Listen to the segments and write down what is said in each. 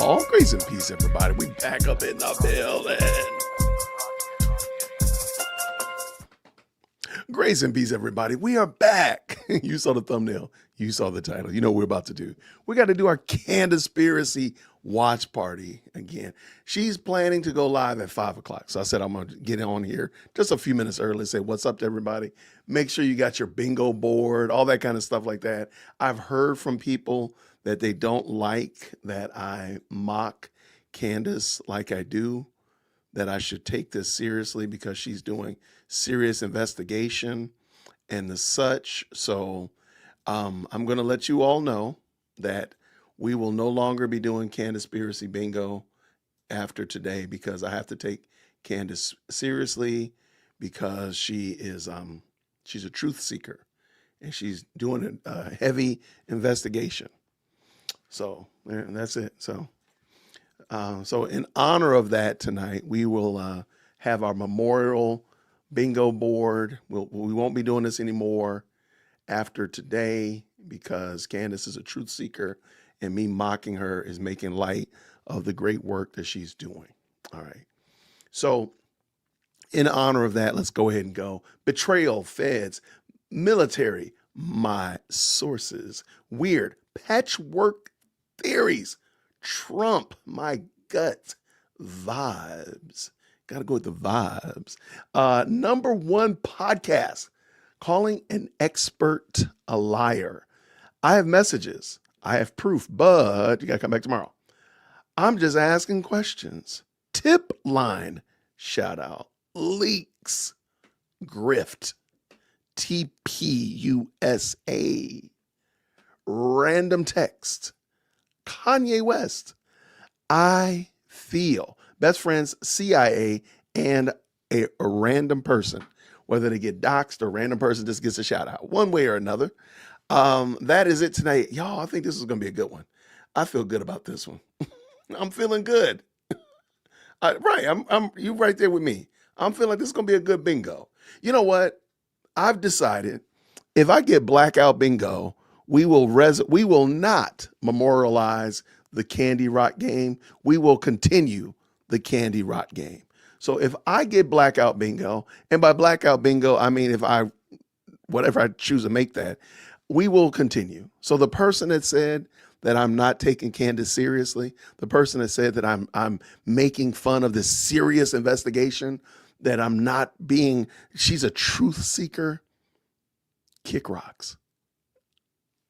y'all. Grace and peace, everybody. We back up in the building. Grace and peace, everybody. We are back. You saw the thumbnail. You saw the title. You know what we're about to do. We got to do our Candaspiracy watch party again. She's planning to go live at 5 o'clock. So I said I'm going to get on here just a few minutes early, say what's up to everybody. Make sure you got your bingo board, all that kind of stuff like that. I've heard from people that they don't like that I mock Candace like I do, that I should take this seriously because she's doing serious investigation and the such. So I'm going to let you all know that we will no longer be doing Candaspiracy bingo after today because I have to take Candace seriously because she is she's a truth seeker and she's doing a heavy investigation. So that's it. So in honor of that tonight, we will have our memorial bingo board. We won't be doing this anymore after today because Candace is a truth seeker and me mocking her is making light of the great work that she's doing. All right. So in honor of that, let's go ahead and go. Betrayal, feds, military, my sources, weird, patchwork theories, Trump, my gut, vibes. Got to go with the vibes. Number one podcast, calling an expert a liar. I have messages. I have proof, but you got to come back tomorrow. I'm just asking questions. Tip line, shout out. Leaks, grift, TPUSA, random text, Kanye West, I feel, best friends, CIA, and a random person, whether they get doxxed or random person just gets a shout out one way or another. That is it tonight. Y'all, I think this is going to be a good one. I feel good about this one. I'm feeling good. Right. I'm you right there with me. I'm feeling like this is going to be a good bingo. You know what? I've decided if I get blackout bingo, we will not memorialize the Candy Rot game. We will continue the Candy Rot game. So if I get blackout bingo, and by blackout bingo, I mean whatever I choose to make that, we will continue. So the person that said that I'm not taking Candace seriously, the person that said that I'm making fun of this serious investigation, that I'm not being, she's a truth seeker, kick rocks.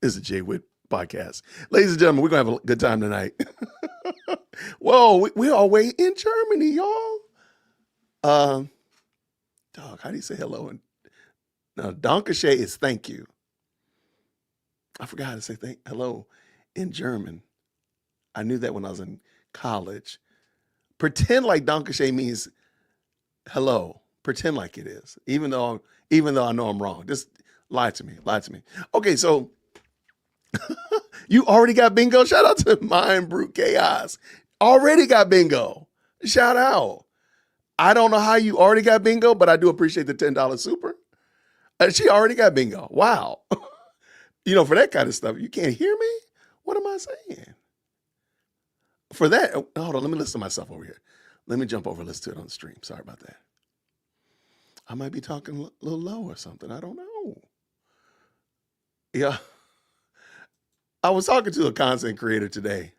This is a Jay Witt podcast. Ladies and gentlemen, we're going to have a good time tonight. Whoa, we're all way in Germany, y'all. Dog, how do you say hello? Now, Dankeschön is thank you. I forgot how to say hello in German. I knew that when I was in college. Pretend like Dankeschön means hello. Pretend like it is, even though I know I'm wrong. Just lie to me. Okay, so you already got bingo. Shout out to Mind Brute Chaos. Already got bingo. Shout out. I don't know how you already got bingo, but I do appreciate the $10 super. She already got bingo. Wow. For that kind of stuff, you can't hear me? What am I saying? For that, hold on, let me listen to myself over here. Let me jump over and listen to it on the stream. Sorry about that. I might be talking a little low or something. I don't know. Yeah. I was talking to a content creator today.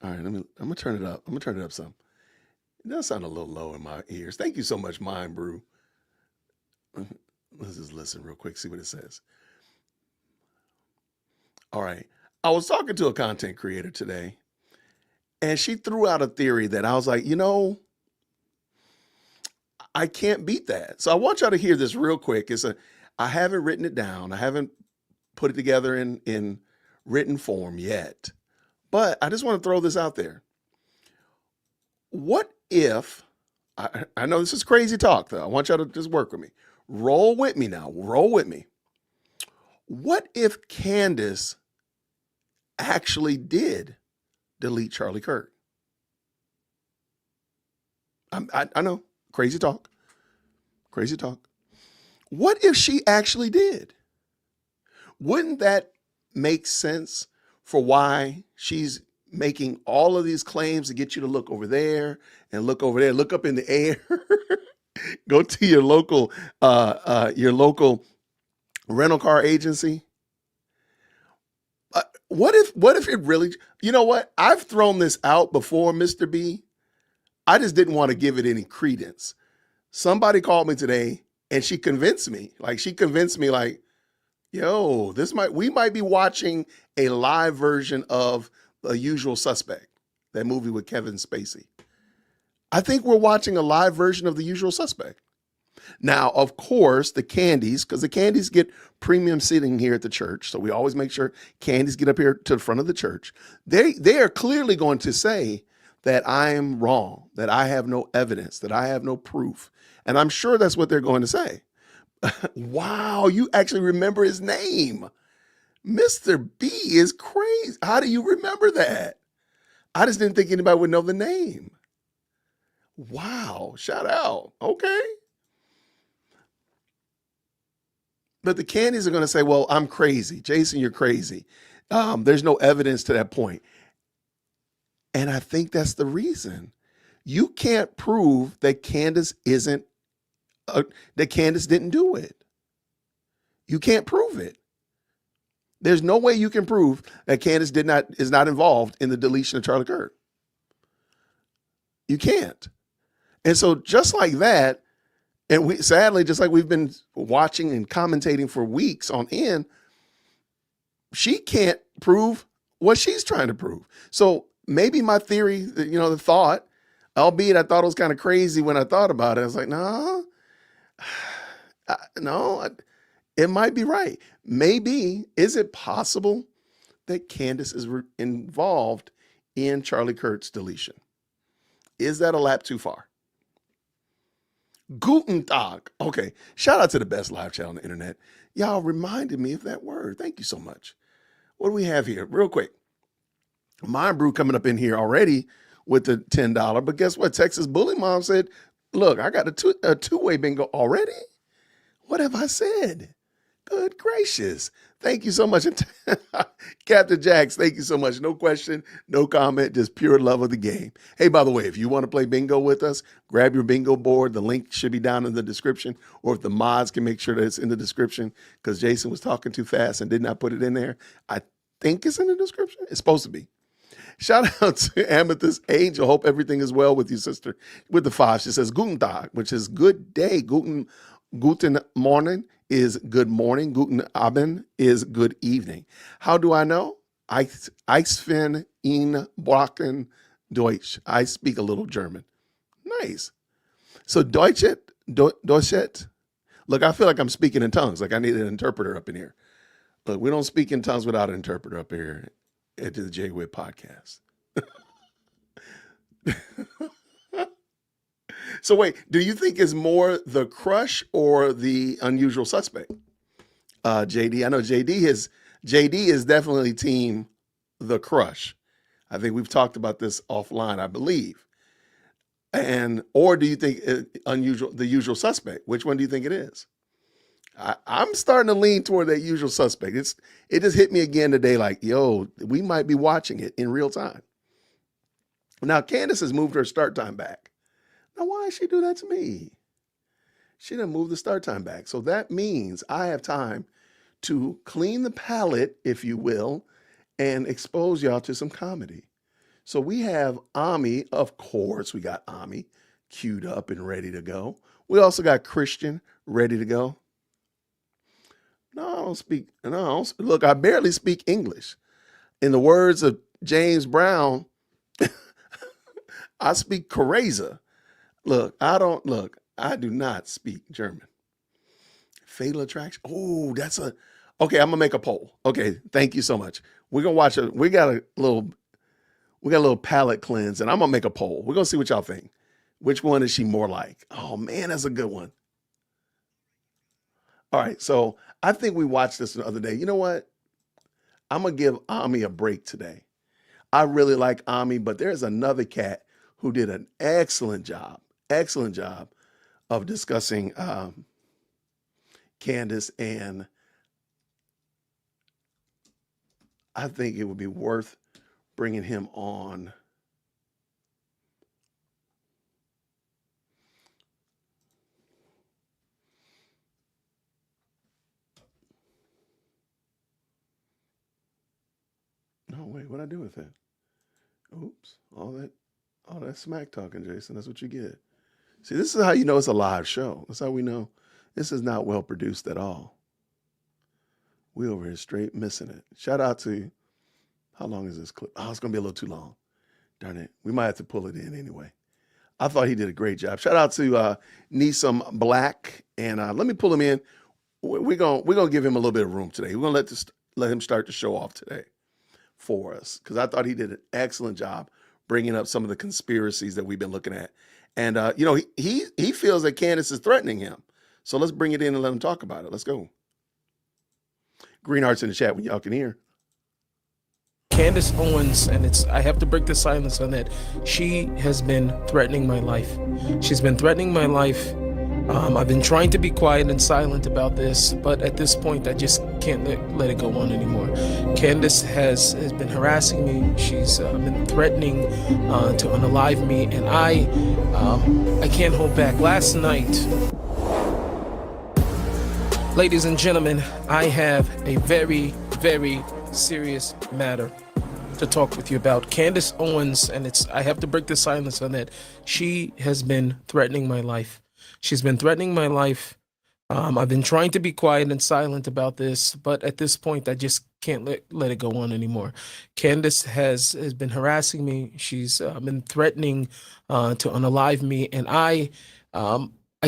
All right, I'm gonna turn it up. I'm gonna turn it up some. It does sound a little low in my ears. Thank you so much, Mind Brew. Let's just listen real quick, see what it says. All right. I was talking to a content creator today, and she threw out a theory that I was like, I can't beat that. So I want y'all to hear this real quick. I haven't written it down. I haven't put it together in written form yet, but I just want to throw this out there. What if, I know this is crazy talk though. I want y'all to just work with me. Roll with me now. Roll with me. What if Candace actually did delete Charlie Kirk? I know, crazy talk. What if she actually did? Wouldn't that make sense for why she's making all of these claims to get you to look over there and look over there, look up in the air, go to your local rental car agency? What if it really, you know what? I've thrown this out before, Mr. B. I just didn't want to give it any credence. Somebody called me today and she convinced me. Like, yo, we might be watching a live version of The Usual Suspect, that movie with Kevin Spacey. I think we're watching a live version of The Usual Suspect. Now, of course, because the Candies get premium seating here at the church, so we always make sure Candies get up here to the front of the church. They are clearly going to say that I am wrong, that I have no evidence, that I have no proof. And I'm sure that's what they're going to say. Wow, you actually remember his name. Mr. B is crazy. How do you remember that? I just didn't think anybody would know the name. Wow, shout out. Okay. But the Candies are going to say, well, I'm crazy. Jason, you're crazy. There's no evidence to that point. And I think that's the reason. You can't prove that Candace didn't do it. You can't prove it. There's no way you can prove that Candace is not involved in the deletion of Charlie Kirk. You can't. And so just like that, and sadly, just like we've been watching and commentating for weeks on end, she can't prove what she's trying to prove. So maybe my theory, the thought, albeit I thought it was kind of crazy when I thought about it, I was like, no, it might be right. Maybe, is it possible that Candace is involved in Charlie Kirk's deletion? Is that a lap too far? Guten Tag. Okay. Shout out to the best live chat on the internet. Y'all reminded me of that word. Thank you so much. What do we have here? Real quick. Mind Brew coming up in here already with the $10. But guess what? Texas Bully Mom said, look, I got a two-way bingo already. What have I said? Good gracious. Thank you so much. Captain Jax, thank you so much. No question, no comment, just pure love of the game. Hey, by the way, if you want to play bingo with us, grab your bingo board. The link should be down in the description, or if the mods can make sure that it's in the description, because Jason was talking too fast and did not put it in there. I think it's in the description. It's supposed to be. Shout out to Amethyst Angel. Hope everything is well with you, sister. With the 5, she says Guten Tag, which is good day. Guten Morgen is good morning. Guten Abend is good evening. How do I know? Ich bin in Brocken Deutsch. I speak a little German. Nice. So Deutschet. Look, I feel like I'm speaking in tongues. Like I need an interpreter up in here. Look, we don't speak in tongues without an interpreter up here at the J-Wit podcast. So wait, do you think it's more the crush or the unusual suspect? JD, I know JD is definitely team the crush. I think we've talked about this offline, I believe. Or do you think the usual suspect? Which one do you think it is? I'm starting to lean toward that usual suspect. It just hit me again today, like, yo, we might be watching it in real time. Now, Candace has moved her start time back. Now, why did she do that to me? She didn't move the start time back. So that means I have time to clean the palette, if you will, and expose y'all to some comedy. So we have Ami, of course, we got Ami queued up and ready to go. We also got Christian ready to go. Look, I barely speak English. In the words of James Brown, I speak Careza. I do not speak German. Fatal Attraction. Oh, okay, I'm gonna make a poll. Okay, thank you so much. We're gonna watch we got a little palate cleanse, and I'm gonna make a poll. We're gonna see what y'all think. Which one is she more like? Oh man, that's a good one. All right, so I think we watched this the other day. You know what? I'm gonna give Ami a break today. I really like Ami, but there's another cat who did an excellent job of discussing Candace and I think it would be worth bringing him on. No, wait, what'd I do with it? Oops, all that smack talking, Jason. That's what you get. See, this is how you know it's a live show. That's how we know this is not well produced at all. We over here straight missing it. Shout out to, how long is this clip? Oh, it's gonna be a little too long. Darn it. We might have to pull it in anyway. I thought he did a great job. Shout out to Nisam Black. And let me pull him in. We're gonna give him a little bit of room today. We're gonna let him start the show off today for us, because I thought he did an excellent job bringing up some of the conspiracies that we've been looking at. And he feels that Candace is threatening him. So let's bring it in and let him talk about it. Let's go. Green hearts in the chat when y'all can hear. Candace Owens, and I have to break the silence on that. She has been threatening my life. She's been threatening my life. I've been trying to be quiet and silent about this, but at this point, I just can't let it go on anymore. Candace has been harassing me. She's been threatening to unalive me, and I can't hold back. Last night, ladies and gentlemen, I have a very, very serious matter to talk with you about. Candace Owens, and I have to break the silence on that. She has been threatening my life. She's been threatening my life. I've been trying to be quiet and silent about this, but at this point, I just can't let it go on anymore. Candace has been harassing me. She's been threatening to unalive me, and I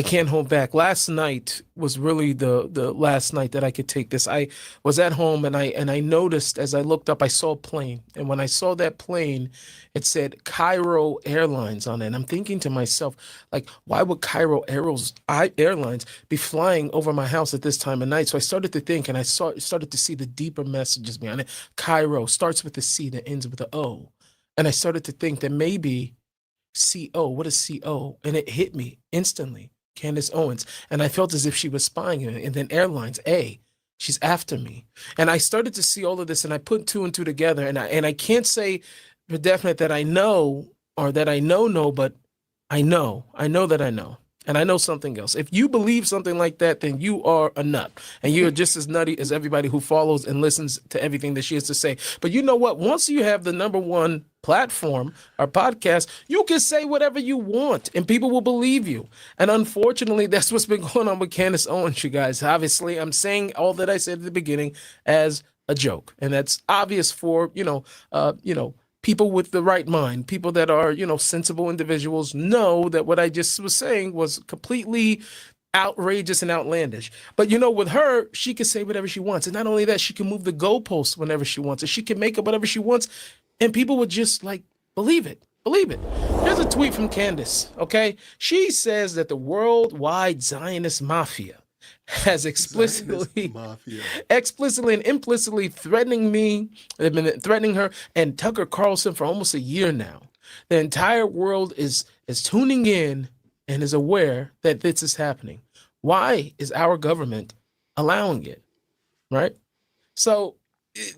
can't hold back. Last night was really the last night that I could take this. I was at home and I noticed, as I looked up, I saw a plane. And when I saw that plane, it said Cairo Airlines on it. And I'm thinking to myself, like, why would Cairo Airlines be flying over my house at this time of night? So I started to think, and I started to see the deeper messages behind it. Cairo starts with a C that ends with an O. And I started to think that maybe CO, what is CO? And it hit me instantly. Candace Owens. And I felt as if she was spying on me. And then airlines, she's after me. And I started to see all of this, and I put two and two together. And I can't say for definite that I know, or that I know, but I know that I know. And I know something else. If you believe something like that, then you are a nut. And you're just as nutty as everybody who follows and listens to everything that she has to say. But you know what? Once you have the #1 platform or podcast, you can say whatever you want and people will believe you. And unfortunately, that's what's been going on with Candace Owens, you guys. Obviously, I'm saying all that I said at the beginning as a joke. And that's obvious for, people with the right mind, people that are, sensible individuals, know that what I just was saying was completely outrageous and outlandish. But with her, she can say whatever she wants. And not only that, she can move the goalposts whenever she wants. And she can make up whatever she wants. And people would just believe it. Here's a tweet from Candace, okay? She says that the worldwide Zionist mafia has explicitly and implicitly threatening me. They've been threatening her and Tucker Carlson for almost a year now. The entire world is tuning in and is aware that this is happening. Why is our government allowing it, right? So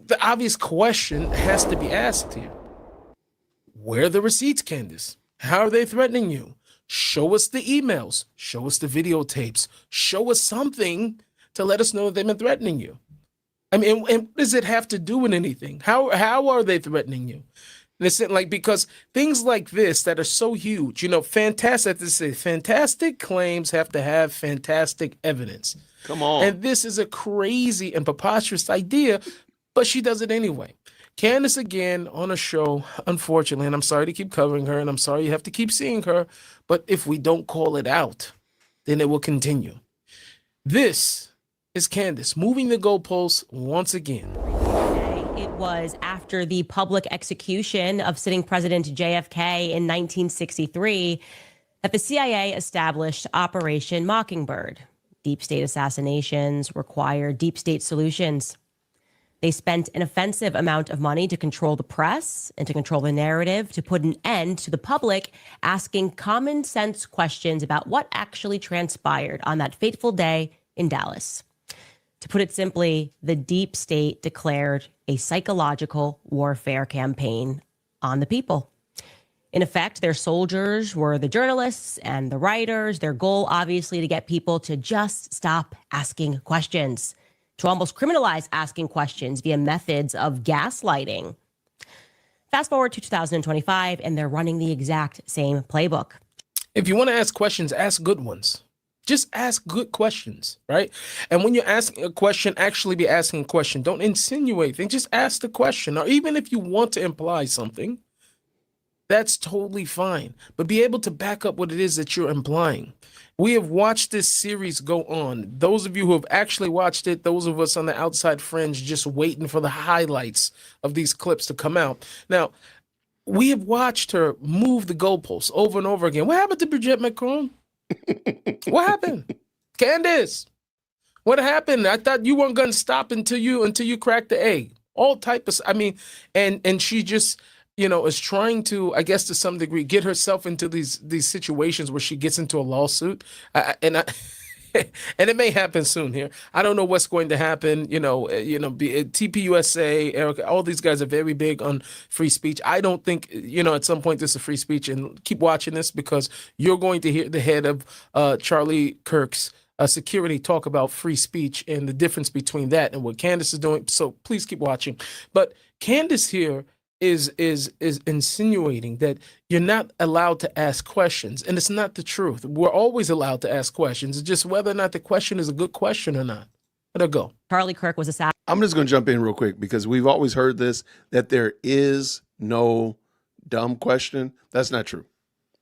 the obvious question has to be asked here. Where are the receipts, Candace? How are they threatening you? Show us the emails. Show us the videotapes. Show us something to let us know that they've been threatening you. I mean, and what does it have to do with anything? How are they threatening you? Listen, because things like this that are so huge, fantastic claims have to have fantastic evidence. Come on. And this is a crazy and preposterous idea, but she does it anyway. Candace again on a show, unfortunately, and I'm sorry to keep covering her, and I'm sorry you have to keep seeing her, but if we don't call it out, then it will continue. This is Candace moving the goalposts once again. It was after the public execution of sitting President JFK in 1963 that the CIA established Operation Mockingbird. Deep state assassinations require deep state solutions. They spent an offensive amount of money to control the press and to control the narrative, to put an end to the public asking common sense questions about what actually transpired on that fateful day in Dallas. To put it simply, the deep state declared a psychological warfare campaign on the people. In effect, their soldiers were the journalists and the writers. Their goal, obviously, to get people to just stop asking questions, to almost criminalize asking questions via methods of gaslighting. Fast forward to 2025, and they're running the exact same playbook. If you want to ask questions, ask good ones. Just ask good questions, right? And when you're asking a question, actually be asking a question. Don't insinuate things. Just ask the question. Or even if you want to imply something, that's totally fine. But be able to back up what it is that you're implying. We have watched this series go on. Those of you who have actually watched it, those of us on the outside fringe just waiting for the highlights of these clips to come out. Now, we have watched her move the goalposts over and over again. What happened to Bridget Macron? What happened? Candace, what happened? I thought you weren't going to stop until you cracked the egg. All type of, I mean, and she just, is trying to, I guess to some degree, get herself into these situations where she gets into a lawsuit. And it may happen soon here. I don't know what's going to happen. TPUSA, Erica, all these guys are very big on free speech. I don't think, at some point this is free speech. And keep watching this because you're going to hear the head of Charlie Kirk's security talk about free speech and the difference between that and what Candace is doing. So please keep watching. But Candace here is insinuating that you're not allowed to ask questions, and it's not the truth. We're always allowed to ask questions. It's just whether or not the question is a good question or not. Let her go. Charlie Kirk was assassinated. I'm just going to jump in real quick because we've always heard this, that there is no dumb question. That's not true.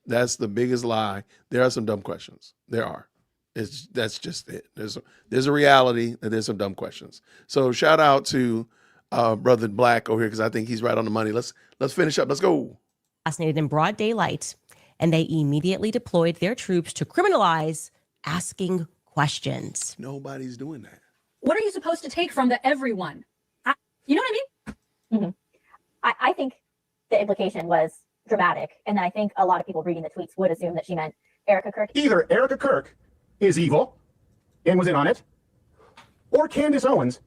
That's the biggest lie. There are some dumb questions. There are. That's just it. There's a reality that there's some dumb questions. So shout out to Brother Black over here because I think he's right on the money. Let's finish up. Let's go. Assassinated in broad daylight, and they immediately deployed their troops to criminalize asking questions. Nobody's doing that. What are you supposed to take from the everyone? You know what I mean? Mm-hmm. I think the implication was dramatic, and I think a lot of people reading the tweets would assume that she meant Erica Kirk. Either Erica Kirk is evil and was in on it, or Candace Owens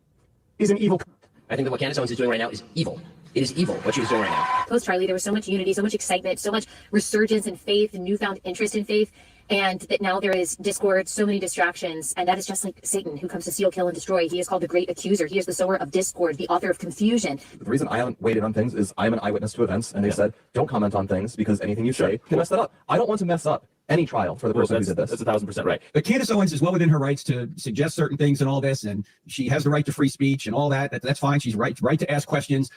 is an evil. I think that what Candace Owens is doing right now is evil. It is evil what she was doing right now. Post Charlie, there was so much unity, so much excitement, so much resurgence in faith and newfound interest in faith, and that now there is discord, so many distractions, and that is just like Satan, who comes to steal, kill, and destroy. He is called the great accuser. He is the sower of discord, the author of confusion. The reason I haven't weighed in on things is I'm an eyewitness to events, and they said, don't comment on things because anything you say can mess that up. I don't want to mess up any trial for the person who did this. That's 1,000% right. But Candace Owens is well within her rights to suggest certain things and all this, and she has the right to free speech and all that. That's fine. She's right to ask questions.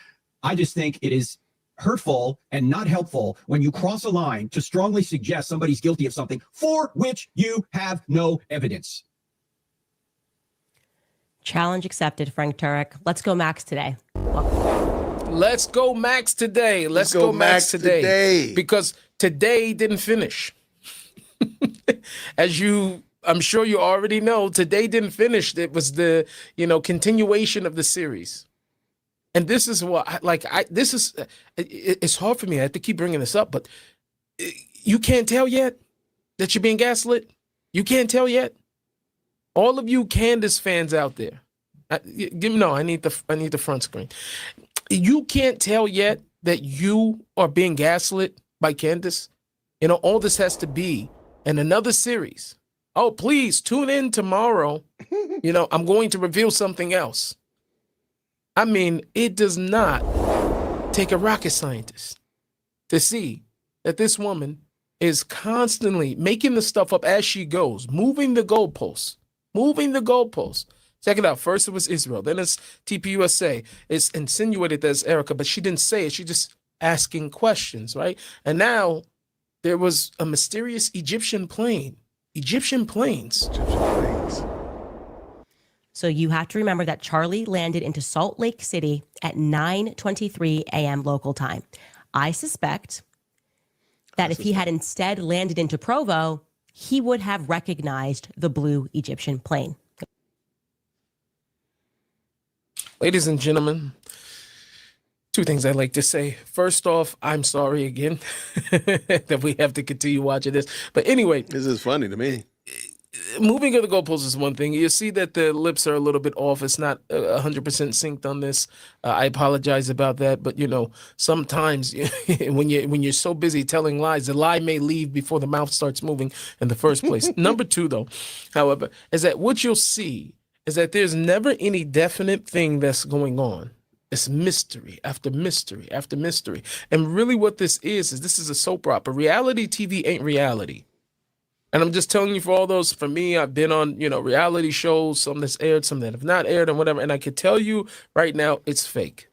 I just think it is hurtful and not helpful when you cross a line to strongly suggest somebody's guilty of something for which you have no evidence. Challenge accepted, Frank Turek. Let's go Max today. Let's go Max today. Let's go Max today. Because today didn't finish. I'm sure you already know, today didn't finish. It was the, continuation of the series. And this is what, it's hard for me. I have to keep bringing this up, but you can't tell yet that you're being gaslit? You can't tell yet? All of you Candace fans out there, I need the front screen. You can't tell yet that you are being gaslit by Candace? All this has to be in another series. Oh, please tune in tomorrow. I'm going to reveal something else. I mean, it does not take a rocket scientist to see that this woman is constantly making the stuff up as she goes, moving the goalposts. Check it out. First it was Israel, then it's TPUSA. It's insinuated that it's Erica, but she didn't say it. She just asking questions, right? And now there was a mysterious Egyptian plane. Egyptian planes. So you have to remember that Charlie landed into Salt Lake City at 9:23 a.m. local time. I suspect that if he had instead landed into Provo, he would have recognized the blue Egyptian plane. Ladies and gentlemen, two things I'd like to say. First off, I'm sorry again that we have to continue watching this. But anyway. This is funny to me. moving of the goalposts is one thing. You see that the lips are a little bit off. It's not 100% synced on this. I apologize about that, but sometimes when you're so busy telling lies, the lie may leave before the mouth starts moving in the first place. Number two, though, however, is that what you'll see is that there's never any definite thing that's going on. It's mystery after mystery after mystery. And really what this is this is a soap opera. Reality TV ain't reality. And I'm just telling you, for all those, for me, I've been on, reality shows, some that's aired, some that have not aired, and whatever. And I can tell you right now, it's fake.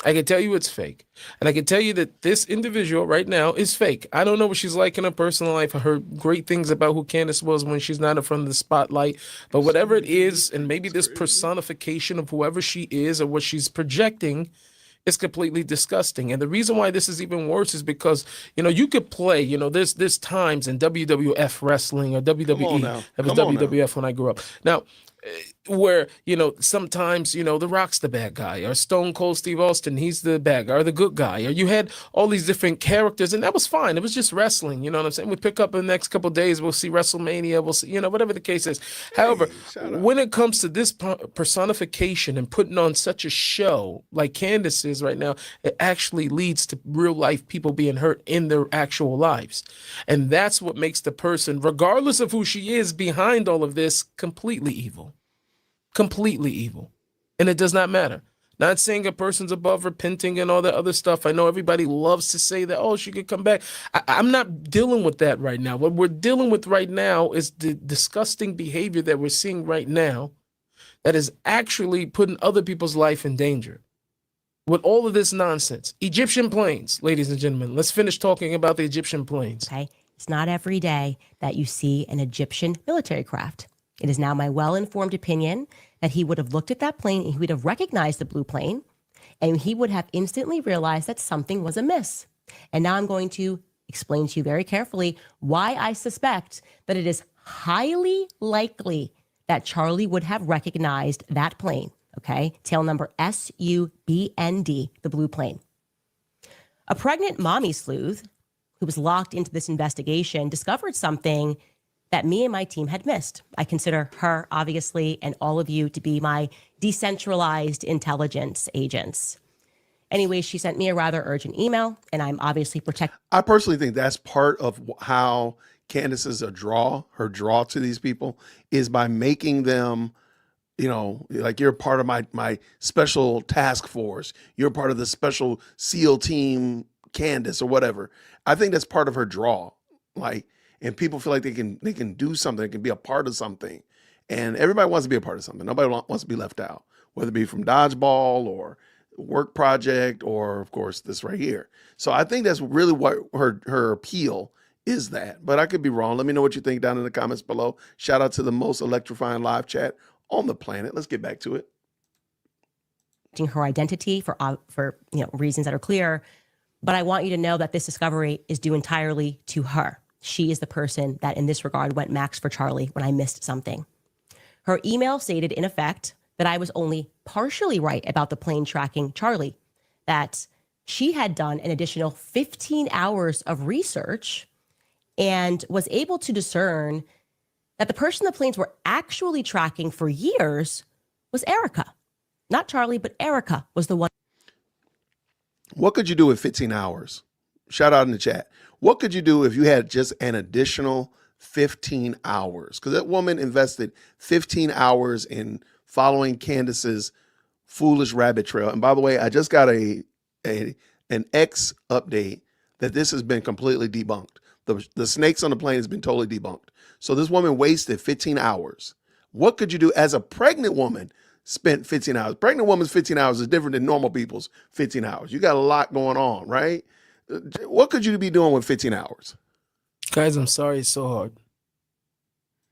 I can tell you it's fake. And I can tell you that this individual right now is fake. I don't know what she's like in her personal life. I heard great things about who Candace was when she's not in front of the spotlight. But whatever it is, and maybe this personification of whoever she is or what she's projecting, it's completely disgusting. And the reason why this is even worse is because, you could play, there's times in WWF wrestling or WWE, it was WWF when I grew up. Now, where, sometimes, The Rock's the bad guy, or Stone Cold Steve Austin, he's the bad guy, or the good guy, or you had all these different characters, and that was fine. It was just wrestling, you know what I'm saying? We pick up in the next couple of days, we'll see WrestleMania, we'll see, whatever the case is. However, when it comes to this personification and putting on such a show like Candace is right now, it actually leads to real life people being hurt in their actual lives. And that's what makes the person, regardless of who she is behind all of this, completely evil. Completely evil. And it does not matter. Not saying a person's above repenting and all that other stuff. I know everybody loves to say that, oh, she could come back. I'm not dealing with that right now. What we're dealing with right now is the disgusting behavior that we're seeing right now that is actually putting other people's life in danger. With all of this nonsense. Egyptian planes, ladies and gentlemen. Let's finish talking about the Egyptian planes. Okay. It's not every day that you see an Egyptian military craft. It is now my well-informed opinion that he would have looked at that plane and he would have recognized the blue plane and he would have instantly realized that something was amiss. And now I'm going to explain to you very carefully why I suspect that it is highly likely that Charlie would have recognized that plane. Okay, tail number SUBND, the blue plane. A pregnant mommy sleuth who was locked into this investigation discovered something that me and my team had missed. I consider her, obviously, and all of you to be my decentralized intelligence agents. Anyway, she sent me a rather urgent email, and I'm obviously protecting. I personally think that's part of how Candace is her draw to these people is by making them, like you're part of my special task force. You're part of the special SEAL team, Candace, or whatever. I think that's part of her draw. And people feel like they can do something, they can be a part of something. And everybody wants to be a part of something. Nobody wants to be left out, whether it be from dodgeball or work project or, of course, this right here. So I think that's really what her appeal is that. But I could be wrong. Let me know what you think down in the comments below. Shout out to the most electrifying live chat on the planet. Let's get back to it. Her identity for reasons that are clear. But I want you to know that this discovery is due entirely to her. She is the person that in this regard went max for Charlie when I missed something. Her email stated in effect that I was only partially right about the plane tracking Charlie, that she had done an additional 15 hours of research and was able to discern that the person the planes were actually tracking for years was Erica. Not Charlie, but Erica was the one. What could you do with 15 hours? Shout out in the chat. What could you do if you had just an additional 15 hours? Because that woman invested 15 hours in following Candace's foolish rabbit trail. And by the way, I just got an X update that this has been completely debunked. The snakes on the plane has been totally debunked. So this woman wasted 15 hours. What could you do as a pregnant woman? Spent 15 hours. Pregnant woman's 15 hours is different than normal people's 15 hours. You got a lot going on, right? What could you be doing with 15 hours? Guys, I'm sorry it's so hard.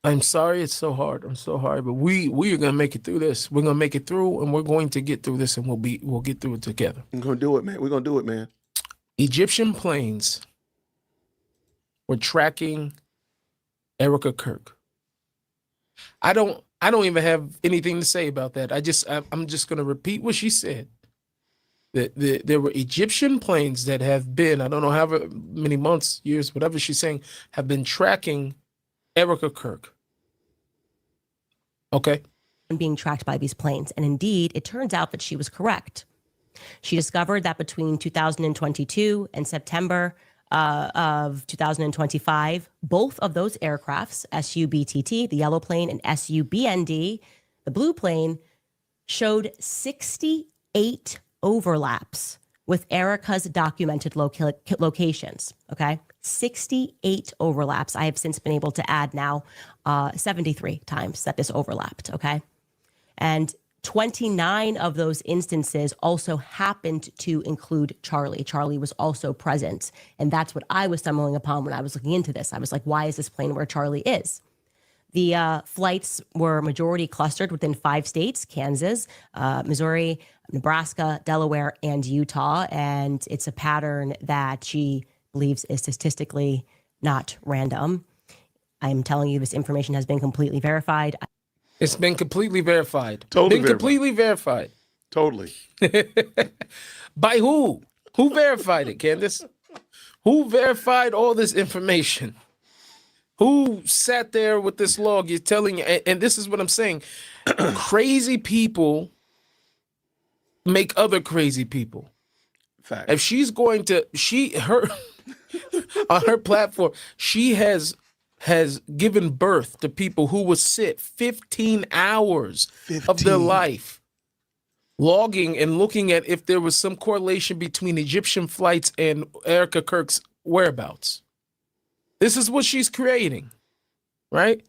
I'm sorry it's so hard. I'm so hard. But we are gonna make it through this. We're gonna make it through, and we're going to get through this, and we'll get through it together. We're gonna do it, man. We're gonna do it, man. Egyptian planes were tracking Erica Kirk. I don't even have anything to say about that. I'm just gonna repeat what she said. There were Egyptian planes that have been, I don't know however many months, years, whatever she's saying, have been tracking Erica Kirk. Okay. being tracked by these planes. And indeed, it turns out that she was correct. She discovered that between 2022 and September of 2025, both of those aircrafts, SUBTT, the yellow plane, and SUBND, the blue plane, showed 68 overlaps with Erica's documented locations. Okay. 68 overlaps. I have since been able to add now 73 times that this overlapped. Okay. And 29 of those instances also happened to include Charlie. Charlie was also present. And that's what I was stumbling upon when I was looking into this. I was like, why is this plane where Charlie is? The flights were majority clustered within 5 states: Kansas, Missouri, Nebraska, Delaware, and Utah. And it's a pattern that she believes is statistically not random. I'm telling you, this information has been completely verified. It's been completely verified. Totally been completely verified. Totally. By who? Who verified it, Candace? Who verified all this information? Who sat there with this log? You're telling, and this is what I'm saying. Crazy people make other crazy people. Fact. If she's going to, her on her platform, she has given birth to people who would sit 15 hours of their life logging and looking at if there was some correlation between Egyptian flights and Erica Kirk's whereabouts. This is what she's creating, right?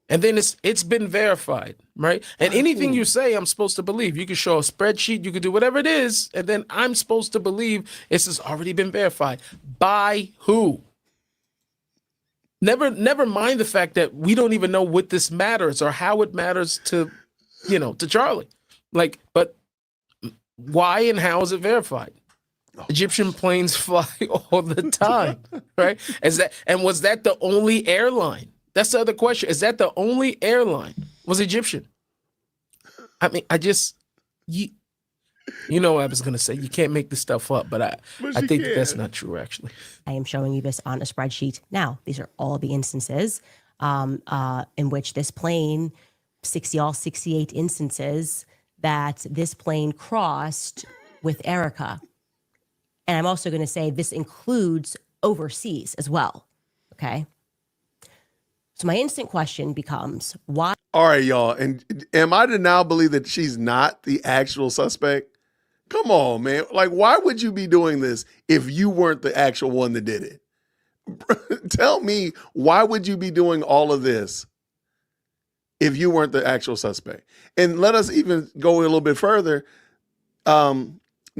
And then it's been verified, right? And anything you say, I'm supposed to believe. You can show a spreadsheet, you can do whatever it is, and then I'm supposed to believe this has already been verified. By who? Never mind the fact that we don't even know what this matters or how it matters to Charlie. Like, but why and how is it verified? Egyptian planes fly all the time, right? Was that the only airline? That's the other question. Is that the only airline was Egyptian? I mean, you know what I was going to say. You can't make this stuff up, but I think that's not true, actually. I am showing you this on a spreadsheet. Now, these are all the instances in which this plane, 68 instances that this plane crossed with Erica. And I'm also going to say this includes overseas as well. Okay. So my instant question becomes, why? All right, y'all. And am I to now believe that she's not the actual suspect? Come on, man. Like, why would you be doing this if you weren't the actual one that did it? Tell me, why would you be doing all of this if you weren't the actual suspect? And let us even go a little bit further. The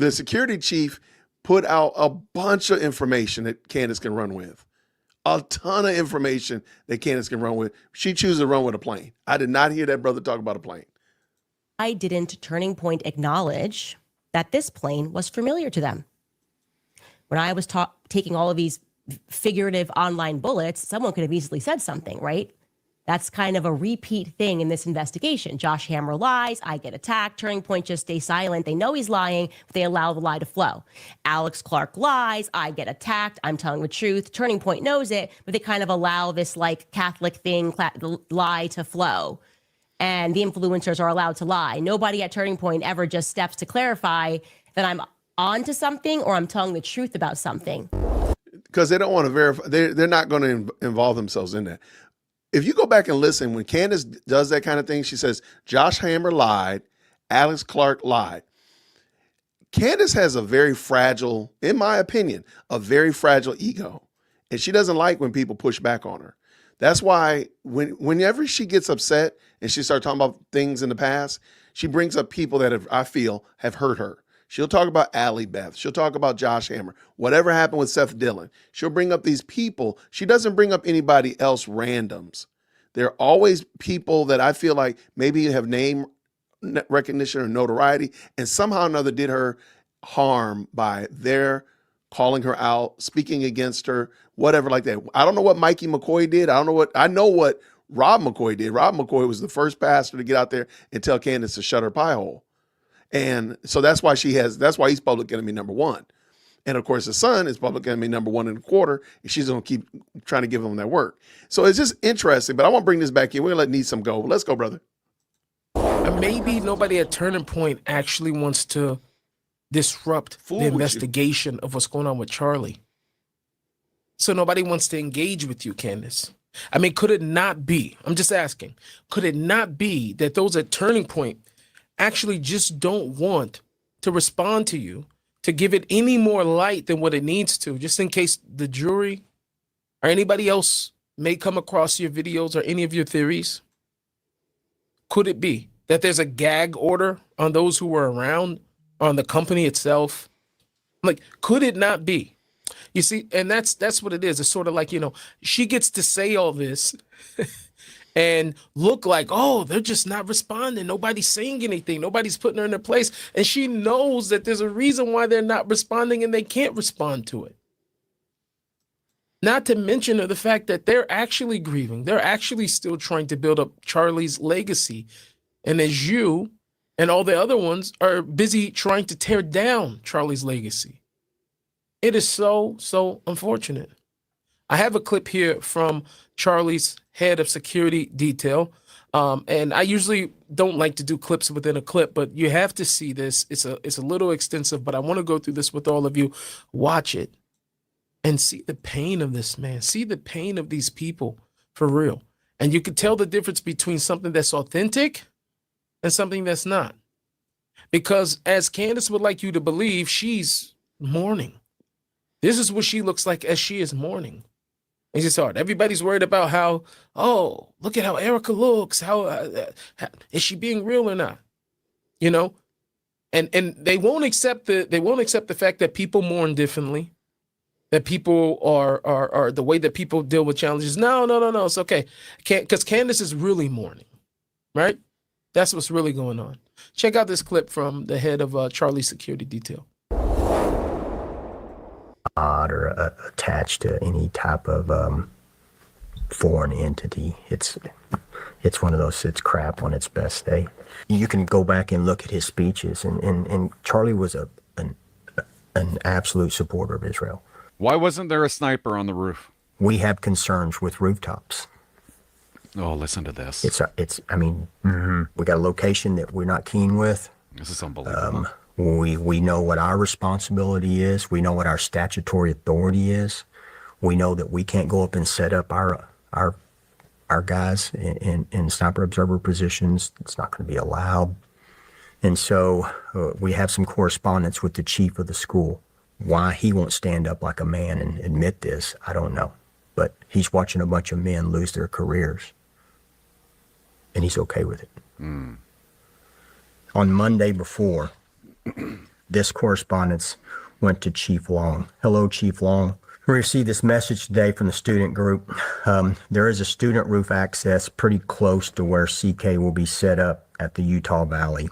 security chief put out a bunch of information that Candace can run with. A ton of information that Candace can run with. She chooses to run with a plane. I did not hear that brother talk about a plane. I didn't Turning Point acknowledge that this plane was familiar to them. When I was taking all of these figurative online bullets, someone could have easily said something, right? That's kind of a repeat thing in this investigation. Josh Hammer lies, I get attacked, Turning Point just stays silent. They know he's lying, but they allow the lie to flow. Alex Clark lies, I get attacked, I'm telling the truth. Turning Point knows it, but they kind of allow this like Catholic thing, lie to flow. And the influencers are allowed to lie. Nobody at Turning Point ever just steps to clarify that I'm onto something or I'm telling the truth about something. Because they don't want to verify. They're not going to involve themselves in that. If you go back and listen, when Candace does that kind of thing, she says, Josh Hammer lied, Alex Clark lied. Candace has a very fragile, in my opinion, a very fragile ego. And she doesn't like when people push back on her. That's why whenever she gets upset and she starts talking about things in the past, she brings up people that I feel have hurt her. She'll talk about Allie Beth. She'll talk about Josh Hammer. Whatever happened with Seth Dillon. She'll bring up these people. She doesn't bring up anybody else randoms. They're always people that I feel like maybe have name recognition or notoriety and somehow or another did her harm by their calling her out, speaking against her, whatever like that. I don't know what Mikey McCoy did. I know what Rob McCoy did. Rob McCoy was the first pastor to get out there and tell Candace to shut her pie hole. And so that's why he's public enemy number one. And of course, the son is public enemy number 1.25, and she's going to keep trying to give him that work. So it's just interesting, but I want to bring this back in. We're going to let Neeson go. Let's go, brother. And maybe nobody at Turning Point actually wants to disrupt Fool the with you. investigation of what's going on with Charlie. So nobody wants to engage with you, Candace. I mean, could it not be? I'm just asking. Could it not be that those at Turning Point actually just don't want to respond to you, to give it any more light than what it needs to, just in case the jury or anybody else may come across your videos or any of your theories? Could it be that there's a gag order on those who were around, on the company itself? Like, could it not be? You see, and that's what it is. It's sort of like, she gets to say all this and look like, oh, they're just not responding. Nobody's saying anything. Nobody's putting her in her place. And she knows that there's a reason why they're not responding and they can't respond to it. Not to mention the fact that they're actually grieving. They're actually still trying to build up Charlie's legacy. And as you and all the other ones are busy trying to tear down Charlie's legacy. It is so, so unfortunate. I have a clip here from Charlie's head of security detail. And I usually don't like to do clips within a clip, but you have to see this. It's a little extensive, but I want to go through this with all of you. Watch it and see the pain of this man. See the pain of these people for real. And you can tell the difference between something that's authentic and something that's not. Because as Candace would like you to believe, she's mourning. This is what she looks like as she is mourning. It's just hard. Everybody's worried about how, oh, look at how Erica looks. How is she being real or not? And they won't accept the fact that people mourn differently, that people are the way that people deal with challenges. No, it's okay. Because Candace is really mourning, right? That's what's really going on. Check out this clip from the head of Charlie's security detail. Or attached to any type of foreign entity. It's one of those, it's crap on its best day. You can go back and look at his speeches, and Charlie was an absolute supporter of Israel. Why wasn't there a sniper on the roof? We have concerns with rooftops. Oh, listen to this. We got a location that we're not keen with. This is unbelievable. We know what our responsibility is. We know what our statutory authority is. We know that we can't go up and set up our guys in sniper observer positions. It's not going to be allowed. And so we have some correspondence with the chief of the school. Why he won't stand up like a man and admit this, I don't know. But he's watching a bunch of men lose their careers. And he's okay with it. Mm. On Monday before, this correspondence went to Chief Long. Hello, Chief Long. We received this message today from the student group. There is a student roof access pretty close to where CK will be set up at the Utah Valley.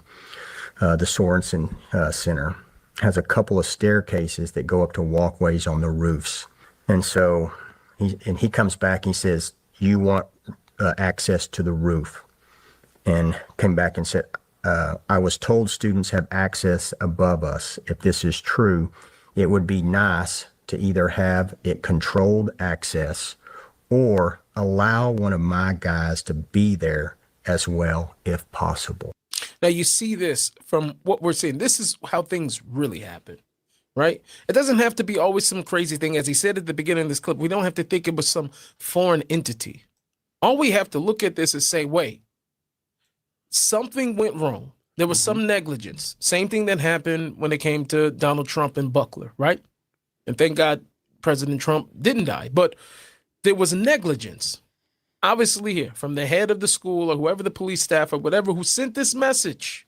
The Sorensen Center has a couple of staircases that go up to walkways on the roofs. And so he comes back and he says, you want access to the roof? And came back and said, I was told students have access above us. If this is true, it would be nice to either have it controlled access or allow one of my guys to be there as well, if possible. Now, you see this from what we're seeing. This is how things really happen, right? It doesn't have to be always some crazy thing. As he said at the beginning of this clip, we don't have to think it was some foreign entity. All we have to look at this is say, wait, something went wrong. There was some negligence. Same thing that happened when it came to Donald Trump and Buckler, right? And thank God President Trump didn't die. But there was negligence. Obviously here, from the head of the school or whoever the police staff or whatever who sent this message,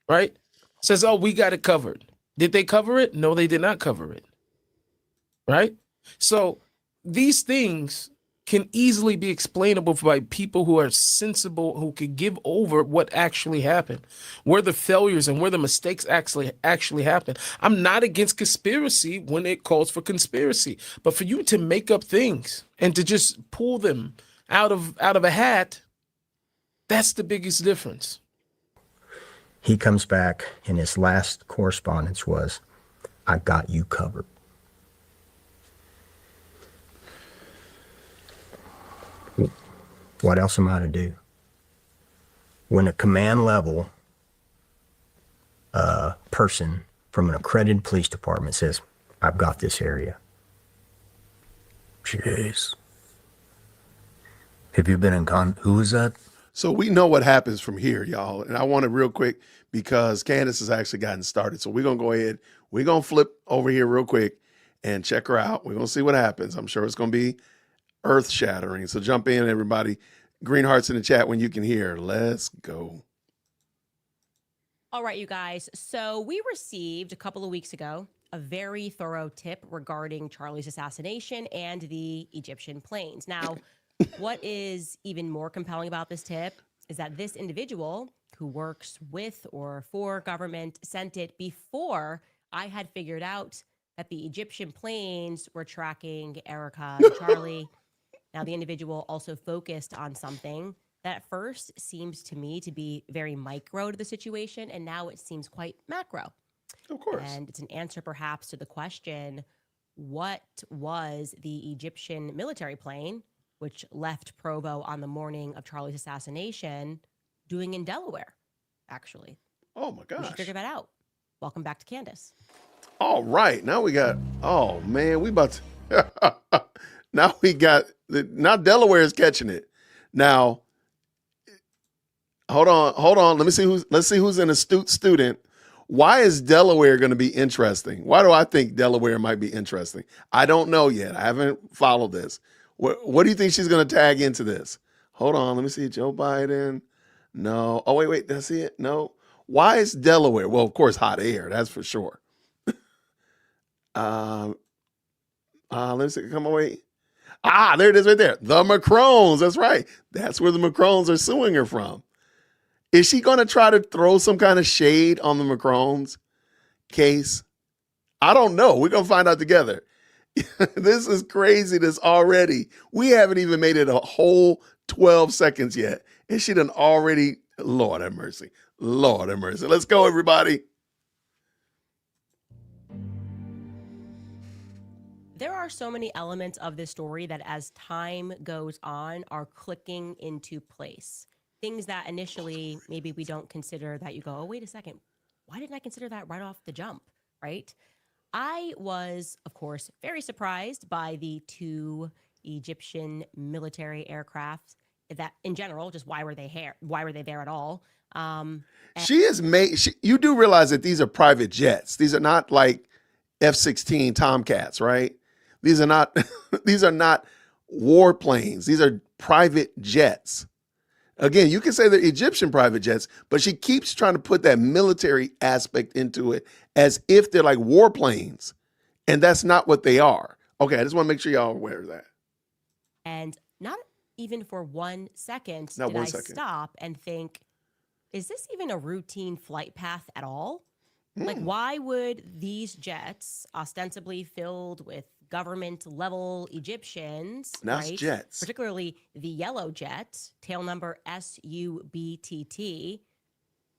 right? Says, oh, we got it covered. Did they cover it? No, they did not cover it, right? So these things can easily be explainable by people who are sensible, who could give over what actually happened, where the failures and where the mistakes actually happened. I'm not against conspiracy when it calls for conspiracy, but for you to make up things and to just pull them out of a hat, that's the biggest difference. He comes back and his last correspondence was, I got you covered. What else am I to do? when a command level person from an accredited police department says, I've got this area. Jeez. Have you been in who is that? So we know what happens from here, y'all. And I want it real quick because Candace has actually gotten started. So we're going to go ahead. We're going to flip over here real quick and check her out. We're going to see what happens. I'm sure it's going to be earth shattering. So jump in, everybody. Green hearts in the chat when you can hear. Let's go. All right, you guys. So we received a couple of weeks ago a very thorough tip regarding Charlie's assassination and the Egyptian planes. Now, what is even more compelling about this tip is that this individual who works with or for government sent it before I had figured out that the Egyptian planes were tracking Erica and Charlie. Now, the individual also focused on something that at first seems to me to be very micro to the situation, and now it seems quite macro. Of course. And it's an answer perhaps to the question, what was the Egyptian military plane, which left Provo on the morning of Charlie's assassination, doing in Delaware, actually? Oh, my We gosh. should figure that out. Welcome back to Candace. All right. Now we got, oh, man, we about to, now we got, now Delaware is catching it. Now, hold on. Let's see who's an astute student. Why is Delaware going to be interesting? Why do I think Delaware might be interesting? I don't know yet. I haven't followed this. What do you think she's going to tag into this? Hold on. Let me see. Joe Biden. No. Oh, wait. Did I see it? No. Why is Delaware? Well, of course, hot air. That's for sure. Let me see. Come on, wait. There it is right there. The Macrones. That's right. That's where the Macrones are suing her from. Is she going to try to throw some kind of shade on the Macrones case? I don't know. We're going to find out together. This is craziness already. We haven't even made it a whole 12 seconds yet. And she done already, Lord have mercy. Lord have mercy. Let's go, everybody. There are so many elements of this story that as time goes on are clicking into place. Things that initially maybe we don't consider, that you go, oh, wait a second. Why didn't I consider that right off the jump, right? I was, of course, very surprised by the two Egyptian military aircraft that in general, just why were they here? Why were they there at all? You do realize that these are private jets. These are not like F-16 Tomcats, right? These are not warplanes. These are private jets. Again, you can say they're Egyptian private jets, but she keeps trying to put that military aspect into it as if they're like warplanes. And that's not what they are. Okay, I just want to make sure y'all are aware of that. And not even for 1 second Not did 1 I second. stop and think, is this even a routine flight path at all? Like, why would these jets, ostensibly filled with government-level Egyptians, That's right? jets. Particularly the yellow jet, tail number SUBTT,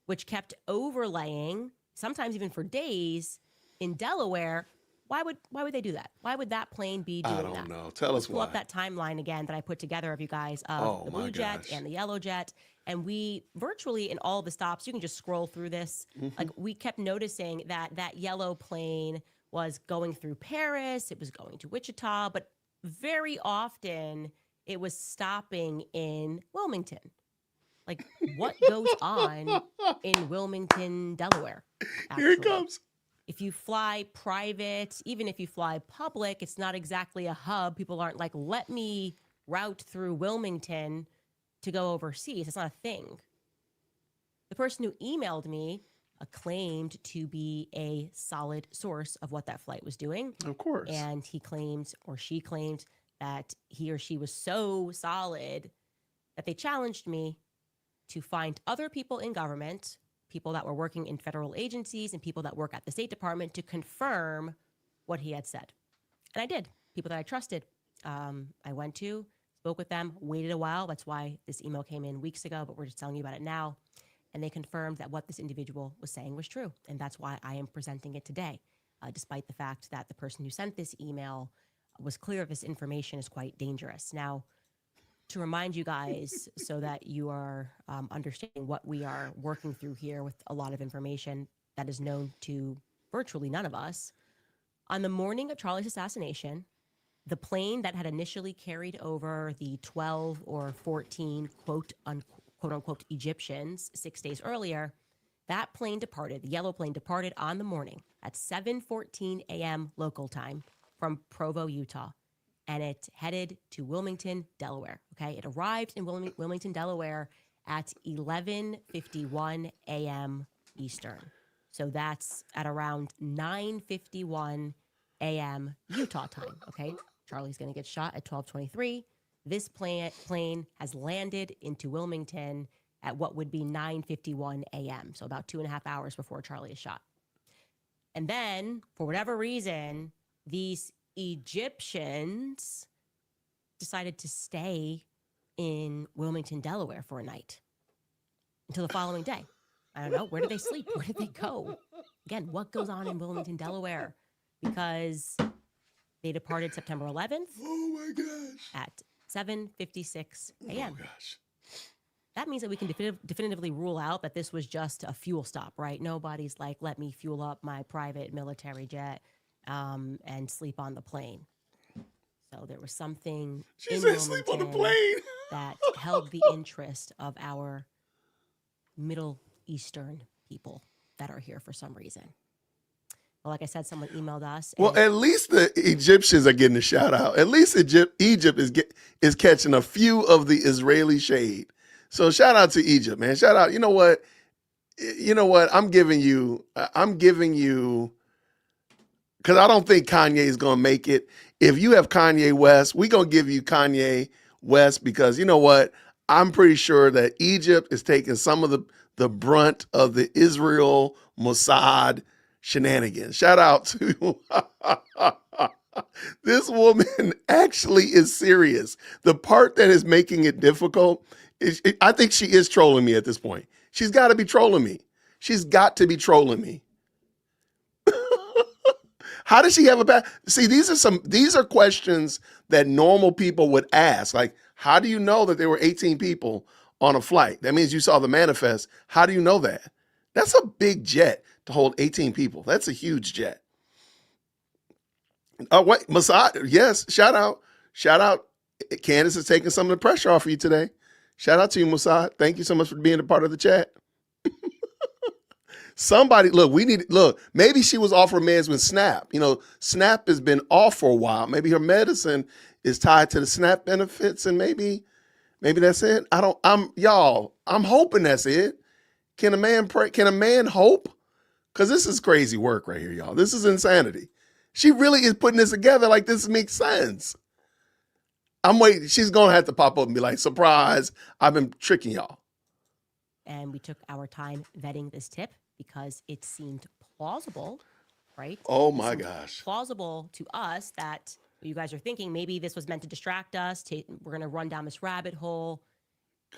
which kept overlaying, sometimes even for days, in Delaware. Why would they do that? Why would that plane be doing that? I don't know. Tell us Pull why. up that timeline again that I put together of you guys of the blue jet and the yellow jet. And we virtually in all the stops, you can just scroll through this. Like we kept noticing that yellow plane was going through Paris, it was going to Wichita, but very often it was stopping in Wilmington. Like what goes on in Wilmington, Delaware? Here it actually? comes. If you fly private, even if you fly public, it's not exactly a hub. People aren't like, let me route through Wilmington to go overseas. It's not a thing. The person who emailed me claimed to be a solid source of what that flight was doing. Of course. And he claimed, or she claimed, that he or she was so solid that they challenged me to find other people in government, people that were working in federal agencies and people that work at the State Department to confirm what he had said. And I did. People that I trusted. I went to, spoke with them, waited a while. That's why this email came in weeks ago, but we're just telling you about it now. And they confirmed that what this individual was saying was true. And that's why I am presenting it today, despite the fact that the person who sent this email was clear this information is quite dangerous. Now, To remind you guys so that you are understanding what we are working through here with a lot of information that is known to virtually none of us. On the morning of Charlie's assassination, the plane that had initially carried over the 12 or 14 quote unquote Egyptians 6 days earlier, that plane departed, the yellow plane departed on the morning at 7:14 a.m. local time from Provo, Utah. And it headed to Wilmington, Delaware. Okay, it arrived in Wilmington, Delaware at 11:51 a.m. Eastern. So that's at around 9:51 a.m. Utah time. Okay, Charlie's going to get shot at 12:23. This plane has landed into Wilmington at what would be 9:51 a.m. So about 2.5 hours before Charlie is shot. And then, for whatever reason, these Egyptians decided to stay in Wilmington, Delaware for a night until the following day. I don't know. Where did they sleep? Where did they go? Again, what goes on in Wilmington, Delaware? Because they departed September 11th. Oh my gosh. At 7:56 a.m. Oh gosh. That means that we can definitively rule out that this was just a fuel stop, right? Nobody's like, let me fuel up my private military jet and sleep on the plane. So there was something She said sleep on the plane that held the interest of our Middle Eastern people that are here for some reason. Well, like I said, someone emailed us. Well, at least the Egyptians are getting a shout out. At least Egypt is catching a few of the Israeli shade. So shout out to Egypt, man. Shout out. You know what? I'm giving you, because I don't think Kanye is going to make it. If you have Kanye West, we're going to give you Kanye West because you know what? I'm pretty sure that Egypt is taking some of the brunt of the Israel Mossad shenanigans. Shout out to this woman actually is serious. The part that is making it difficult is I think she is trolling me at this point. She's got to be trolling me. She's got to be trolling me. How does she have a bad? See, these are questions that normal people would ask. Like, how do you know that there were 18 people on a flight? That means you saw the manifest. How do you know that? That's a big jet to hold 18 people. That's a huge jet. Oh, wait, Mossad, yes, shout out. Candace is taking some of the pressure off of you today. Shout out to you, Mossad. Thank you so much for being a part of the chat. Somebody, maybe she was off her meds with Snap. You know, Snap has been off for a while. Maybe her medicine is tied to the Snap benefits and maybe that's it. I'm hoping that's it. Can a man pray? Can a man hope? Because this is crazy work right here, y'all. This is insanity. She really is putting this together like this makes sense. I'm waiting. She's going to have to pop up and be like, surprise, I've been tricking y'all. And we took our time vetting this tip because it seemed plausible, right? Oh my gosh. Plausible to us that you guys are thinking maybe this was meant to distract us. We're going to run down this rabbit hole.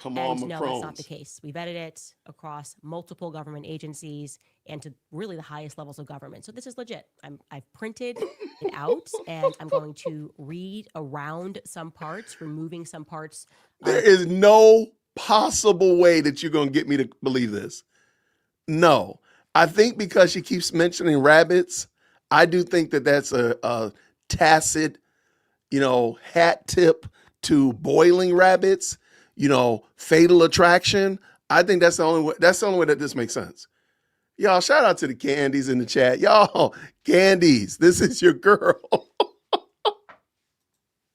Come on, and no, that's not the Macrones. case. We vetted it across multiple government agencies and to really the highest levels of government. So this is legit. I've printed it out and I'm going to read around some parts, removing some parts. There is no possible way that you're going to get me to believe this. No. I think because she keeps mentioning rabbits, I do think that that's a tacit, hat tip to boiling rabbits. Fatal attraction. I think that's the only way. That's the only way that this makes sense. Y'all, shout out to the Candies in the chat. Y'all, Candies, this is your girl.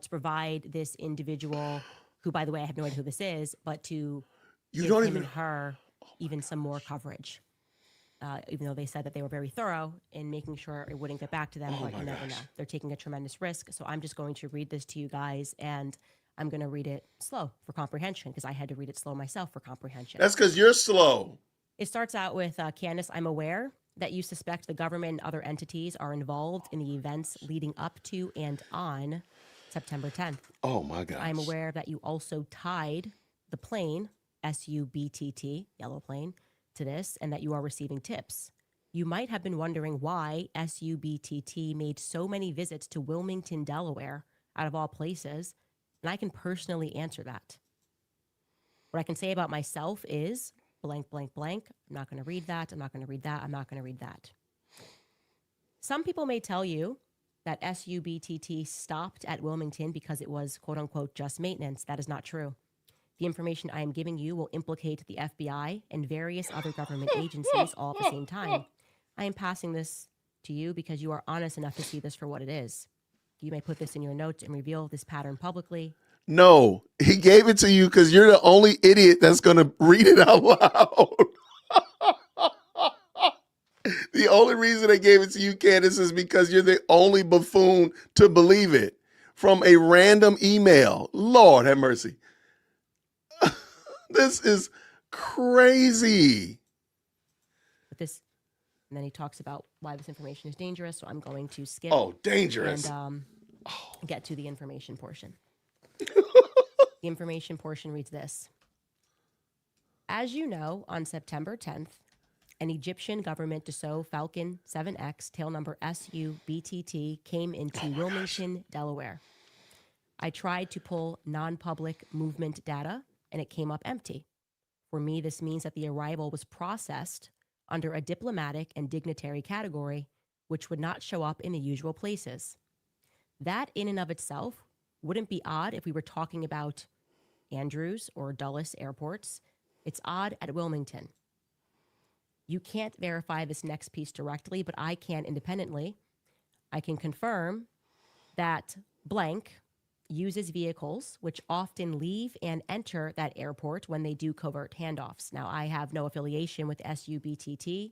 To provide this individual, who, by the way, I have no idea who this is, but to give don't him even- and her even some more coverage. Even though they said that they were very thorough in making sure it wouldn't get back to them, but you never know. They're taking a tremendous risk. So I'm just going to read this to you guys, and I'm going to read it slow for comprehension because I had to read it slow myself for comprehension. That's because you're slow. It starts out with, Candace, I'm aware that you suspect the government and other entities are involved in the events leading up to and on September 10th. Oh my gosh. I'm aware that you also tied the plane, SUBTT, yellow plane, to this and that you are receiving tips. You might have been wondering why SUBTT made so many visits to Wilmington, Delaware, out of all places, And I can personally answer that. What I can say about myself is blank, blank, blank. I'm not going to read that. I'm not going to read that. I'm not going to read that. Some people may tell you that SUBTT stopped at Wilmington because it was, quote unquote, just maintenance. That is not true. The information I am giving you will implicate the FBI and various other government agencies all at the same time. I am passing this to you because you are honest enough to see this for what it is. You may put this in your notes and reveal this pattern publicly. No, he gave it to you because you're the only idiot that's going to read it out loud. The only reason they gave it to you, Candace, is because you're the only buffoon to believe it from a random email. Lord have mercy. This is crazy. But this, and then he talks about why this information is dangerous. So I'm going to skip. Oh, dangerous. And get to the information portion. The information portion reads this. As you know, on September 10th, an Egyptian government Dassault Falcon 7X, tail number SUBTT, came into Wilmington, Delaware. I tried to pull non-public movement data, and it came up empty. For me, this means that the arrival was processed under a diplomatic and dignitary category, which would not show up in the usual places. That in and of itself wouldn't be odd if we were talking about Andrews or Dulles airports. It's odd at Wilmington. You can't verify this next piece directly, but I can independently. I can confirm that blank uses vehicles which often leave and enter that airport when they do covert handoffs. Now, I have no affiliation with SUBTT,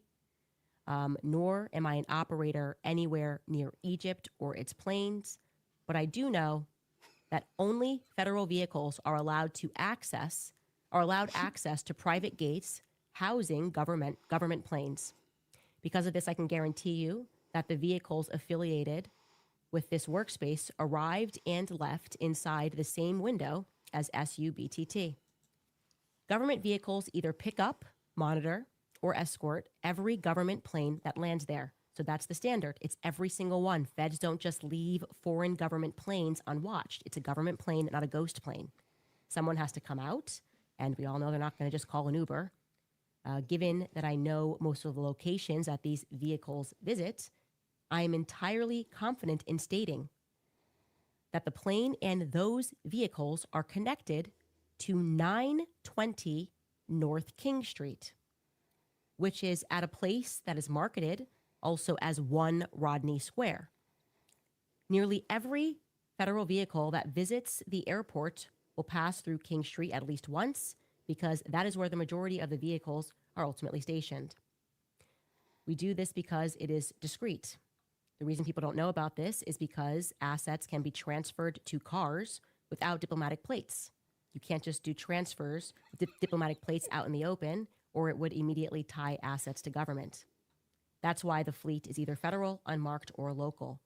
nor am I an operator anywhere near Egypt or its planes, but I do know that only federal vehicles are allowed access to private gates housing government planes. Because of this, I can guarantee you that the vehicles affiliated with this workspace arrived and left inside the same window as SUBTT. Government vehicles either pick up, monitor, or escort every government plane that lands there. So that's the standard. It's every single one. Feds don't just leave foreign government planes unwatched. It's a government plane, not a ghost plane. Someone has to come out, and we all know they're not going to just call an Uber. Given that I know most of the locations that these vehicles visit, I am entirely confident in stating that the plane and those vehicles are connected to 920 North King Street, which is at a place that is marketed also as 1 Rodney Square. Nearly every federal vehicle that visits the airport will pass through King Street at least once, because that is where the majority of the vehicles are ultimately stationed. We do this because it is discreet. The reason people don't know about this is because assets can be transferred to cars without diplomatic plates. You can't just do transfers with diplomatic plates out in the open, or it would immediately tie assets to government. That's why the fleet is either federal, unmarked, or local.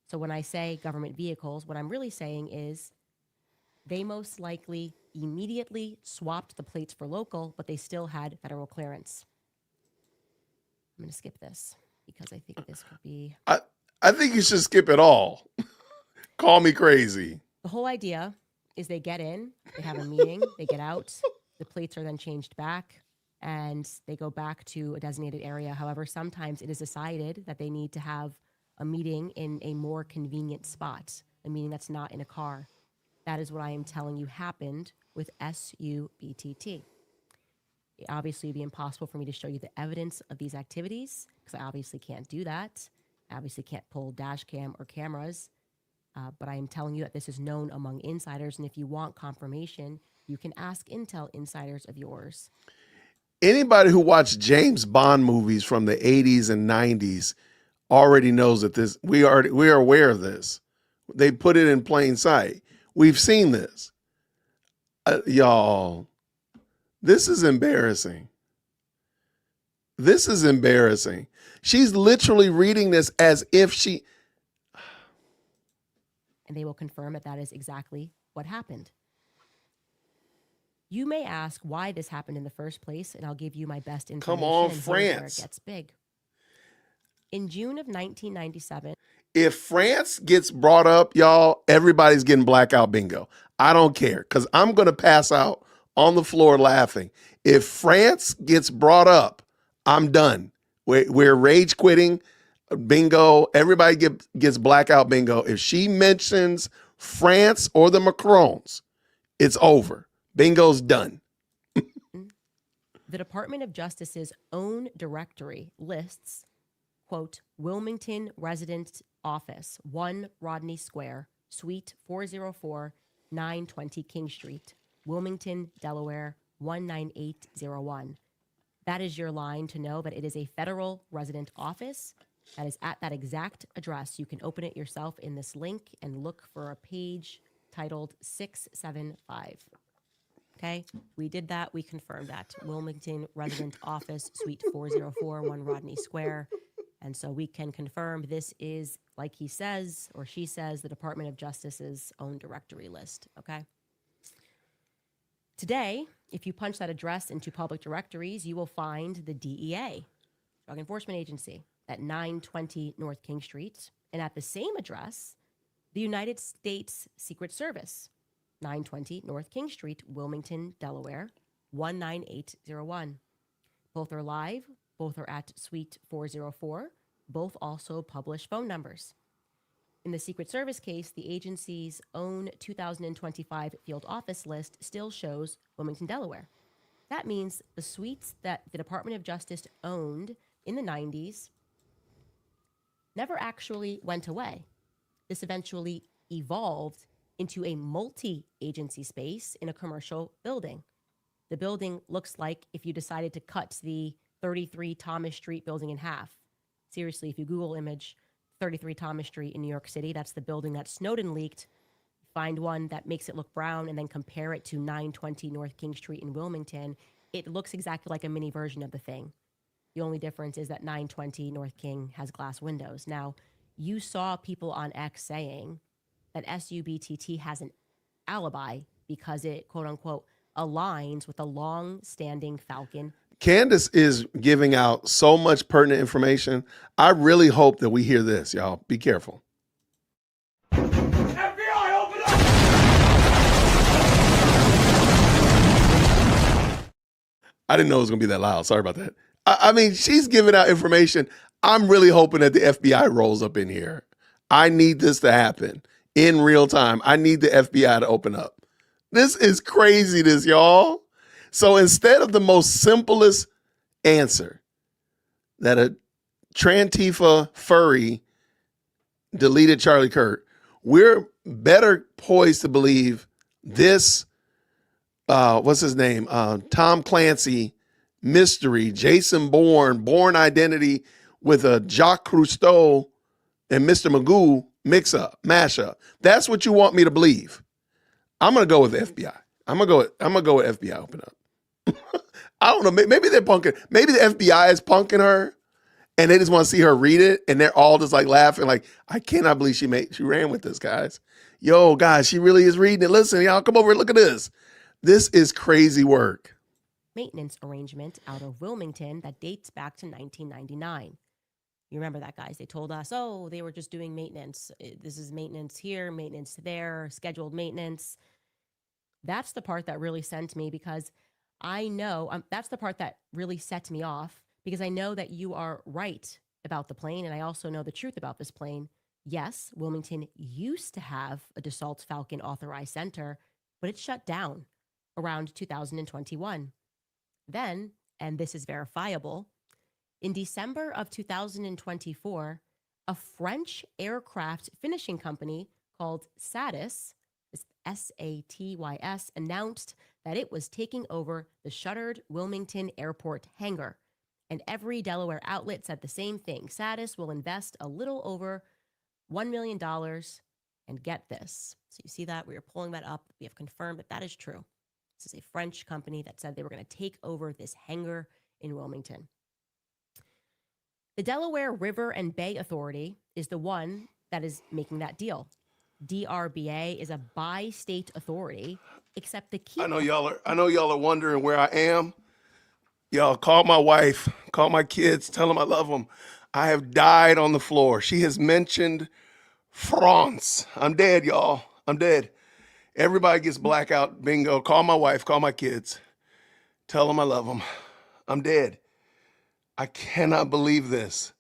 So when I say government vehicles, what I'm really saying is they most likely immediately swapped the plates for local, but they still had federal clearance. I'm going to skip this because I think this could be... I think you should skip it all. Call me crazy. The whole idea is they get in, they have a meeting, they get out, the plates are then changed back, and they go back to a designated area. However, sometimes it is decided that they need to have a meeting in a more convenient spot, a meeting that's not in a car. That is what I am telling you happened with SUBTT. It obviously would be impossible for me to show you the evidence of these activities because I obviously can't do that. I obviously can't pull dash cam or cameras, but I am telling you that this is known among insiders, and if you want confirmation, you can ask Intel insiders of yours. Anybody who watched James Bond movies from the 80s and 90s already knows that we are aware of this. They put it in plain sight. We've seen this. Y'all, this is embarrassing. This is embarrassing. She's literally reading this as if she... And they will confirm that that is exactly what happened. You may ask why this happened in the first place, and I'll give you my best information. Come on, and France. where it gets big. In June of 1997... If France gets brought up, y'all, everybody's getting blackout bingo. I don't care because I'm going to pass out on the floor laughing. If France gets brought up, I'm done. We're rage quitting. Bingo. Everybody gets blackout bingo. If she mentions France or the Macrons, it's over. Bingo's done. The Department of Justice's own directory lists, quote, Wilmington Resident Office, 1 Rodney Square, Suite 404, 920 King Street, Wilmington, Delaware, 19801. That is your line to know that it is a federal resident office that is at that exact address. You can open it yourself in this link and look for a page titled 675. Okay, we did that. We confirmed that. Wilmington Resident Office, Suite 404, 1 Rodney Square. And so we can confirm this is, like he says, or she says, the Department of Justice's own directory list. Okay. Today, if you punch that address into public directories, you will find the DEA, Drug Enforcement Agency, at 920 North King Street. And at the same address, the United States Secret Service, 920 North King Street, Wilmington, Delaware, 19801. Both are live. Both are at Suite 404. Both also publish phone numbers. In the Secret Service case, the agency's own 2025 field office list still shows Wilmington, Delaware. That means the suites that the Department of Justice owned in the 90s never actually went away. This eventually evolved into a multi-agency space in a commercial building. The building looks like if you decided to cut the 33 Thomas Street building in half. Seriously, if you Google image 33 Thomas Street in New York City, that's the building that Snowden leaked. Find one that makes it look brown and then compare it to 920 North King Street in Wilmington. It looks exactly like a mini version of the thing. The only difference is that 920 North King has glass windows. Now, you saw people on X saying that SUBTT has an alibi because it, quote unquote, aligns with a long-standing Falcon. Candace is giving out so much pertinent information. I really hope that we hear this, y'all. Be careful. FBI, open up! I didn't know it was going to be that loud. Sorry about that. I mean, she's giving out information. I'm really hoping that the FBI rolls up in here. I need this to happen in real time. I need the FBI to open up. This is craziness, y'all. So instead of the most simplest answer that a Trantifa furry deleted Charlie Kirk, we're better poised to believe this, what's his name? Tom Clancy mystery, Jason Bourne identity with a Jacques Cousteau and Mr. Magoo mashup. That's what you want me to believe. I'm going to go with the FBI. I'm going to go with FBI open up. I don't know. Maybe they're punking. Maybe the FBI is punking her and they just want to see her read it. And they're all just like laughing. Like, I cannot believe she ran with this, guys. Yo, guys, she really is reading it. Listen, y'all come over and look at this. This is crazy work. Maintenance arrangement out of Wilmington that dates back to 1999. You remember that, guys? They told us, oh, they were just doing maintenance. This is maintenance here, maintenance there, scheduled maintenance. That's the part that really sent me because I know that's the part that really set me off because I know that you are right about the plane. And I also know the truth about this plane. Yes, Wilmington used to have a Dassault Falcon authorized center, but it shut down around 2021. Then, and this is verifiable, in December of 2024, a French aircraft finishing company called Satys, SATYS, announced that it was taking over the shuttered Wilmington Airport hangar. And every Delaware outlet said the same thing. Satys will invest a little over $1 million. And get this. So you see that? We are pulling that up. We have confirmed that that is true. This is a French company that said they were going to take over this hangar in Wilmington. The Delaware River and Bay Authority is the one that is making that deal. DRBA is a bi-state authority, except the key. I know y'all are wondering where I am. Y'all call my wife, call my kids, tell them I love them. I have died on the floor. She has mentioned France. I'm dead, y'all. I'm dead. Everybody gets blackout bingo. Call my wife, call my kids. Tell them I love them. I'm dead. I cannot believe this.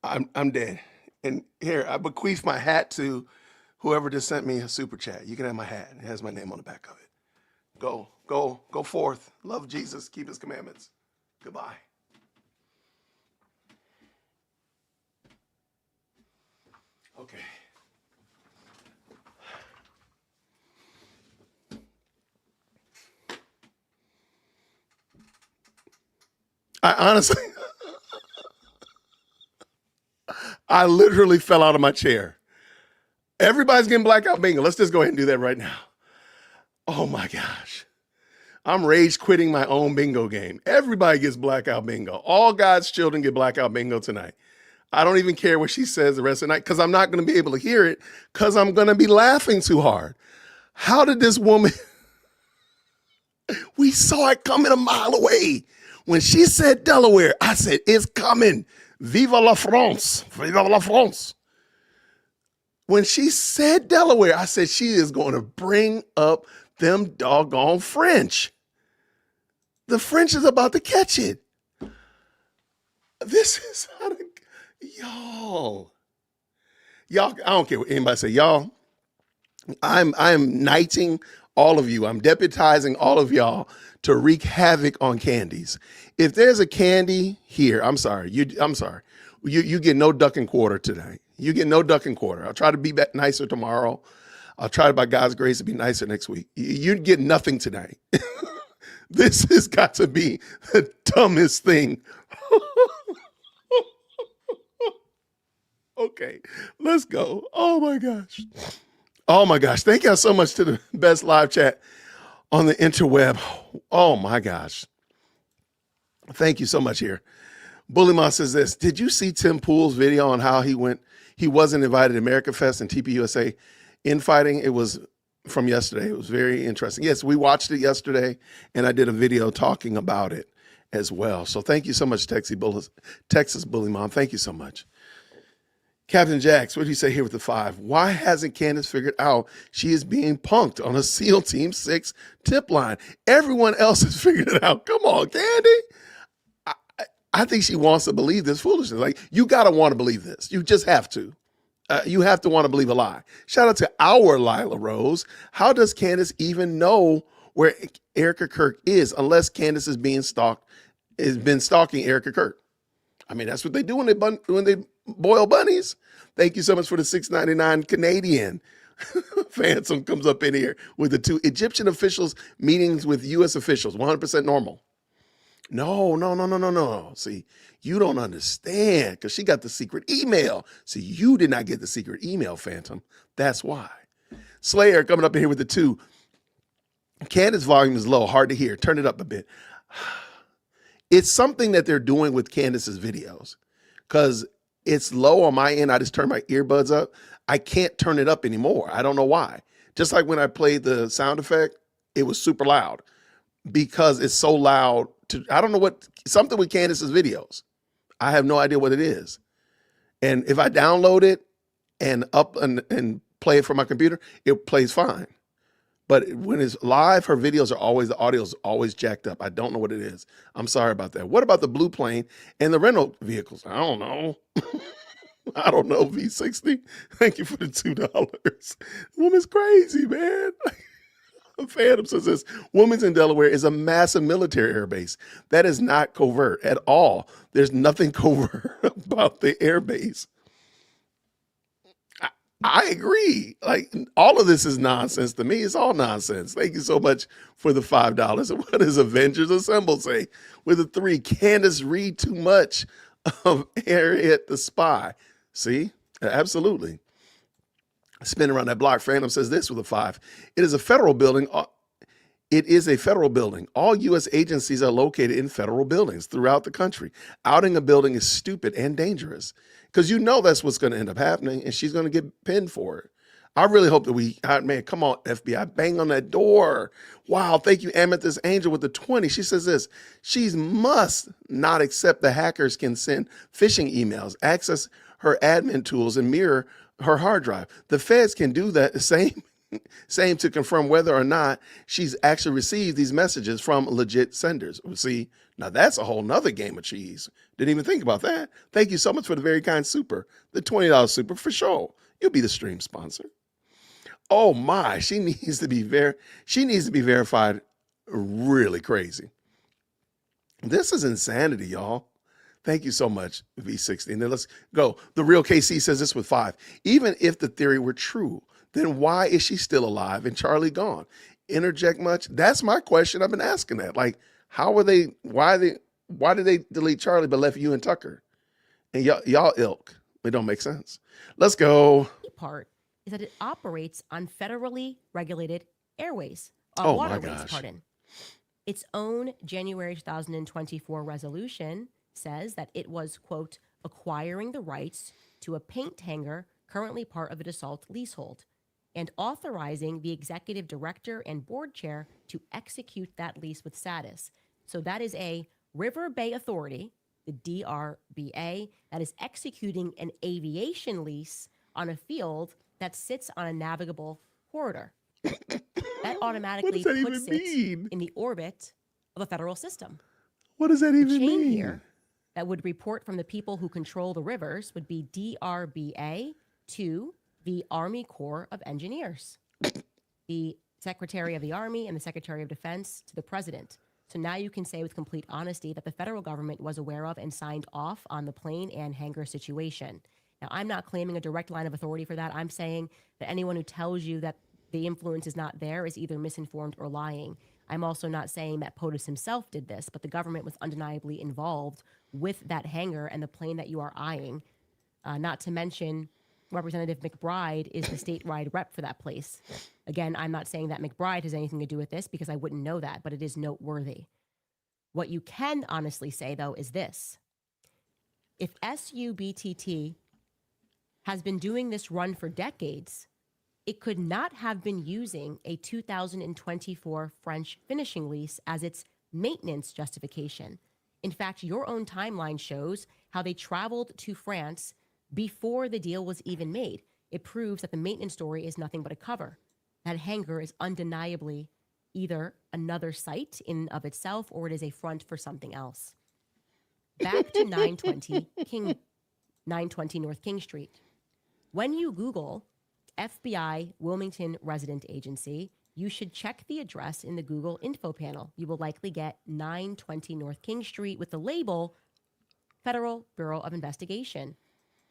I'm dead. And here, I bequeath my hat to whoever just sent me a super chat. You can have my hat. It has my name on the back of it. Go forth. Love Jesus. Keep his commandments. Goodbye. Okay. I honestly, I literally fell out of my chair. Everybody's getting blackout bingo. Let's just go ahead and do that right now. Oh my gosh. I'm rage quitting my own bingo game. Everybody gets blackout bingo. All God's children get blackout bingo tonight. I don't even care what she says the rest of the night because I'm not going to be able to hear it because I'm going to be laughing too hard. How did this woman, we saw it coming a mile away. When she said Delaware, I said, it's coming. Viva la France. Viva la France. When she said Delaware, I said, she is going to bring up them doggone French. The French is about to catch it. This is how to, y'all, I don't care what anybody say, y'all. I'm knighting all of you. I'm deputizing all of y'all to wreak havoc on candies. If there's a candy here, I'm sorry. You get no duck and quarter today. You get no duck and quarter. I'll try to be back nicer tomorrow. I'll try by God's grace to be nicer next week. You get nothing tonight. This has got to be the dumbest thing. Okay, let's go. Oh my gosh. Oh my gosh. Thank y'all so much to the best live chat on the interweb. Oh my gosh. Thank you so much here. Bullymon says this. Did you see Tim Pool's video on how he wasn't invited to America Fest and TPUSA infighting? It was from yesterday. It was very interesting. Yes, we watched it yesterday and I did a video talking about it as well. So thank you so much, Texas Bullymon. Thank you so much. Captain Jax, what do you say here with the 5? Why hasn't Candace figured out she is being punked on a SEAL Team 6 tip line? Everyone else has figured it out. Come on, Candy. I think she wants to believe this foolishness. Like, you got to want to believe this. You just have to. You have to want to believe a lie. Shout out to our Lila Rose. How does Candace even know where Erica Kirk is unless Candace has been stalking Erica Kirk? I mean, that's what they do when they boil bunnies. Thank you so much for the $6.99 Canadian. Phantom comes up in here with the 2 Egyptian officials meetings with U.S. officials. 100% normal. No. See, you don't understand because she got the secret email. See, you did not get the secret email, Phantom. That's why. Slayer coming up in here with the 2. Candace volume is low, hard to hear. Turn it up a bit. It's something that they're doing with Candace's videos because it's low on my end. I just turn my earbuds up. I can't turn it up anymore. I don't know why. Just like when I played the sound effect, it was super loud because it's so loud. I don't know what, something with Candace's videos. I have no idea what it is. And if I download it and play it from my computer, it plays fine. But when it's live, her videos are always, the audio is always jacked up. I don't know what it is. I'm sorry about that. What about the blue plane and the rental vehicles? I don't know. I don't know, V60. Thank you for the $2. Woman's crazy, man. Phantom says this. Women's in Delaware is a massive military air base. That is not covert at all. There's nothing covert about the air base. I agree. Like, all of this is nonsense to me. It's all nonsense. Thank you so much for the $5. And what does Avengers Assemble say? With a 3, Candace read too much of Harriet the Spy. See? Absolutely. Spin around that block. Phantom says this with a 5. It is a federal building. It is a federal building. All U.S. agencies are located in federal buildings throughout the country. Outing a building is stupid and dangerous because you know that's what's going to end up happening, and she's going to get pinned for it. I really hope that man, come on, FBI, bang on that door. Wow, thank you, Amethyst Angel with the 20. She says this, she must not accept the hackers can send phishing emails, access her admin tools, and mirror her hard drive. The feds can do that the same to confirm whether or not she's actually received these messages from legit senders. See, now that's a whole nother game of cheese. Didn't even think about that. Thank you so much for the very kind super, the $20 super for sure. You'll be the stream sponsor. Oh my, she needs to be verified really crazy. This is insanity, y'all. Thank you so much, V60. And then let's go. The real KC says this with 5. Even if the theory were true, then why is she still alive and Charlie gone? Interject much? That's my question. I've been asking that. Like, why did they delete Charlie but left you and Tucker? And y'all ilk. It don't make sense. Let's go. Part is that it operates on federally regulated waterways. Its own January 2024 resolution says that it was, quote, acquiring the rights to a paint hanger currently part of a Dassault leasehold, and authorizing the executive director and board chair to execute that lease with status. So that is a River Bay Authority, the DRBA, that is executing an aviation lease on a field that sits on a navigable corridor. That automatically puts it in the orbit of a federal system. What does that even mean? The chain here that would report from the people who control the rivers would be DRBA to the Army Corps of Engineers, the Secretary of the Army and the Secretary of Defense to the President. So now you can say with complete honesty that the federal government was aware of and signed off on the plane and hangar situation. Now, I'm not claiming a direct line of authority for that. I'm saying that anyone who tells you that the influence is not there is either misinformed or lying. I'm also not saying that POTUS himself did this, but the government was undeniably involved with that hangar and the plane that you are eyeing. Not to mention, Representative McBride is the statewide rep for that place. Again, I'm not saying that McBride has anything to do with this because I wouldn't know that, but it is noteworthy. What you can honestly say, though, is this. If SUBTT has been doing this run for decades, it could not have been using a 2024 French finishing lease as its maintenance justification. In fact, your own timeline shows how they traveled to France before the deal was even made. It proves that the maintenance story is nothing but a cover. That hangar is undeniably either another site in and of itself or it is a front for something else. Back to 920 North King Street. When you Google FBI Wilmington Resident Agency, you should check the address in the Google info panel. You will likely get 920 North King Street with the label Federal Bureau of Investigation,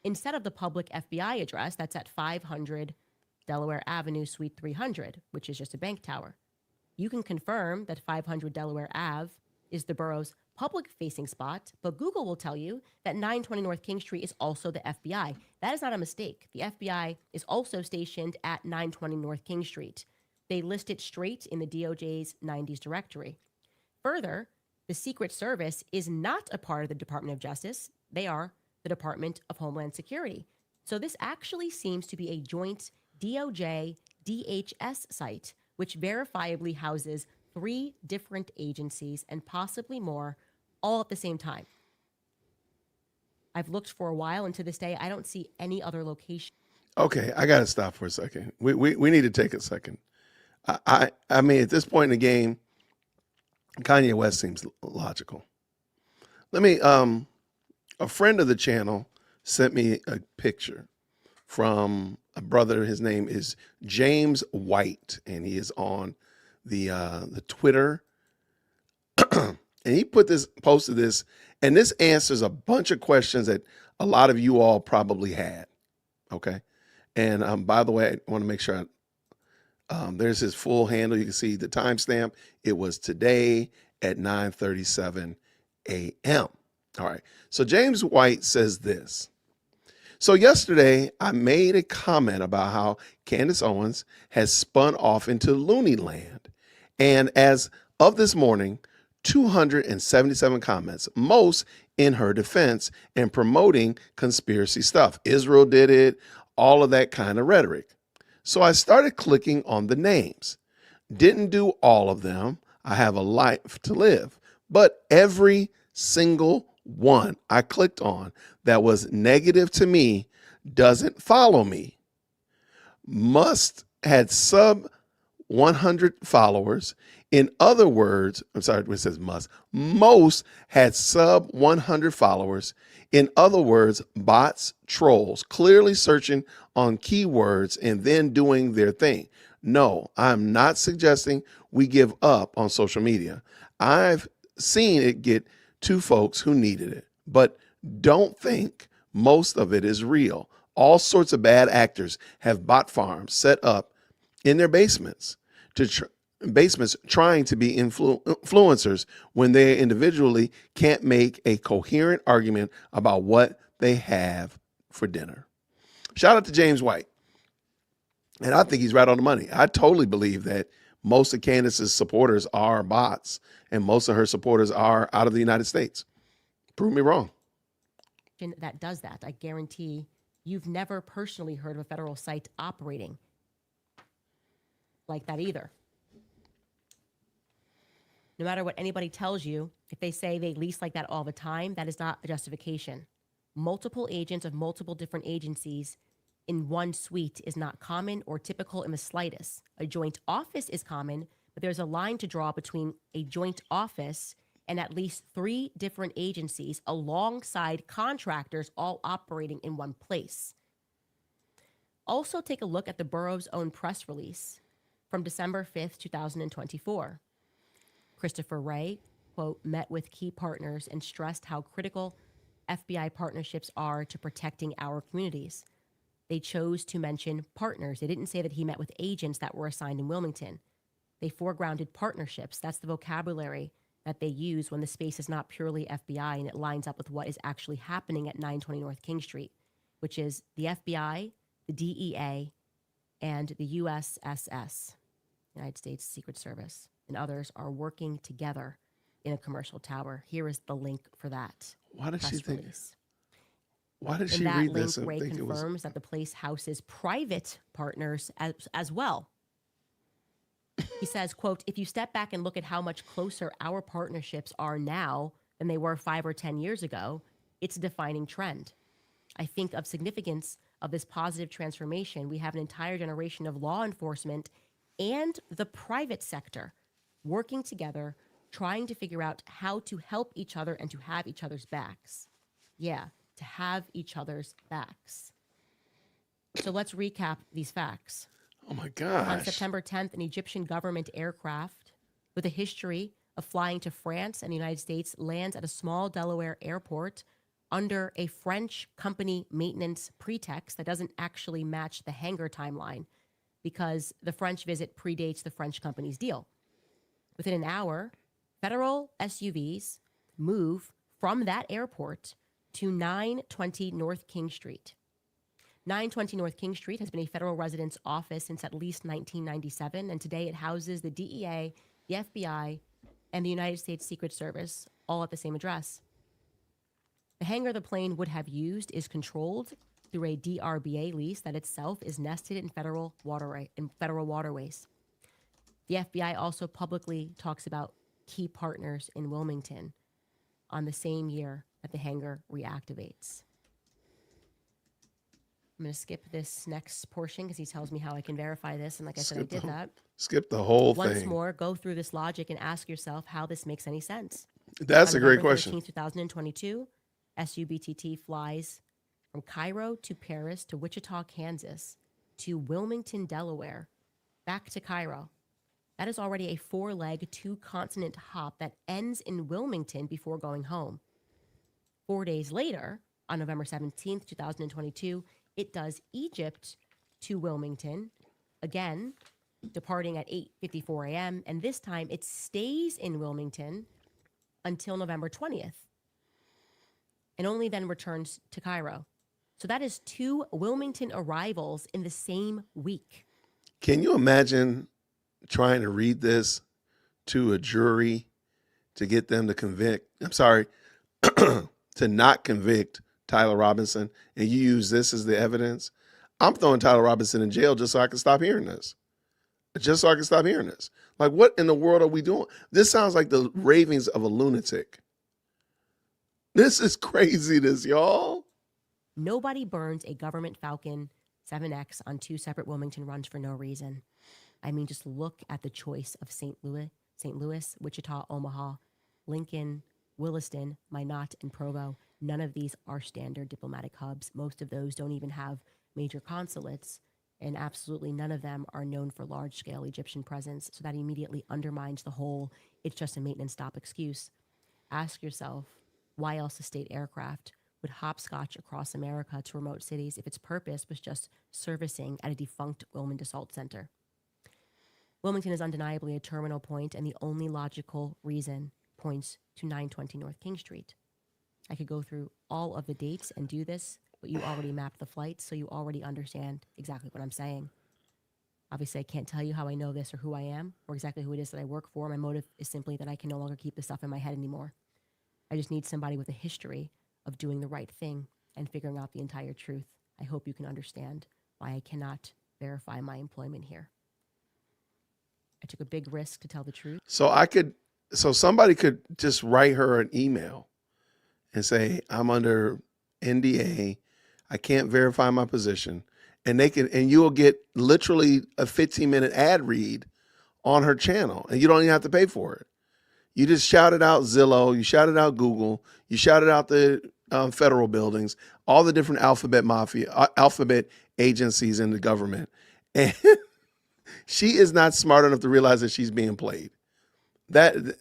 instead of the public FBI address that's at 500 Delaware Avenue, Suite 300, which is just a bank tower. You can confirm that 500 Delaware Ave is the borough's public-facing spot, but Google will tell you that 920 North King Street is also the FBI. That is not a mistake. The FBI is also stationed at 920 North King Street. They list it straight in the DOJ's 90s directory. Further, the Secret Service is not a part of the Department of Justice. They are the Department of Homeland Security. So this actually seems to be a joint DOJ-DHS site, which verifiably houses 3 different agencies and possibly more, all at the same time. I've looked for a while, and to this day, I don't see any other location. Okay, I got to stop for a second. We need to take a second. I mean, at this point in the game, Kanye West seems logical. Let me, a friend of the channel sent me a picture from a brother. His name is James White, and he is on the Twitter. And he posted this, and this answers a bunch of questions that a lot of you all probably had. Okay. And by the way, I want to make sure there's his full handle. You can see the timestamp. It was today at 9:37 a.m. All right. So James White says this. So yesterday, I made a comment about how Candace Owens has spun off into Looney Land. And as of this morning, 277 comments, most in her defense and promoting conspiracy stuff. Israel did it, all of that kind of rhetoric. So I started clicking on the names. Didn't do all of them. I have a life to live. But every single one I clicked on that was negative to me doesn't follow me. Must had sub 100 followers. In other words, I'm sorry, it says must. Most had sub 100 followers. In other words, bots, trolls, clearly searching on keywords and then doing their thing. No, I'm not suggesting we give up on social media. I've seen it get to folks who needed it, but don't think most of it is real. All sorts of bad actors have bot farms set up in their basements trying to be influencers when they individually can't make a coherent argument about what they have for dinner. Shout out to James White. And I think he's right on the money. I totally believe that most of Candace's supporters are bots and most of her supporters are out of the United States. Prove me wrong. That does that. I guarantee you've never personally heard of a federal site operating like that either. No matter what anybody tells you, if they say they lease like that all the time, that is not a justification. Multiple agents of multiple different agencies in one suite is not common or typical in the slightest. A joint office is common, but there's a line to draw between a joint office and at least 3 different agencies alongside contractors all operating in one place. Also, take a look at the borough's own press release from December 5th, 2024. Christopher Wray, quote, met with key partners and stressed how critical FBI partnerships are to protecting our communities. They chose to mention partners. They didn't say that he met with agents that were assigned in Wilmington. They foregrounded partnerships. That's the vocabulary that they use when the space is not purely FBI and it lines up with what is actually happening at 920 North King Street, which is the FBI, the DEA, and the USSS, United States Secret Service, and others are working together in a commercial tower. Here is the link for that. Why did she think? Release. Why did In she that read link, this and Ray think it was? confirms that the place houses private partners as well. He says, quote, if you step back and look at how much closer our partnerships are now than they were 5 or 10 years ago, it's a defining trend. I think of significance of this positive transformation. We have an entire generation of law enforcement and the private sector working together, trying to figure out how to help each other and to have each other's backs. Yeah, to have each other's backs. So let's recap these facts. Oh my gosh. On September 10th, an Egyptian government aircraft with a history of flying to France and the United States lands at a small Delaware airport under a French company maintenance pretext that doesn't actually match the hangar timeline because the French visit predates the French company's deal. Within an hour, federal SUVs move from that airport to 920 North King Street. 920 North King Street has been a federal residence office since at least 1997, and today it houses the DEA, the FBI, and the United States Secret Service, all at the same address. The hangar the plane would have used is controlled through a DRBA lease that itself is nested in federal waterways. The FBI also publicly talks about key partners in Wilmington on the same year that the hangar reactivates. I'm going to skip this next portion because he tells me how I can verify this. And like I said, I did that. Skip the whole Once thing. more, go through this logic and ask yourself how this makes any sense. That's On a great November question. 13th, 2022, SUBTT flies from Cairo to Paris to Wichita, Kansas, to Wilmington, Delaware, back to Cairo. That is already a 4-leg, 2-continent hop that ends in Wilmington before going home. 4 days later, on November 17th, 2022, it does Egypt to Wilmington, again, departing at 8:54 a.m., and this time it stays in Wilmington until November 20th, and only then returns to Cairo. So that is 2 Wilmington arrivals in the same week. Can you imagine trying to read this to a jury to get them to convict? I'm sorry, to not convict Tyler Robinson, and you use this as the evidence? I'm throwing Tyler Robinson in jail just so I can stop hearing this. Just so I can stop hearing this. Like, what in the world are we doing? This sounds like the ravings of a lunatic. This is craziness, y'all. Nobody burns a government Falcon 7X on 2 separate Wilmington runs for no reason. I mean, just look at the choice of St. Louis, Wichita, Omaha, Lincoln, Williston, Minot, and Provo. None of these are standard diplomatic hubs. Most of those don't even have major consulates, and absolutely none of them are known for large-scale Egyptian presence, so that immediately undermines the whole "it's just a maintenance stop" excuse. Ask yourself, why else a state aircraft would hopscotch across America to remote cities if its purpose was just servicing at a defunct Wilmington Assault Center? Wilmington is undeniably a terminal point, and the only logical reason points to 920 North King Street. I could go through all of the dates and do this, but you already mapped the flights, so you already understand exactly what I'm saying. Obviously, I can't tell you how I know this or who I am or exactly who it is that I work for. My motive is simply that I can no longer keep this stuff in my head anymore. I just need somebody with a history of doing the right thing and figuring out the entire truth. I hope you can understand why I cannot verify my employment here. I took a big risk to tell the truth. So somebody could just write her an email and say, I'm under NDA. I can't verify my position. And you will get literally a 15-minute ad read on her channel, and you don't even have to pay for it. You just shouted out Zillow, you shouted out Google, you shouted out the federal buildings, all the different alphabet agencies in the government. And she is not smart enough to realize that she's being played. This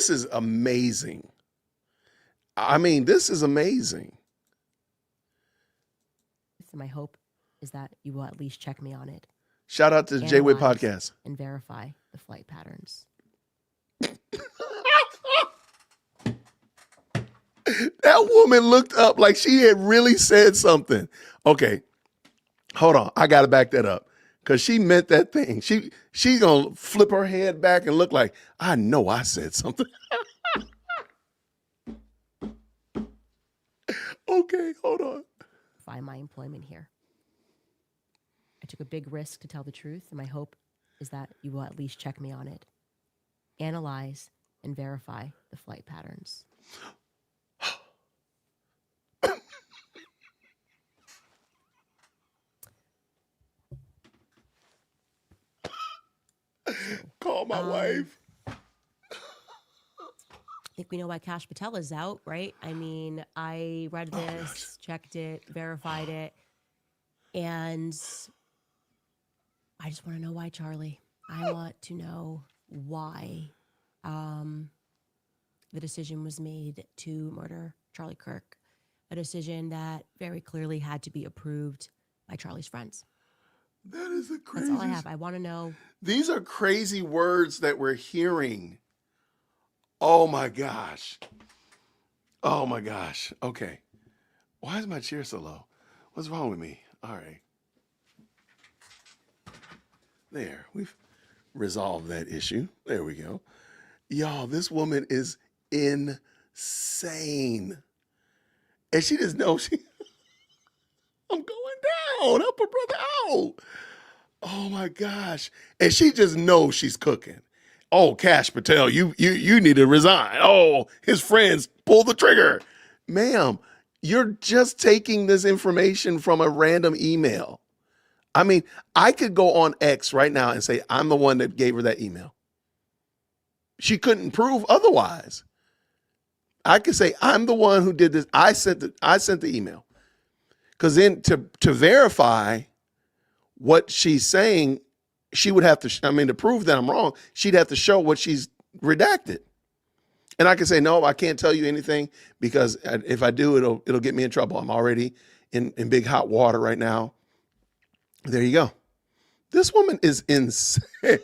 is amazing. I mean, this is amazing. My hope is that you will at least check me on it. Shout out to the J-Way podcast. And verify the flight patterns. That woman looked up like she had really said something. Okay, hold on. I got to back that up because she meant that thing. She's going to flip her head back and look like, I know I said something. Okay, hold on. Find my employment here. I took a big risk to tell the truth, and my hope is that you will at least check me on it. Analyze and verify the flight patterns. Call my wife. I think we know why Kash Patel is out, right? I mean, I read this, checked it, verified it, and I just want to know why, Charlie. I want to know why the decision was made to murder Charlie Kirk, a decision that very clearly had to be approved by Charlie's friends. That is the crazy. That's all I have. I want to know. These are crazy words that we're hearing. Oh my gosh. Oh my gosh. Okay. Why is my chair so low? What's wrong with me? All right. There. We've resolved that issue. There we go. Y'all, this woman is insane. And she just knows I'm going down. Help her brother out. Oh my gosh. And she just knows she's cooking. Oh, Kash Patel, you need to resign. Oh, his friends pull the trigger. Ma'am, you're just taking this information from a random email. I mean, I could go on X right now and say, I'm the one that gave her that email. She couldn't prove otherwise. I could say, I'm the one who did this. I sent the email. Because then to verify what she's saying, she would have to, to prove that I'm wrong, she'd have to show what she's redacted. And I can say, no, I can't tell you anything because if I do, it'll get me in trouble. I'm already in big hot water right now. There you go. This woman is insane.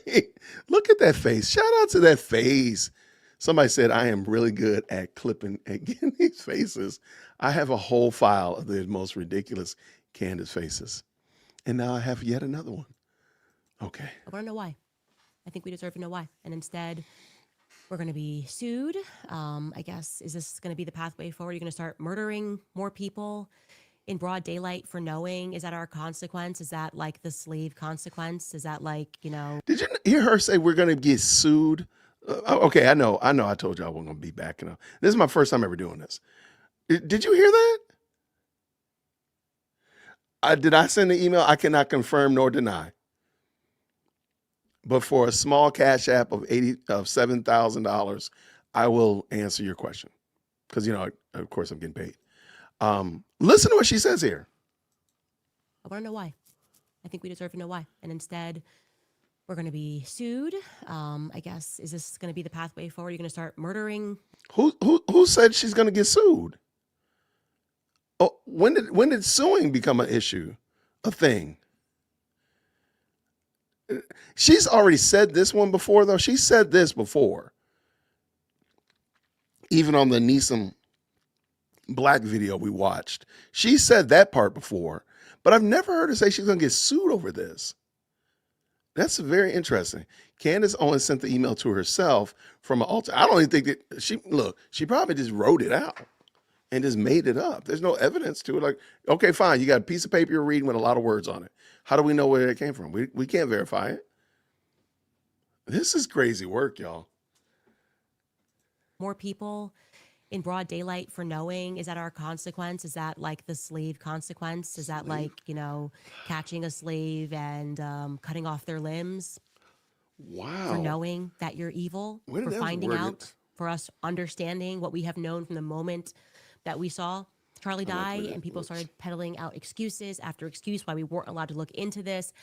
Look at that face. Shout out to that face. Somebody said, I am really good at clipping and getting these faces. I have a whole file of the most ridiculous Candace faces. And now I have yet another one. Okay. I want to know why. I think we deserve to know why. And instead, we're going to be sued. I guess, is this going to be the pathway forward? You're going to start murdering more people in broad daylight for knowing? Is that our consequence? Is that like the slave consequence? Is that like, Did you hear her say we're going to get sued? Okay, I know. I told you I wasn't going to be backing up. This is my first time ever doing this. Did you hear that? Did I send the email? I cannot confirm nor deny. But for a small cash app of $7,000, I will answer your question because of course I'm getting paid. Listen to what she says here. I want to know why. I think we deserve to know why. And instead, we're going to be sued. I guess, is this going to be the pathway forward? You're going to start murdering? Who said she's going to get sued? Oh, when did suing become an issue, a thing? She's already said this one before, though. She said this before, even on the Neeson Black video we watched. She said that part before, but I've never heard her say she's going to get sued over this. That's very interesting. Candace Owens sent the email to herself from an alter. I don't even think that she probably just wrote it out and just made it up. There's no evidence to it. Like, okay, fine. You got a piece of paper you're reading with a lot of words on it. How do we know where it came from? We can't verify it. This is crazy work, y'all. More people in broad daylight for knowing? Is that our consequence? Is that like the slave consequence? Is that like, catching a slave and cutting off their limbs? Wow. For knowing that you're evil? For finding out? For us understanding what we have known from the moment that we saw Charlie die and people started peddling out excuses after excuse why we weren't allowed to look into this.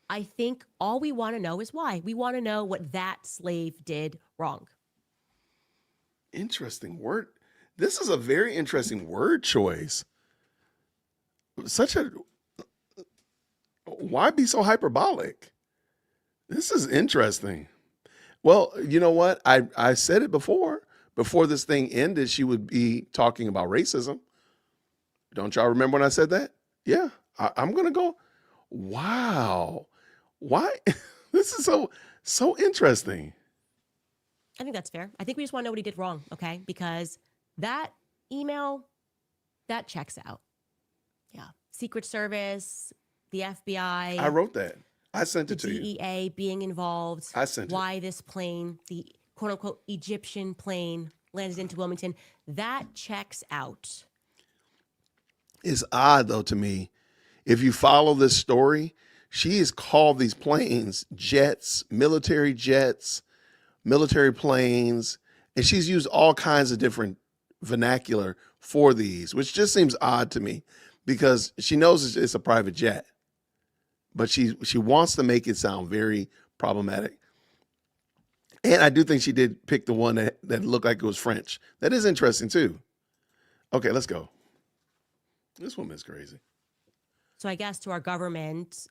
I think all we want to know is why. We want to know what that slave did wrong. Interesting word. This is a very interesting word choice. Why be so hyperbolic? This is interesting. Well, you know what? I said it before this thing ended, she would be talking about racism. Don't y'all remember when I said that? Yeah, I'm going to go. Wow. Why? This is so interesting. I think that's fair. I think we just want to know what he did wrong, okay? Because that email, that checks out. Yeah. Secret Service, the FBI. I wrote that. I sent it to you. DEA being involved. I sent it. Why this plane, the quote unquote Egyptian plane, landed into Wilmington. That checks out. It's odd, though, to me. If you follow this story, she has called these planes jets, military planes, and she's used all kinds of different vernacular for these, which just seems odd to me because she knows it's a private jet, but she wants to make it sound very problematic. And I do think she did pick the one that looked like it was French. That is interesting, too. Okay, let's go. This woman is crazy. So I guess to our government,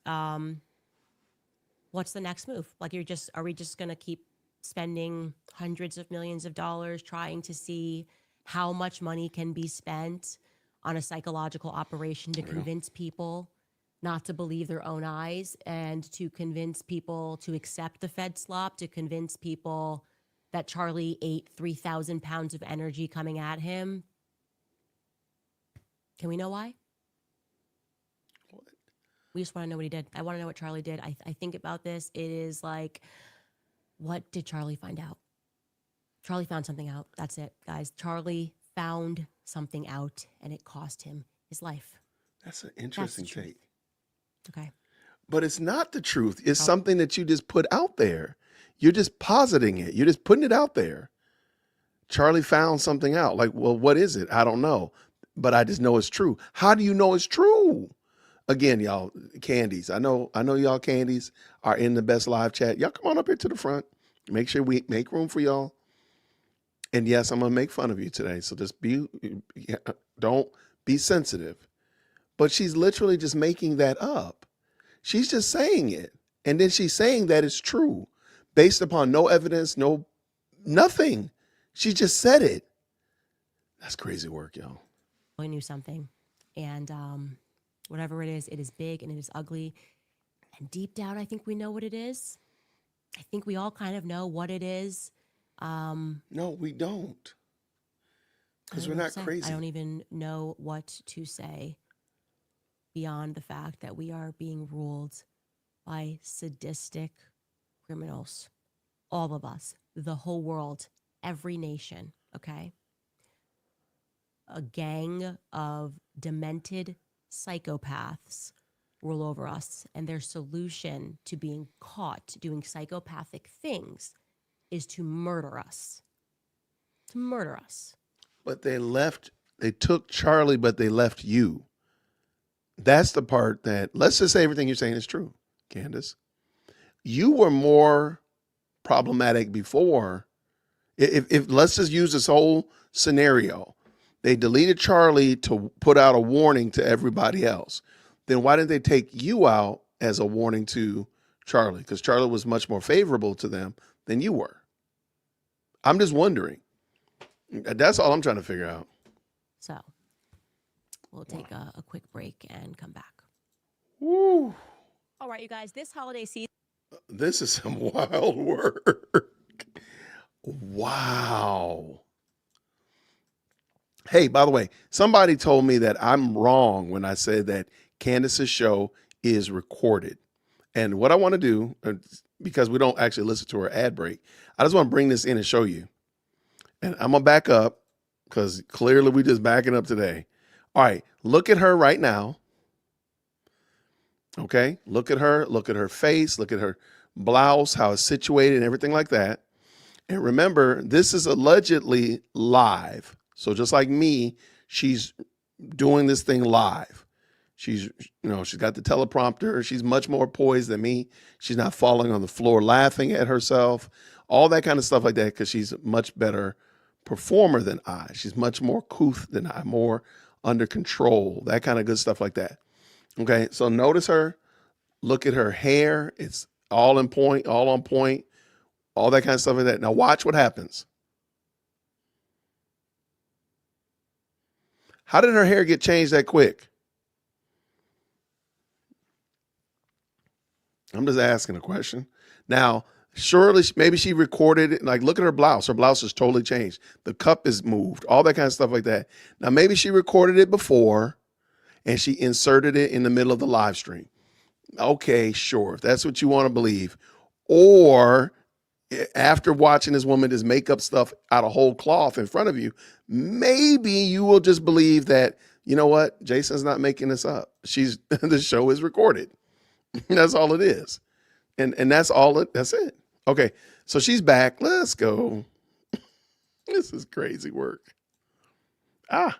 what's the next move? Like, are we just going to keep spending hundreds of millions of dollars trying to see how much money can be spent on a psychological operation to convince people not to believe their own eyes and to convince people to accept the Fed slop, to convince people that Charlie ate 3,000 pounds of energy coming at him? Can we know why? What? We just want to know what he did. I want to know what Charlie did. I think about this. It is like, what did Charlie find out? Charlie found something out. That's it, guys. Charlie found something out, and it cost him his life. That's an interesting take. Okay. But it's not the truth. It's something that you just put out there. You're just positing it. You're just putting it out there. Charlie found something out. Like, well, what is it? I don't know. But I just know it's true. How do you know it's true? Again, y'all, candies. I know y'all candies are in the best live chat. Y'all come on up here to the front. Make sure we make room for y'all. And yes, I'm going to make fun of you today. So just don't be sensitive. But she's literally just making that up. She's just saying it. And then she's saying that it's true based upon no evidence, nothing. She just said it. That's crazy work, y'all. I knew something. And whatever it is big and it is ugly. And deep down, I think we know what it is. I think we all kind of know what it is. No, we don't. Because we're not crazy. I don't even know what to say. beyond the fact that we are being ruled by sadistic criminals. All of us, the whole world, every nation, okay? A gang of demented psychopaths rule over us, and their solution to being caught doing psychopathic things is to murder us. To murder us. But they took Charlie, but they left you. That's the part that, let's just say everything you're saying is true, Candace. You were more problematic before. If let's just use this whole scenario. They deleted Charlie to put out a warning to everybody else. Then why didn't they take you out as a warning to Charlie? Because Charlie was much more favorable to them than you were. I'm just wondering. That's all I'm trying to figure out. So we'll take a quick break and come back. Woo. All right, you guys, this holiday season. This is some wild work. Wow. Hey, by the way, somebody told me that I'm wrong when I said that Candace's show is recorded. And what I want to do, because we don't actually listen to her ad break, I just want to bring this in and show you. And I'm going to back up because clearly we just backing up today. All right, look at her right now. Okay, look at her face, look at her blouse, how it's situated and everything like that. And remember, this is allegedly live. So just like me, she's doing this thing live. She's got the teleprompter. She's much more poised than me. She's not falling on the floor laughing at herself, all that kind of stuff like that, because she's a much better performer than I. She's much more couth than I, more under control, that kind of good stuff like that. Okay, so notice her. Look at her hair. It's all on point, all that kind of stuff like that. Now watch what happens. How did her hair get changed that quick? I'm just asking a question. Now, surely, maybe she recorded it. Like, look at her blouse. Her blouse is totally changed. The cup is moved, all that kind of stuff like that. Now, maybe she recorded it before and she inserted it in the middle of the live stream. Okay, sure. If that's what you want to believe. Or after watching this woman just make up stuff out of whole cloth in front of you, maybe you will just believe that, you know what? Jason's not making this up. The show is recorded. That's all it is. And that's it. Okay. So she's back. Let's go. This is crazy work. So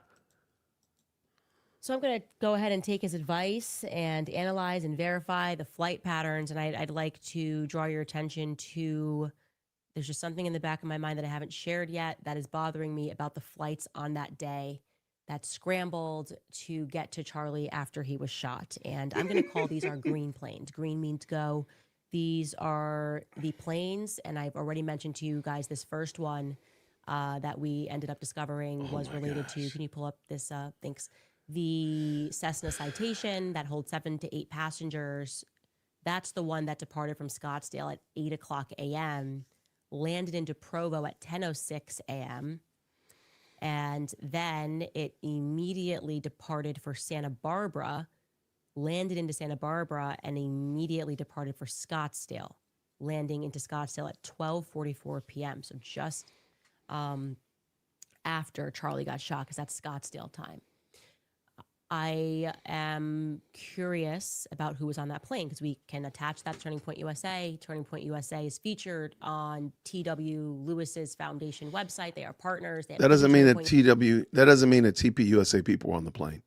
I'm going to go ahead and take his advice and analyze and verify the flight patterns. And I'd like to draw your attention to, there's just something in the back of my mind that I haven't shared yet that is bothering me about the flights on that day that scrambled to get to Charlie after he was shot. And I'm going to call these our green planes. Green means go. These are the planes. And I've already mentioned to you guys this first one that we ended up discovering was related to, can you pull up this, thanks. The Cessna Citation that holds 7 to 8 passengers. That's the one that departed from Scottsdale at 8:00 a.m., landed into Provo at 10:06 a.m., and then it immediately departed for Santa Barbara, landed into Santa Barbara, and immediately departed for Scottsdale, landing into Scottsdale at 12:44 p.m., so just after Charlie got shot, because that's Scottsdale time. I am curious about who was on that plane because we can attach that to Turning Point USA. Turning Point USA is featured on T.W. Lewis's foundation website. They are partners. That doesn't mean that TP USA people were on the plane.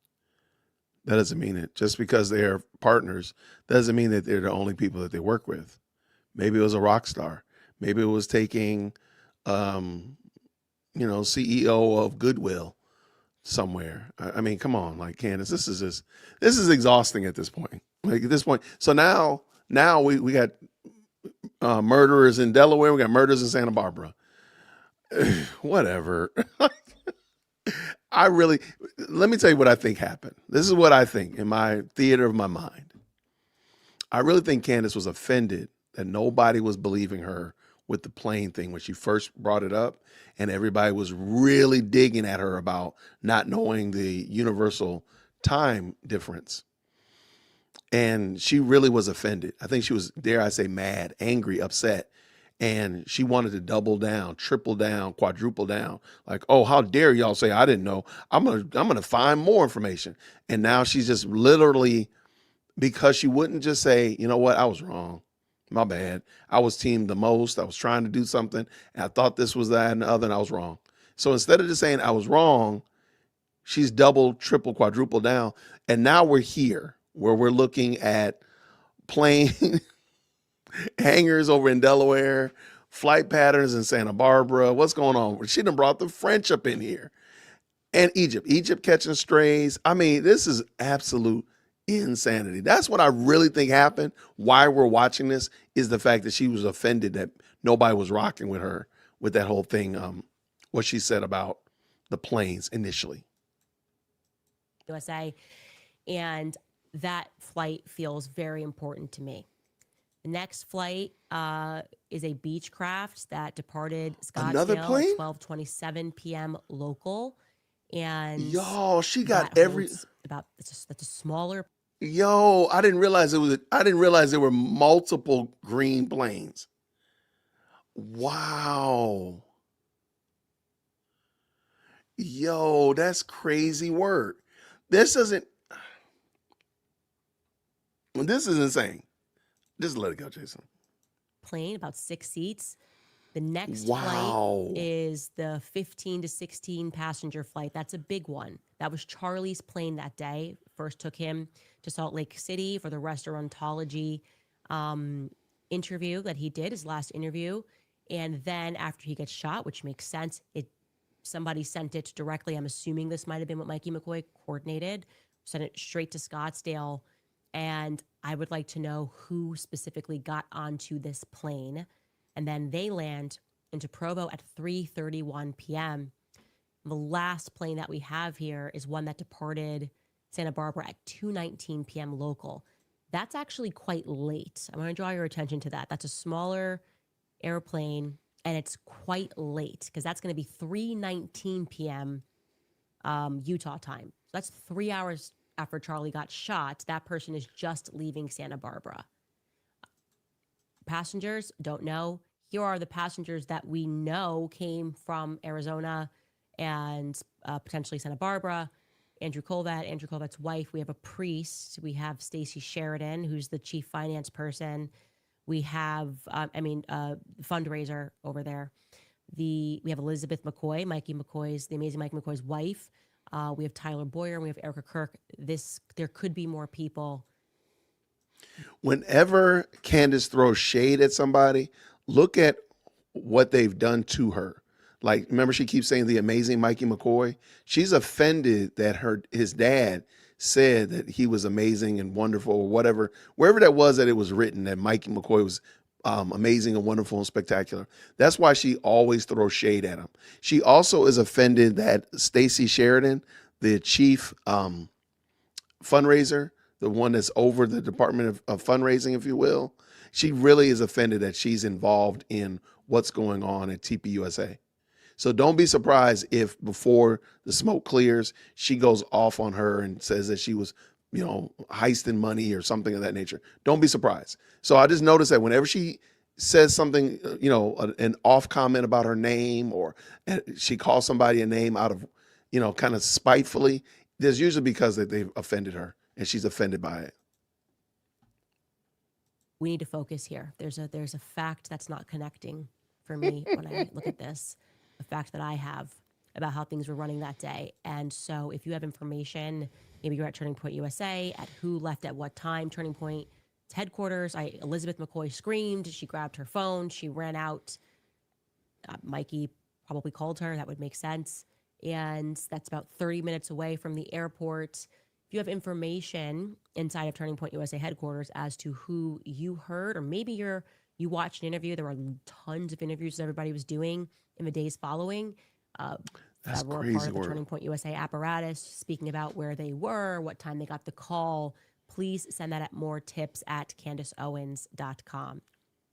That doesn't mean it. Just because they are partners doesn't mean that they're the only people that they work with. Maybe it was a rock star. Maybe it was taking, CEO of Goodwill somewhere. I mean, come on, like Candace, this is exhausting at this point. Like at this point. So now we got murderers in Delaware. We got murders in Santa Barbara. Whatever. Let me tell you what I think happened. This is what I think in my theater of my mind. I really think Candace was offended that nobody was believing her with the plane thing when she first brought it up, and everybody was really digging at her about not knowing the universal time difference. And she really was offended. I think she was, dare I say, mad, angry, upset. And she wanted to double down, triple down, quadruple down. Like, oh, how dare y'all say I didn't know? I'm gonna find more information. And now she's just literally, because she wouldn't just say, you know what, I was wrong. My bad. I was team the most. I was trying to do something. And I thought this was that and the other, and I was wrong. So instead of just saying I was wrong, she's double, triple, quadruple down. And now we're here where we're looking at plane hangars over in Delaware, flight patterns in Santa Barbara. What's going on? She done brought the French up in here. And Egypt catching strays. I mean, this is absolute insanity. That's what I really think happened. Why we're watching this is the fact that she was offended that nobody was rocking with her with that whole thing, what she said about the planes initially. USA, and that flight feels very important to me. The next flight is a Beechcraft that departed Another Scottsdale plane? at 12:27 p.m. local, and Yo, she got that every. holds about that's a smaller. Yo, I didn't realize it was. I didn't realize there were multiple green planes. Wow. Yo, that's crazy work. This doesn't. This is insane. Just let it go, Jason. Plane, about 6 seats. The next Wow. flight is the 15 to 16 passenger flight. That's a big one. That was Charlie's plane that day. First took him to Salt Lake City for the restaurantology interview that he did, his last interview. And then after he gets shot, which makes sense, somebody sent it directly. I'm assuming this might have been what Mikey McCoy coordinated, sent it straight to Scottsdale. And I would like to know who specifically got onto this plane. And then they land into Provo at 3:31 p.m. The last plane that we have here is one that departed Santa Barbara at 2:19 p.m. local. That's actually quite late. I want to draw your attention to that. That's a smaller airplane, and it's quite late because that's going to be 3:19 p.m. Utah time. So that's 3 hours after Charlie got shot. That person is just leaving Santa Barbara. Passengers, don't know. Here are the passengers that we know came from Arizona and potentially Santa Barbara. Andrew Colvet's wife. We have a priest. We have Stacey Sheridan, who's the chief finance person. We have, fundraiser over there. We have Elizabeth McCoy, the amazing Mikey McCoy's wife. We have Tyler Boyer, and we have Erica Kirk. There could be more people. Whenever Candace throws shade at somebody, look at what they've done to her. Like, remember, she keeps saying the amazing Mikey McCoy. She's offended that his dad said that he was amazing and wonderful, or whatever, wherever that was that it was written that Mikey McCoy was amazing and wonderful and spectacular. That's why she always throws shade at him. She also is offended that Stacey Sheridan, the chief fundraiser, the one that's over the Department of Fundraising, if you will, she really is offended that she's involved in what's going on at TPUSA. So don't be surprised if before the smoke clears, she goes off on her and says that she was, heisting money or something of that nature. Don't be surprised. So I just noticed that whenever she says something, an off comment about her name, or she calls somebody a name out of, kind of spitefully, there's usually because that they've offended her and she's offended by it. We need to focus here. There's a fact that's not connecting for me when I look at this. A fact that I have about how things were running that day. And so if you have information, maybe you're at Turning Point USA, at who left at what time, Turning Point headquarters. Elizabeth McCoy screamed. She grabbed her phone. She ran out. Mikey probably called her. That would make sense. And that's about 30 minutes away from the airport. If you have information inside of Turning Point USA headquarters as to who you heard, or maybe you watched an interview. There were tons of interviews that everybody was doing in the days following. That's that were crazy part of the work. Turning Point USA apparatus, speaking about where they were, what time they got the call. Please send that at moretips@CandaceOwens.com.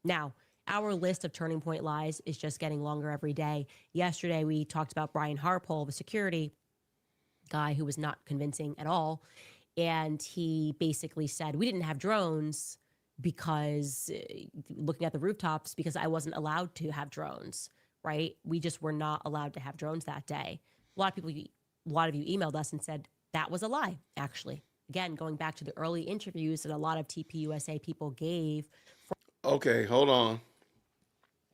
Now, our list of Turning Point lies is just getting longer every day. Yesterday, we talked about Brian Harpole, the security guy who was not convincing at all. And he basically said, we didn't have drones because looking at the rooftops, because I wasn't allowed to have drones, right? We just were not allowed to have drones that day. A lot of you emailed us and said that was a lie, actually. Again, going back to the early interviews that a lot of TPUSA people gave. Okay, hold on.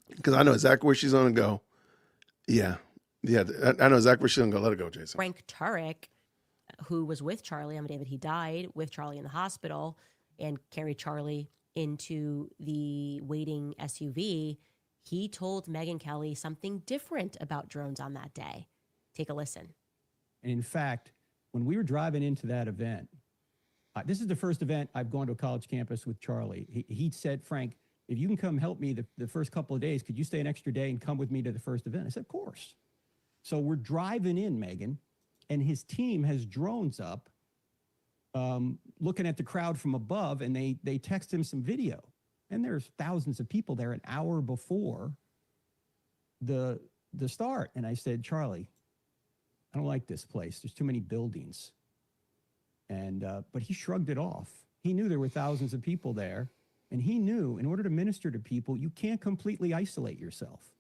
Because I know exactly where she's going to go. Yeah. Yeah, I know exactly where she's going to go. Let it go, Jason. Frank Turek, who was with Charlie on the day that he died, with Charlie in the hospital, and carried Charlie into the waiting SUV, he told Megyn Kelly something different about drones on that day. Take a listen. And in fact, when we were driving into that event, this is the first event I've gone to a college campus with Charlie. He said, Frank, if you can come help me the first couple of days, could you stay an extra day and come with me to the first event? I said, of course. So we're driving in, Megyn, and his team has drones up looking at the crowd from above, and they text him some video. And there's thousands of people there an hour before the start. And I said, Charlie, I don't like this place. There's too many buildings. And but he shrugged it off. He knew there were thousands of people there, and he knew in order to minister to people, you can't completely isolate yourself.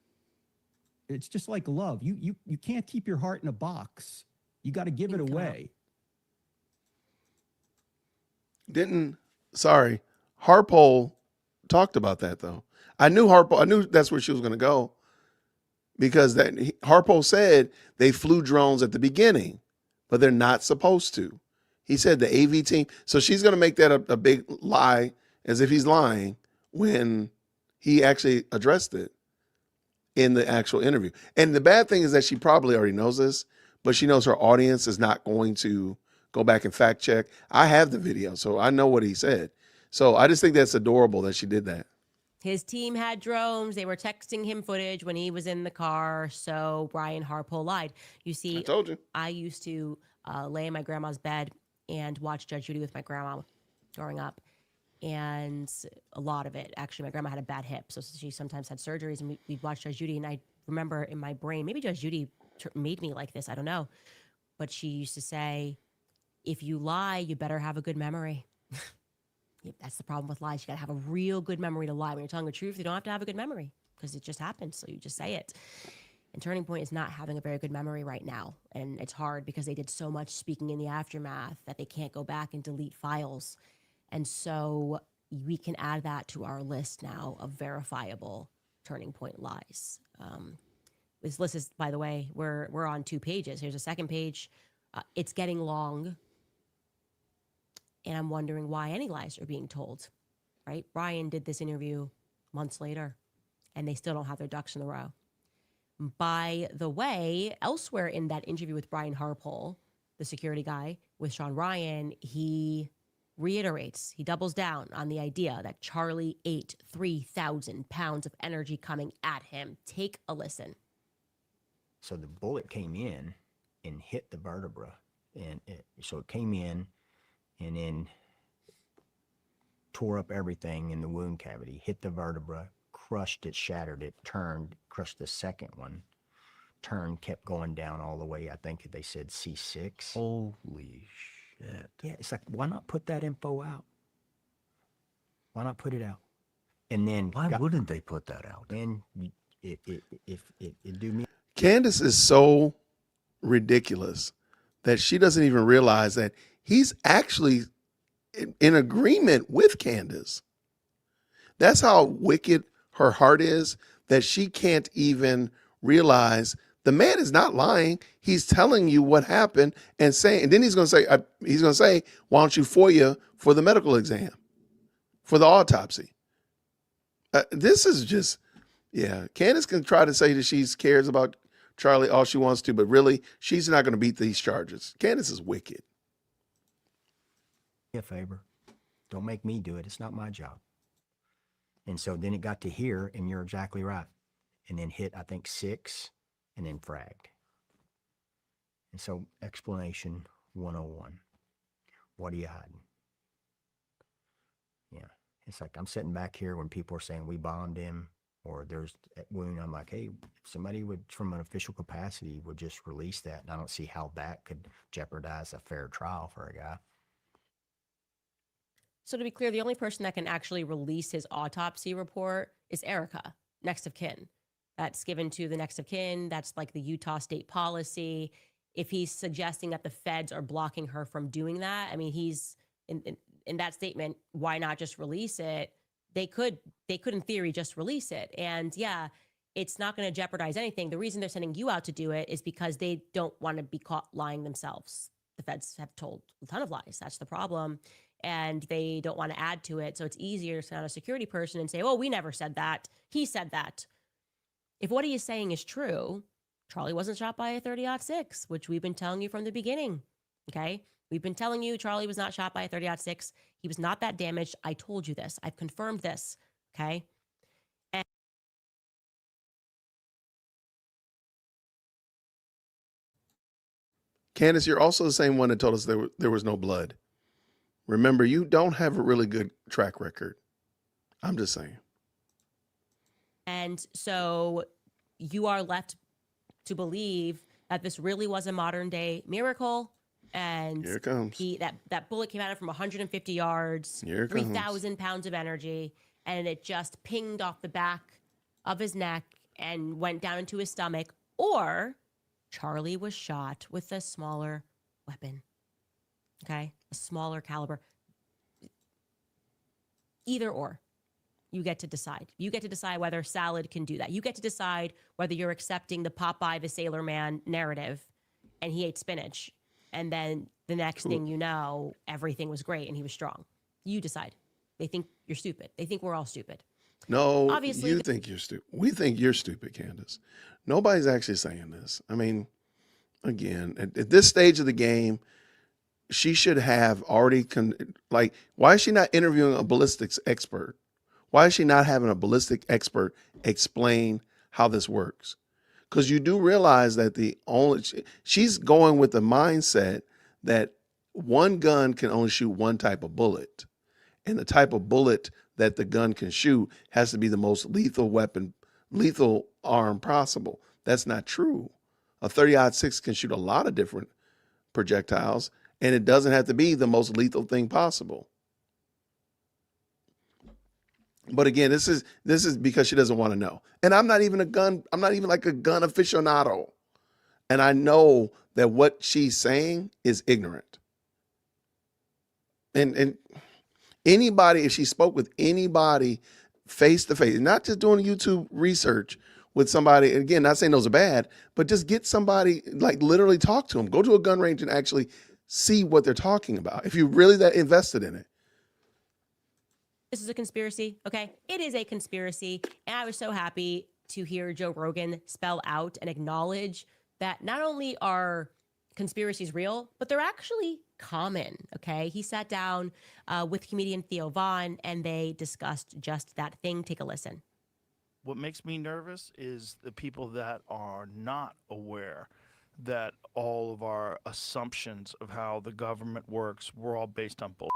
It's just like love. You can't keep your heart in a box. You got to give it away. Harpole talked about that though. I knew that's where she was going to go, because Harpole said they flew drones at the beginning, but they're not supposed to. He said the AV team. So she's going to make that a big lie, as if he's lying, when he actually addressed it in the actual interview. And the bad thing is that she probably already knows this, but she knows her audience is not going to go back and fact check. I have the video, so I know what he said. So I just think that's adorable that she did that. His team had drones. They were texting him footage when he was in the car. So Brian Harpole lied. You see, I told you. I used to lay in my grandma's bed and watch Judge Judy with my grandma growing up. And a lot of it, actually, my grandma had a bad hip. So she sometimes had surgeries, and we'd watch Judge Judy. And I remember in my brain, maybe Judge Judy made me like this. I don't know. But she used to say, if you lie, you better have a good memory. That's the problem with lies. You got to have a real good memory to lie. When you're telling the truth, you don't have to have a good memory because it just happens. So you just say it. And Turning Point is not having a very good memory right now. And it's hard because they did so much speaking in the aftermath that they can't go back and delete files. And so we can add that to our list now of verifiable Turning Point lies. This list is, by the way, we're on 2 pages. Here's a second page. It's getting long. And I'm wondering why any lies are being told, right? Brian did this interview months later, and they still don't have their ducks in a row. By the way, elsewhere in that interview with Brian Harpole, the security guy, with Sean Ryan, he reiterates, he doubles down on the idea that Charlie ate 3,000 pounds of energy coming at him. Take a listen. So the bullet came in and hit the vertebra. So it came in and then tore up everything in the wound cavity, hit the vertebra, crushed it, shattered it, turned, crushed the second one, turned, kept going down all the way. I think they said C6. Holy shit. Yeah, it's like, why not put that info out? Why not put it out? And then Why wouldn't they put that out? And if it do me. Candace is so ridiculous that she doesn't even realize that he's actually in agreement with Candace. That's how wicked her heart is, that she can't even realize the man is not lying. He's telling you what happened and saying, and then he's going to say, why don't you FOIA for the medical exam, for the autopsy? This is just, yeah. Candace can try to say that she cares about Charlie all she wants to, but really, she's not going to beat these charges. Candace is wicked. A favor. Don't make me do it. It's not my job. And so then it got to here, and you're exactly right. And then hit, I think, 6, and then fragged. And so explanation 101. What are you hiding? Yeah. It's like I'm sitting back here when people are saying we bombed him or there's that wound. I'm like, hey, if somebody would, from an official capacity, would just release that. And I don't see how that could jeopardize a fair trial for a guy. So to be clear, the only person that can actually release his autopsy report is Erica, next of kin. That's given to the next of kin. That's like the Utah state policy. If he's suggesting that the feds are blocking her from doing that, I mean, he's in that statement, why not just release it? They could in theory just release it. And yeah, it's not going to jeopardize anything. The reason they're sending you out to do it is because they don't want to be caught lying themselves. The feds have told a ton of lies. That's the problem. And they don't want to add to it. So it's easier to send out a security person and say, oh, we never said that. He said that. If what he is saying is true, Charlie wasn't shot by a 30-06, which we've been telling you from the beginning. Okay? We've been telling you Charlie was not shot by a 30-06. He was not that damaged. I told you this. I've confirmed this. Okay? And Candace, you're also the same one that told us there was no blood. Remember, you don't have a really good track record. I'm just saying. And so you are left to believe that this really was a modern day miracle. And here it comes. That bullet came at him from 150 yards, 3,000 pounds of energy, and it just pinged off the back of his neck and went down into his stomach. Or Charlie was shot with a smaller weapon. Okay? A smaller caliber. Either or. You get to decide. You get to decide whether salad can do that. You get to decide whether you're accepting the Popeye the Sailor Man narrative and he ate spinach. And then the next thing you know, everything was great and he was strong. You decide. They think you're stupid. They think we're all stupid. No, obviously, you think you're stupid. We think you're stupid, Candace. Nobody's actually saying this. I mean, again, at this stage of the game, she should have already, why is she not interviewing a ballistics expert? Why is she not having a ballistic expert explain how this works? Because you do realize that she's going with the mindset that one gun can only shoot one type of bullet. And the type of bullet that the gun can shoot has to be the most lethal arm possible. That's not true. A 30-06 can shoot a lot of different projectiles, and it doesn't have to be the most lethal thing possible. But again, this is because she doesn't want to know. And I'm not even like a gun aficionado. And I know that what she's saying is ignorant. And anybody, if she spoke with anybody face to face, not just doing YouTube research with somebody, again, not saying those are bad, but just get somebody, like literally talk to them. Go to a gun range and actually see what they're talking about. If you're really that invested in it. This is a conspiracy, okay? It is a conspiracy. And I was so happy to hear Joe Rogan spell out and acknowledge that not only are conspiracies real, but they're actually common, okay? He sat down with comedian Theo Vaughn and they discussed just that thing. Take a listen. What makes me nervous is the people that are not aware that all of our assumptions of how the government works were all based on bull.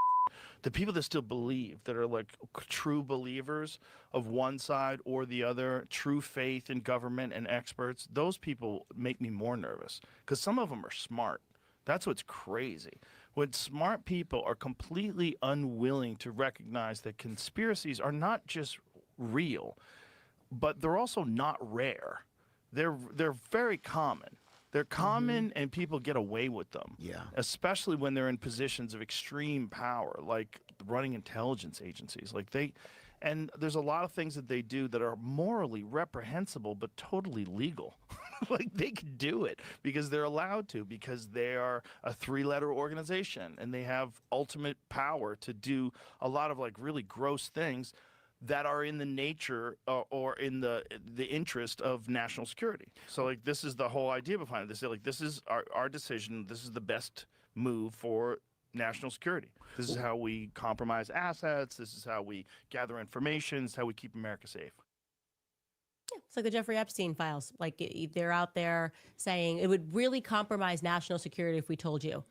The people that still believe, that are like true believers of one side or the other, true faith in government and experts, those people make me more nervous because some of them are smart. That's what's crazy. When smart people are completely unwilling to recognize that conspiracies are not just real, but they're also not rare. They're very common. They're common and people get away with them. Yeah. Especially when they're in positions of extreme power, like running intelligence agencies. And there's a lot of things that they do that are morally reprehensible, but totally legal. Like they can do it because they're allowed to, because they are a 3-letter organization and they have ultimate power to do a lot of like really gross things that are in the nature or in the interest of national security. So like this is the whole idea behind it. They say like this is our decision. This is the best move for national security. This is how we compromise assets. This is how we gather information. This is how we keep America safe. Yeah, it's like the Jeffrey Epstein files. Like they're out there saying it would really compromise national security if we told you.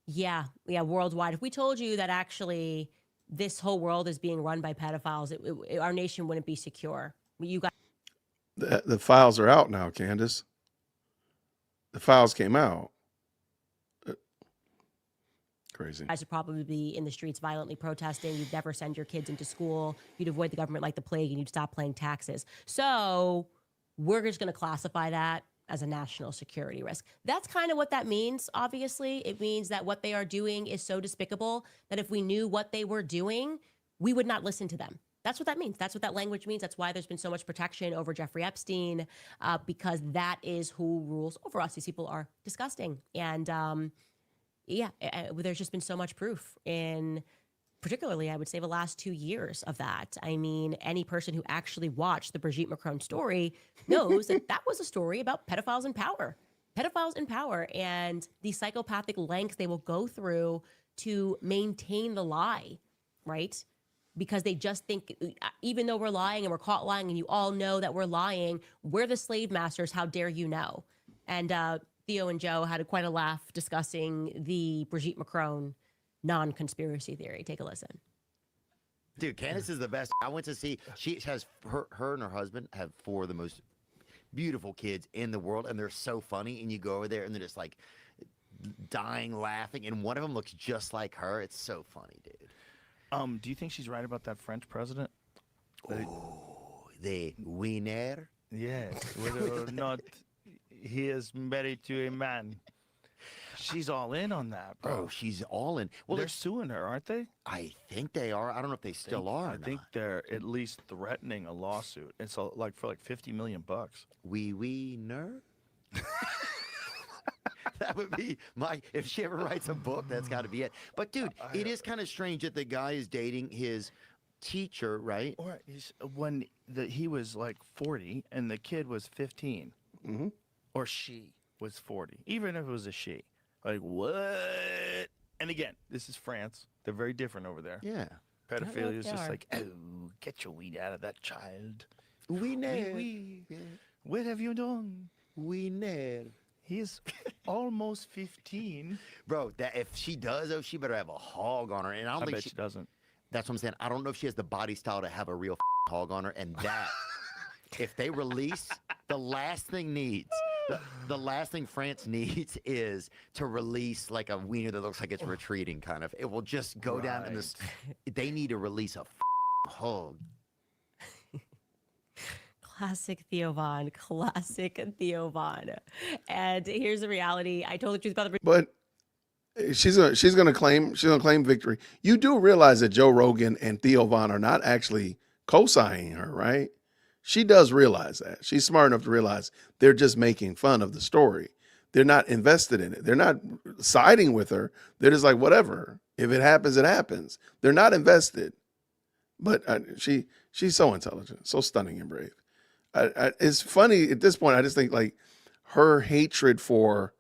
Yeah, worldwide. If we told you that actually this whole world is being run by pedophiles, our nation wouldn't be secure. You got the files are out now, Candace. The files came out. Crazy. guys would probably be in the streets violently protesting. You'd never send your kids into school. You'd avoid the government like the plague, and you'd stop paying taxes. So we're just going to classify that as a national security risk. That's kind of what that means, obviously. It means that what they are doing is so despicable that if we knew what they were doing, we would not listen to them. That's what that means. That's what that language means. That's why there's been so much protection over Jeffrey Epstein, because that is who rules over us. These people are disgusting. And there's just been so much proof in, particularly, I would say, the last 2 years of that. I mean, any person who actually watched the Brigitte Macron story knows that that was a story about pedophiles in power. Pedophiles in power and the psychopathic lengths they will go through to maintain the lie, right? Because they just think, even though we're lying and we're caught lying and you all know that we're lying, we're the slave masters, how dare you know? And Theo and Joe had quite a laugh discussing the Brigitte Macron non-conspiracy theory. Take a listen. Dude, Candace is the best. I went to see, she has, her and her husband have 4 of the most beautiful kids in the world, and they're so funny, and you go over there and they're just like dying laughing, and one of them looks just like her. It's so funny, dude. Do you think she's right about that French president? Oh, the winner? Yes, whether or not he is married to a man. She's all in on that, bro. Oh, she's all in. Well, They're suing her, aren't they? I think they are. I don't know if they still are. I think they're at least threatening a lawsuit. It's like for like $50 million. Winner? That would be if she ever writes a book, that's got to be it. But dude, it is kind of strange that the guy is dating his teacher, right? Or he was like 40 and the kid was 15. Mm-hmm. Or she was 40, even if it was a she. Like, what? And again, this is France. They're very different over there. Yeah. Pedophilia is just like, oh, get your weed out of that child. Winner. What have you done? Winner. He's almost 15. Bro, that if she does, though, she better have a hog on her. And I bet she doesn't. That's what I'm saying. I don't know if she has the body style to have a real hog on her. And that, if they release, the last thing the last thing France needs is to release like a wiener that looks like it's retreating, kind of. It will just go down in this. They need to release a hog. Classic Theo Von. Classic Theo Von. And here's the reality. I told the truth about the. But she's gonna claim victory. You do realize that Joe Rogan and Theo Von are not actually co-signing her, right? She does realize that. She's smart enough to realize they're just making fun of the story. They're not invested in it. They're not siding with her. They're just like, whatever. If it happens, it happens. They're not invested. But she's so intelligent, so stunning and brave. It's funny at this point. I just think like her hatred for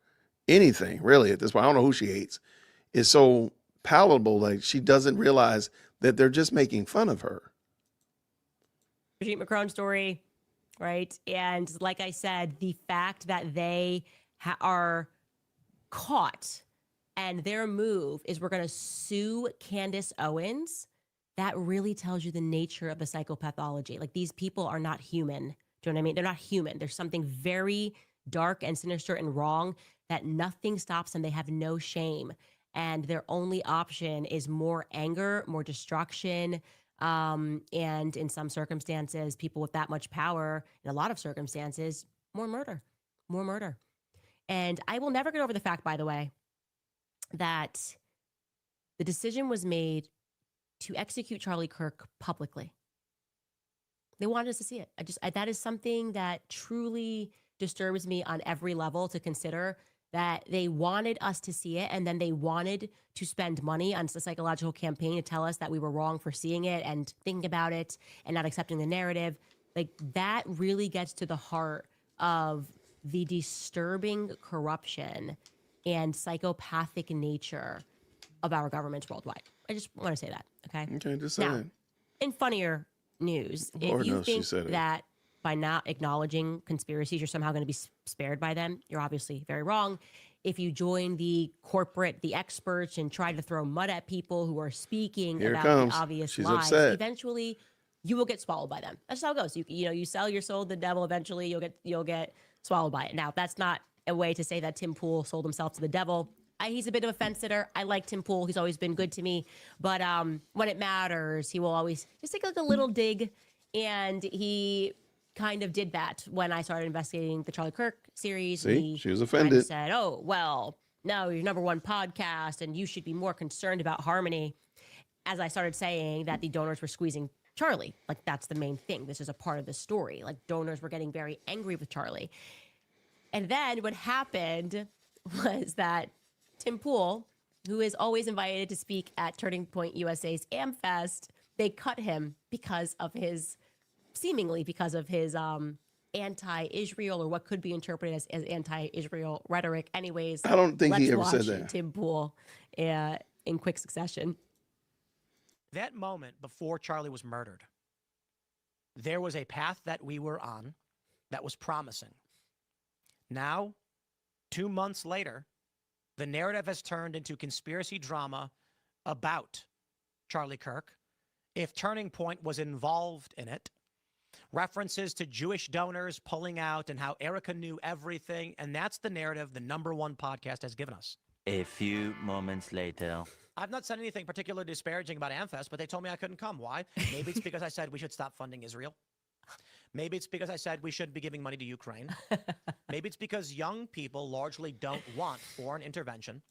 anything really at this point, I don't know who she hates, is so palatable. Like she doesn't realize that they're just making fun of her. Brigitte Macron story, right? And like I said, the fact that they are caught and their move is we're going to sue Candace Owens, that really tells you the nature of the psychopathology. Like these people are not human. Do you know what I mean? They're not human. There's something very dark and sinister and wrong that nothing stops them. They have no shame. And their only option is more anger, more destruction. And in some circumstances, people with that much power, in a lot of circumstances, more murder. And I will never get over the fact, by the way, that the decision was made to execute Charlie Kirk publicly. They wanted us to see it. That is something that truly disturbs me on every level to consider, that they wanted us to see it, and then they wanted to spend money on a psychological campaign to tell us that we were wrong for seeing it and thinking about it and not accepting the narrative. Like that really gets to the heart of the disturbing corruption and psychopathic nature of our governments worldwide. I just want to say that, okay? Okay, just now, saying. in funnier news, Lord if you knows she think said it. that by not acknowledging conspiracies, you're somehow going to be spared by them, you're obviously very wrong. If you join the experts, and try to throw mud at people who are speaking Here it about comes. the obvious She's lies, upset. eventually you will get swallowed by them. That's how it goes. You sell your soul to the devil, eventually you'll get swallowed by it. Now, that's not a way to say that Tim Pool sold himself to the devil. He's a bit of a fence sitter. I like Tim Pool. He's always been good to me. But when it matters, he will always just take like a little dig. And he kind of did that when I started investigating the Charlie Kirk series. See, she was kind offended. of said, oh, well, no, you're #1 podcast and you should be more concerned about harmony. As I started saying that the donors were squeezing Charlie. Like, that's the main thing. This is a part of the story. Like, donors were getting very angry with Charlie. And then what happened was that Tim Pool, who is always invited to speak at Turning Point USA's AmFest, they cut him because of his anti-Israel, or what could be interpreted as anti-Israel rhetoric. Anyways, I don't think he ever let's said watch that. Tim Pool in quick succession. That moment before Charlie was murdered, there was a path that we were on that was promising. Now, 2 months later, the narrative has turned into conspiracy drama about Charlie Kirk. If Turning Point was involved in it, references to Jewish donors pulling out and how Erica knew everything, and that's the narrative the #1 podcast has given us. A few moments later. I've not said anything particularly disparaging about AmFest, but they told me I couldn't come. Why? Maybe it's because I said we should stop funding Israel. Maybe it's because I said we shouldn't be giving money to Ukraine. Maybe it's because young people largely don't want foreign intervention,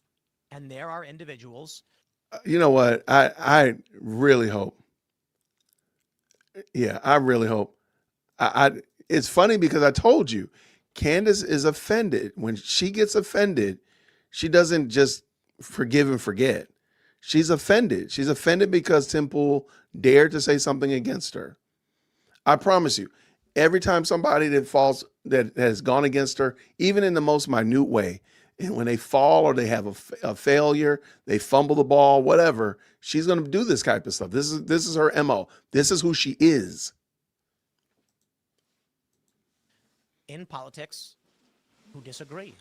and there are individuals. You know what? I really hope. Yeah, I really hope. It's funny because I told you, Candace is offended. When she gets offended, she doesn't just forgive and forget. She's offended. She's offended because Tim Pool dared to say something against her. I promise you, every time somebody that has gone against her, even in the most minute way, and when they fall or they have a failure, they fumble the ball, whatever, she's going to do this type of stuff. This is her MO. This is who she is. In politics who disagree.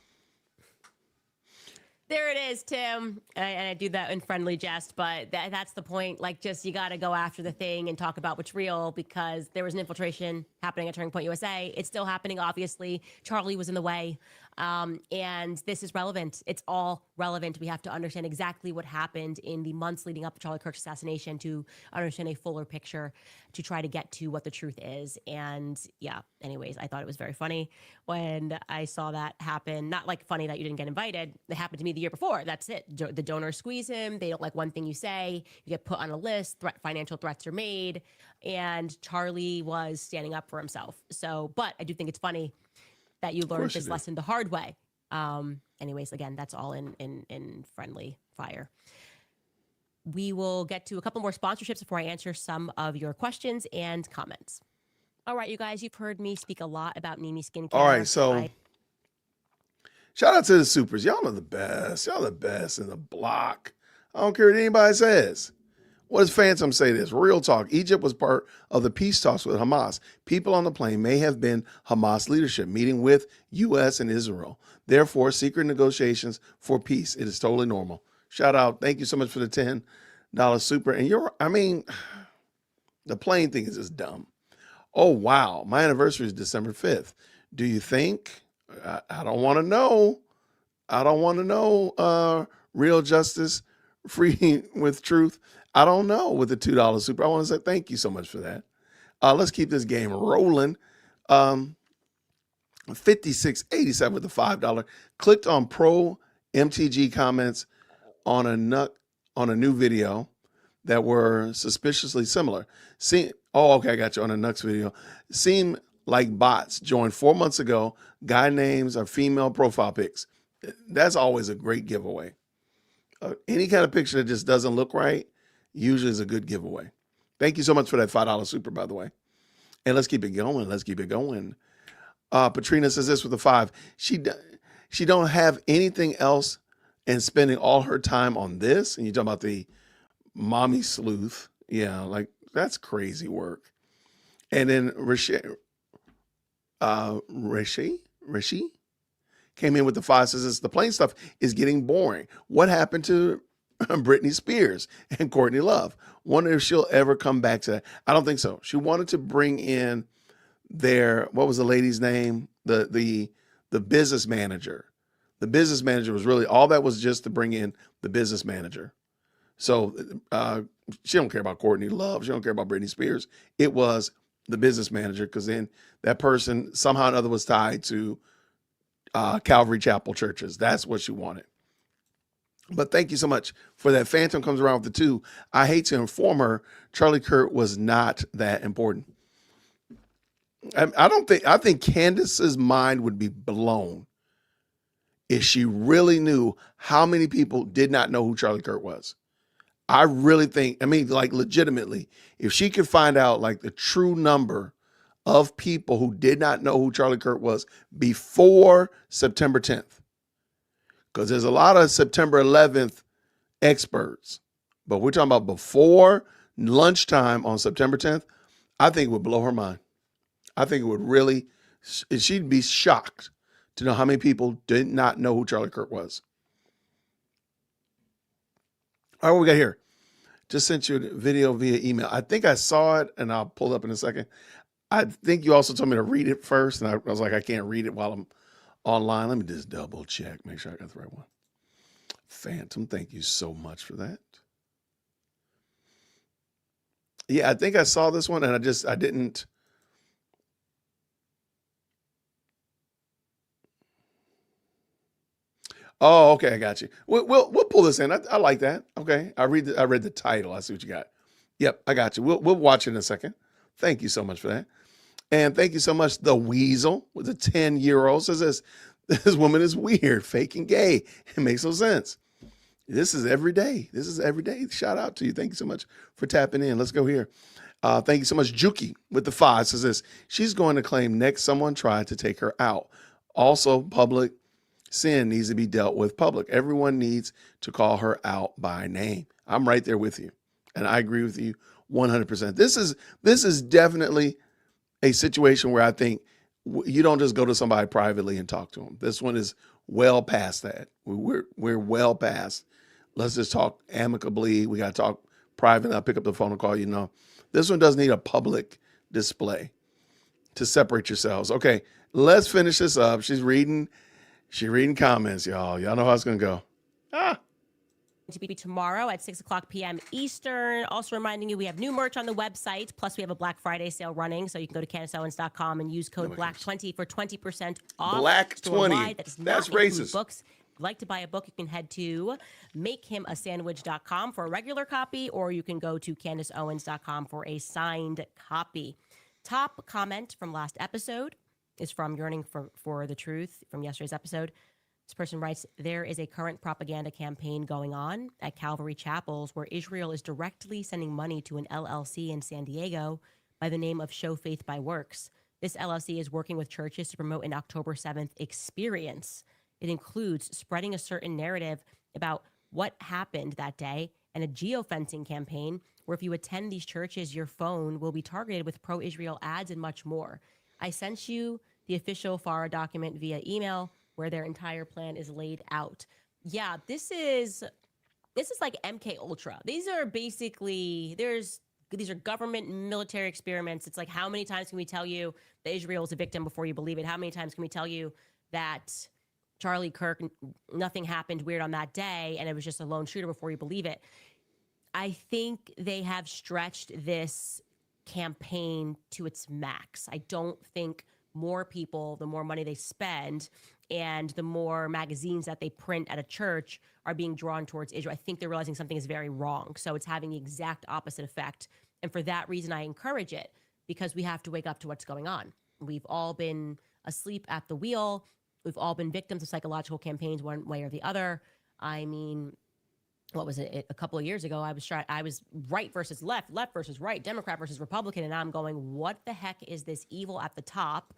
There it is, Tim. And I do that in friendly jest, but that's the point. Like, just you got to go after the thing and talk about what's real, because there was an infiltration happening at Turning Point USA. It's still happening, obviously. Charlie was in the way. And this is relevant. It's all relevant. We have to understand exactly what happened in the months leading up to Charlie Kirk's assassination to understand a fuller picture, to try to get to what the truth is. And yeah, anyways, I thought it was very funny when I saw that happen. Not like funny that you didn't get invited. It happened to me the year before. That's it. The donors squeeze him. They don't like one thing you say. You get put on a list. Financial threats are made. And Charlie was standing up for himself. So, but I do think it's funny that you learned this lesson the hard way. Anyways, again, that's all in friendly fire. We will get to a couple more sponsorships before I answer some of your questions and comments. All right, you guys, you've heard me speak a lot about Nimi Skincare. All right, so shout out to the supers. Y'all are the best. Y'all the best in the block. I don't care what anybody says. What does Phantom say this? Real talk. Egypt was part of the peace talks with Hamas. People on the plane may have been Hamas leadership meeting with U.S. and Israel. Therefore, secret negotiations for peace. It is totally normal. Shout out. Thank you so much for the $10 super. And the plane thing is just dumb. Oh, wow. My anniversary is December 5th. Do you think? I don't want to know. I don't want to know. Real justice, free with truth. I don't know with the $2 super. I want to say thank you so much for that. Let's keep this game rolling. 5687 with the $5. Clicked on pro MTG comments on a new video that were suspiciously similar. Okay, I got you on a Nux video. Seem like bots joined 4 months ago. Guy names are female profile pics. That's always a great giveaway. Any kind of picture that just doesn't look right usually is a good giveaway. Thank you so much for that $5 super, by the way. And let's keep it going. Let's keep it going. Patrina says this with a 5. She don't have anything else and spending all her time on this. And you're talking about the mommy sleuth. Yeah, like that's crazy work. And then Rishi came in with the 5, says the plane stuff is getting boring. What happened to Britney Spears and Courtney Love? Wonder if she'll ever come back to that. I don't think so. She wanted to bring in what was the lady's name? The business manager, The business manager was really, all that was just to bring in the business manager. So she don't care about Courtney Love. She don't care about Britney Spears. It was the business manager, because then that person somehow or another was tied to Calvary Chapel churches. That's what she wanted. But thank you so much for that. Phantom comes around with the 2. I hate to inform her, Charlie Kirk was not that important. I think Candace's mind would be blown if she really knew how many people did not know who Charlie Kirk was. I really think, like legitimately, if she could find out like the true number of people who did not know who Charlie Kirk was before September 10th, because there's a lot of September 11th experts, but we're talking about before lunchtime on September 10th, I think it would blow her mind. I think it would really, she'd be shocked to know how many people did not know who Charlie Kirk was. All right, what we got here? Just sent you a video via email. I think I saw it, and I'll pull it up in a second. I think you also told me to read it first, and I was like, I can't read it while I'm online. Let me just double check, make sure I got the right one. Phantom, thank you so much for that. Yeah, I think I saw this one, and I didn't. Oh, okay, I got you. We'll pull this in. I like that. Okay, I read the title. I see what you got. Yep, I got you. We'll watch it in a second. Thank you so much for that, and thank you so much. The Weasel with a 10-year-old says this woman is weird, fake and gay. It makes no sense. This is every day. This is every day. Shout out to you. Thank you so much for tapping in. Let's go here. Thank you so much. Juki with the 5 says this. She's going to claim next someone tried to take her out. Also, public sin needs to be dealt with public. Everyone needs to call her out by name. I'm right there with you. And I agree with you 100%. This is definitely a situation where I think you don't just go to somebody privately and talk to them. This one is well past that. We're well past. Let's just talk amicably. We got to talk privately. I'll pick up the phone and call you. No, this one doesn't need a public display to separate yourselves. Okay, let's finish this up. She's reading comments, y'all. Y'all know how it's going to go. To be tomorrow at 6:00 p.m. Eastern. Also reminding you, we have new merch on the website. Plus, we have a Black Friday sale running. So you can go to CandaceOwens.com and use code BLACK20 for 20% off. Black 20. That's racist. Books. If you'd like to buy a book, you can head to makehimasandwich.com for a regular copy, or you can go to CandaceOwens.com for a signed copy. Top comment from last episode is from Yearning for the Truth from yesterday's episode. This person writes, there is a current propaganda campaign going on at Calvary Chapels where Israel is directly sending money to an LLC in San Diego by the name of Show Faith by Works. This LLC is working with churches to promote an October 7th experience. It includes spreading a certain narrative about what happened that day and a geofencing campaign where if you attend these churches, your phone will be targeted with pro-Israel ads and much more. I sent you the official FARA document via email where their entire plan is laid out. Yeah, this is like MK Ultra. These are basically, these are government military experiments. It's like, how many times can we tell you that Israel is a victim before you believe it? How many times can we tell you that Charlie Kirk, nothing happened weird on that day and it was just a lone shooter before you believe it? I think they have stretched this campaign to its max. I don't think more people, the more money they spend, and the more magazines that they print at a church are being drawn towards Israel. I think they're realizing something is very wrong. So it's having the exact opposite effect. And for that reason, I encourage it, because we have to wake up to what's going on. We've all been asleep at the wheel. We've all been victims of psychological campaigns one way or the other. I mean, what was it? A couple of years ago, I was right versus left versus right, Democrat versus Republican. And I'm going, what the heck is this evil at the top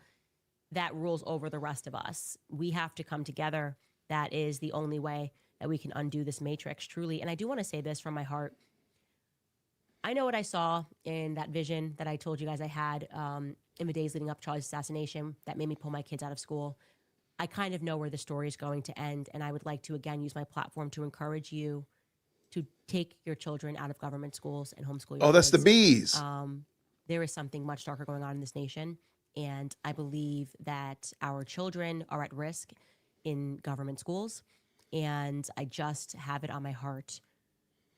that rules over the rest of us? We have to come together. That is the only way that we can undo this matrix, truly. And I do want to say this from my heart. I know what I saw in that vision that I told you guys I had in the days leading up to Charlie's assassination that made me pull my kids out of school. I kind of know where the story is going to end. And I would like to, again, use my platform to encourage you to take your children out of government schools and homeschool your that's kids. the bees. There is something much darker going on in this nation. And I believe that our children are at risk. in government schools. And I just have it on my heart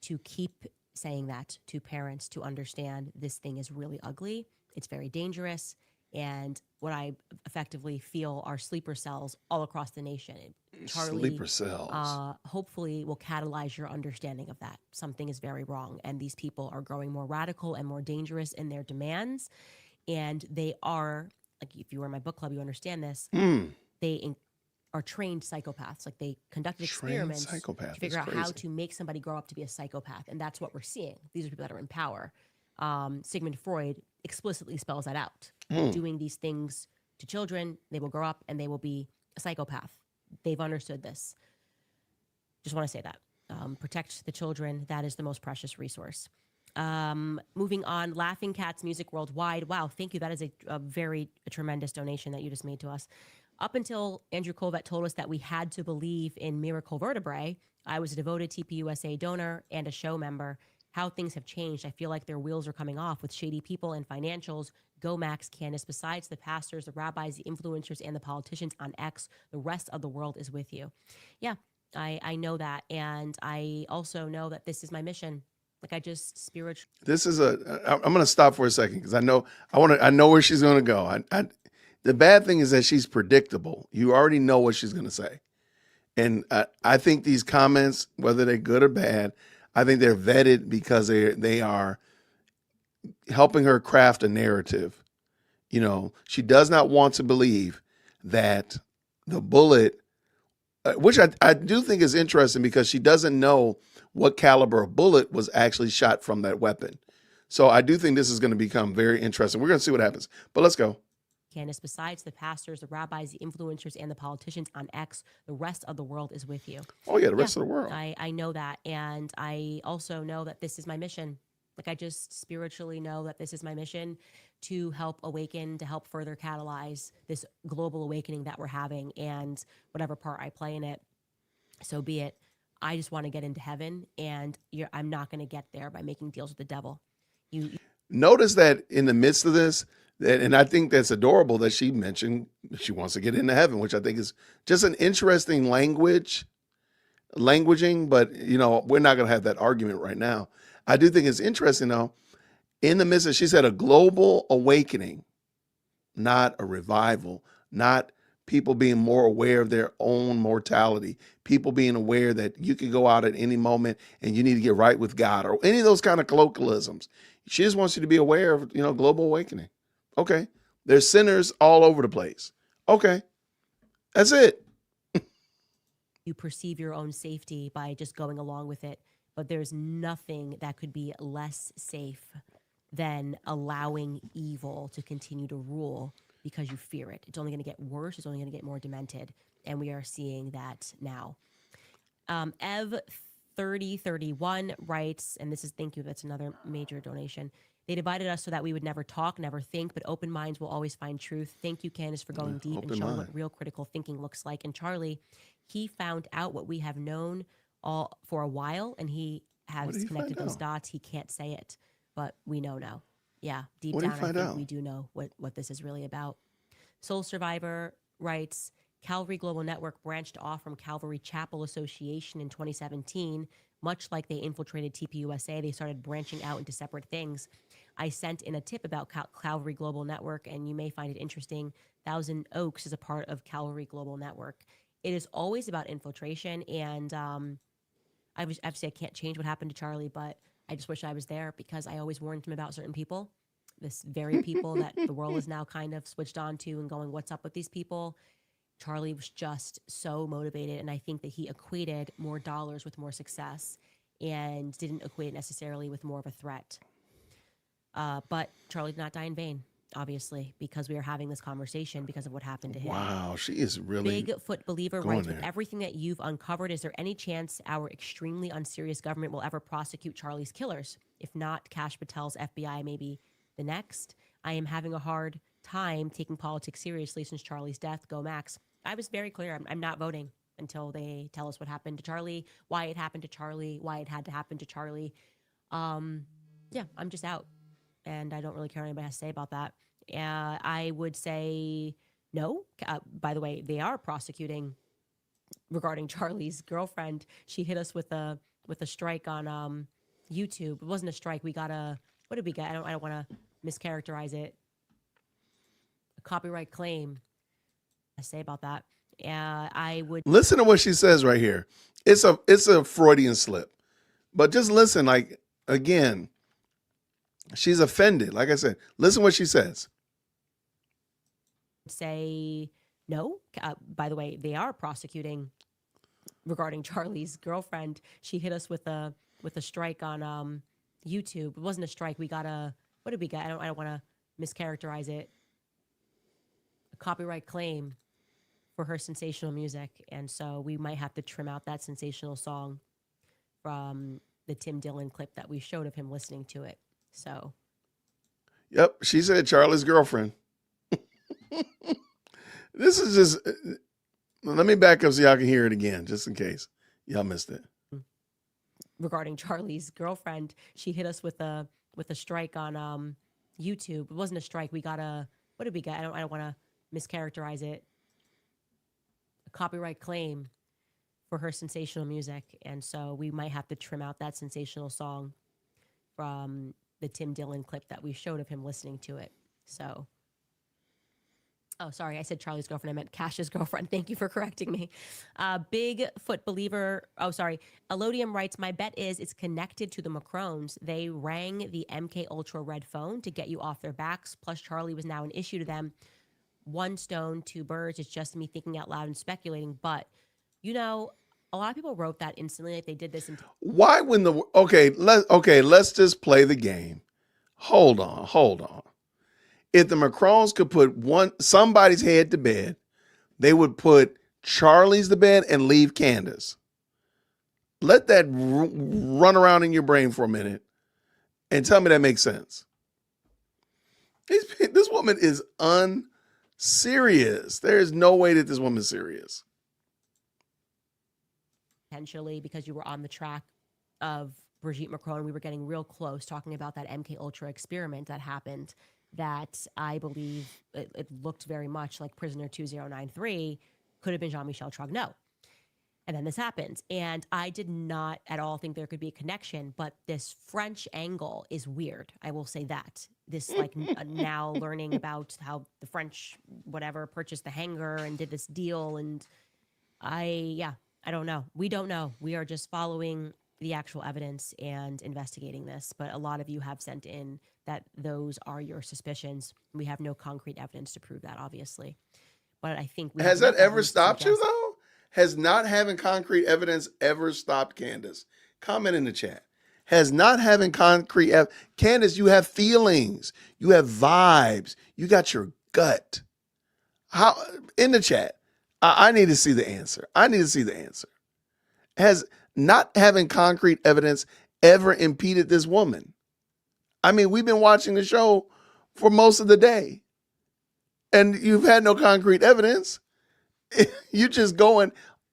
to keep saying that to parents to understand this thing is really ugly. It's very dangerous. And what I effectively feel are sleeper cells all across the nation. Charlie, Sleeper cells. hopefully will catalyze your understanding of that. Something is very wrong. And these people are growing more radical and more dangerous in their demands. And they are, like, if you were in my book club, you understand this. They are trained psychopaths. Like, they conducted experiments to figure out how to make somebody grow up to be a psychopath. And that's what we're seeing. These are people that are in power. Sigmund Freud explicitly spells that out. Doing these things to children, they will grow up and they will be a psychopath. They've understood this. Just want to say that. Protect the children. That is the most precious resource. Moving on, Laughing Cats Music Worldwide. Wow, thank you. That is a tremendous donation that you just made to us. Up until Andrew Colvett told us that we had to believe in miracle vertebrae, I was a devoted TPUSA donor and a show member. How things have changed. I feel like their wheels are coming off with shady people and financials. Go Max, Candace. Besides the pastors, the rabbis, the influencers, and the politicians on X, the rest of the world is with you. Yeah, I know that. And I also know that this is my mission. Like, I just spiritually. I'm going to stop for a second because I know where she's going to go. The bad thing is that she's predictable. You already know what she's going to say. And I think these comments, whether they're good or bad, I think they're vetted because they are helping her craft a narrative. You know, she does not want to believe that the bullet, which I do think is interesting because she doesn't know what caliber of bullet was actually shot from that weapon. So I do think this is going to become very interesting. We're going to see what happens, but let's go. Candace, besides the pastors, the rabbis, the influencers, and the politicians on X, the rest of the world is with you. Oh yeah, the rest of the world. I know that. And I also know that this is my mission. Like, I just spiritually know that this is my mission to help awaken, to help further catalyze this global awakening that we're having, and whatever part I play in it, so be it. I just want to get into heaven, and I'm not going to get there by making deals with the devil. Notice that in the midst of this, and I think that's adorable that she mentioned she wants to get into heaven, which I think is just an interesting languaging, but you know, we're not going to have that argument right now. I do think it's interesting though, in the midst of, she said, a global awakening, not a revival, not people being more aware of their own mortality, people being aware that you can go out at any moment and you need to get right with God, or any of those kind of colloquialisms. She just wants you to be aware of, you know, global awakening. Okay. There's sinners all over the place. Okay. That's it. You perceive your own safety by just going along with it. But there's nothing that could be less safe than allowing evil to continue to rule because you fear it. It's only going to get worse. It's only going to get more demented. And we are seeing that now. Ev 3031 writes, and this is, thank you, that's another major donation. They divided us so that we would never talk, never think, but open minds will always find truth. Thank you, Candace, for going deep and showing what real critical thinking looks like. And Charlie, he found out what we have known all for a while, and he has connected those dots. He can't say it, but we know now. Yeah, deep down, I think we do know what this is really about. Soul Survivor writes, Calvary Global Network branched off from Calvary Chapel Association in 2017. Much like they infiltrated TPUSA, they started branching out into separate things. I sent in a tip about Calvary Global Network, and you may find it interesting. Thousand Oaks is a part of Calvary Global Network. It is always about infiltration, and obviously I can't change what happened to Charlie, but I just wish I was there because I always warned him about certain people. This very people that the world is now kind of switched on to and going, what's up with these people? Charlie was just so motivated, and I think that he equated more dollars with more success and didn't equate it necessarily with more of a threat. But Charlie did not die in vain, obviously, because we are having this conversation because of what happened to him. Wow, she is really Bigfoot Believer writes, with everything that you've uncovered, is there any chance our extremely unserious government will ever prosecute Charlie's killers? If not, Kash Patel's FBI may be the next. I am having a hard time taking politics seriously since Charlie's death. Go Max. I was very clear. I'm not voting until they tell us what happened to Charlie, why it happened to Charlie, why it had to happen to Charlie. Yeah, I'm just out. And I don't really care what anybody has to say about that. I would say no. By the way, they are prosecuting regarding Charlie's girlfriend. She hit us with a strike on YouTube. It wasn't a strike. We got a, what did we get? I don't want to mischaracterize it. A copyright claim. I say about that. I would Listen to what she says right here. It's a Freudian slip, but just listen. Like, again, she's offended. Like I said, listen what she says. say no. By the way, they are prosecuting regarding Charlie's girlfriend. She hit us with a strike on YouTube. It wasn't a strike. We got a, what did we get? I don't want to mischaracterize it. A copyright claim for her sensational music, and so we might have to trim out that sensational song from the Tim Dillon clip that we showed of him listening to it. So, yep, she said Charlie's girlfriend. This is just, let me back up so y'all can hear it again, just in case y'all missed it. regarding Charlie's girlfriend, she hit us with a strike on YouTube. It wasn't a strike. We got a, what did we get? I don't want to mischaracterize it. A copyright claim for her sensational music, and so we might have to trim out that sensational song from the Tim Dillon clip that we showed of him listening to it. So, oh, sorry, I said Charlie's girlfriend. I meant Cash's girlfriend. Thank you for correcting me. Bigfoot believer. Oh, sorry. Elodium writes, my bet is it's connected to the Macrones. They rang the MK Ultra red phone to get you off their backs. Plus, Charlie was now an issue to them. One stone, two birds. It's just me thinking out loud and speculating. But, you know, a lot of people wrote that instantly, like they did this. Why when the, let's just play the game. Hold on. If the Macrones could put somebody's head to bed, they would put Charlie's to bed and leave Candace. Let that run around in your brain for a minute and tell me that makes sense. This woman is unserious. There is no way that this woman's serious. Potentially, because you were on the track of Brigitte Macron, we were getting real close talking about that MK Ultra experiment that happened, that I believe it looked very much like Prisoner 2093 could have been Jean-Michel Trogneau. And then this happened. And I did not at all think there could be a connection, but this French angle is weird. I will say that. This like now learning about how the French, whatever, purchased the hangar and did this deal. And I don't know. We don't know. We are just following the actual evidence and investigating this. But a lot of you have sent in that those are your suspicions. We have no concrete evidence to prove that, obviously. But I think has that ever stopped you though? Has not having concrete evidence ever stopped Candace? Comment in the chat. Has not having concrete Candace, you have feelings, you have vibes, you got your gut. How in the chat? I need to see the answer. Has not having concrete evidence ever impeded this woman? I mean, we've been watching the show for most of the day, and you've had no concrete evidence. You're just going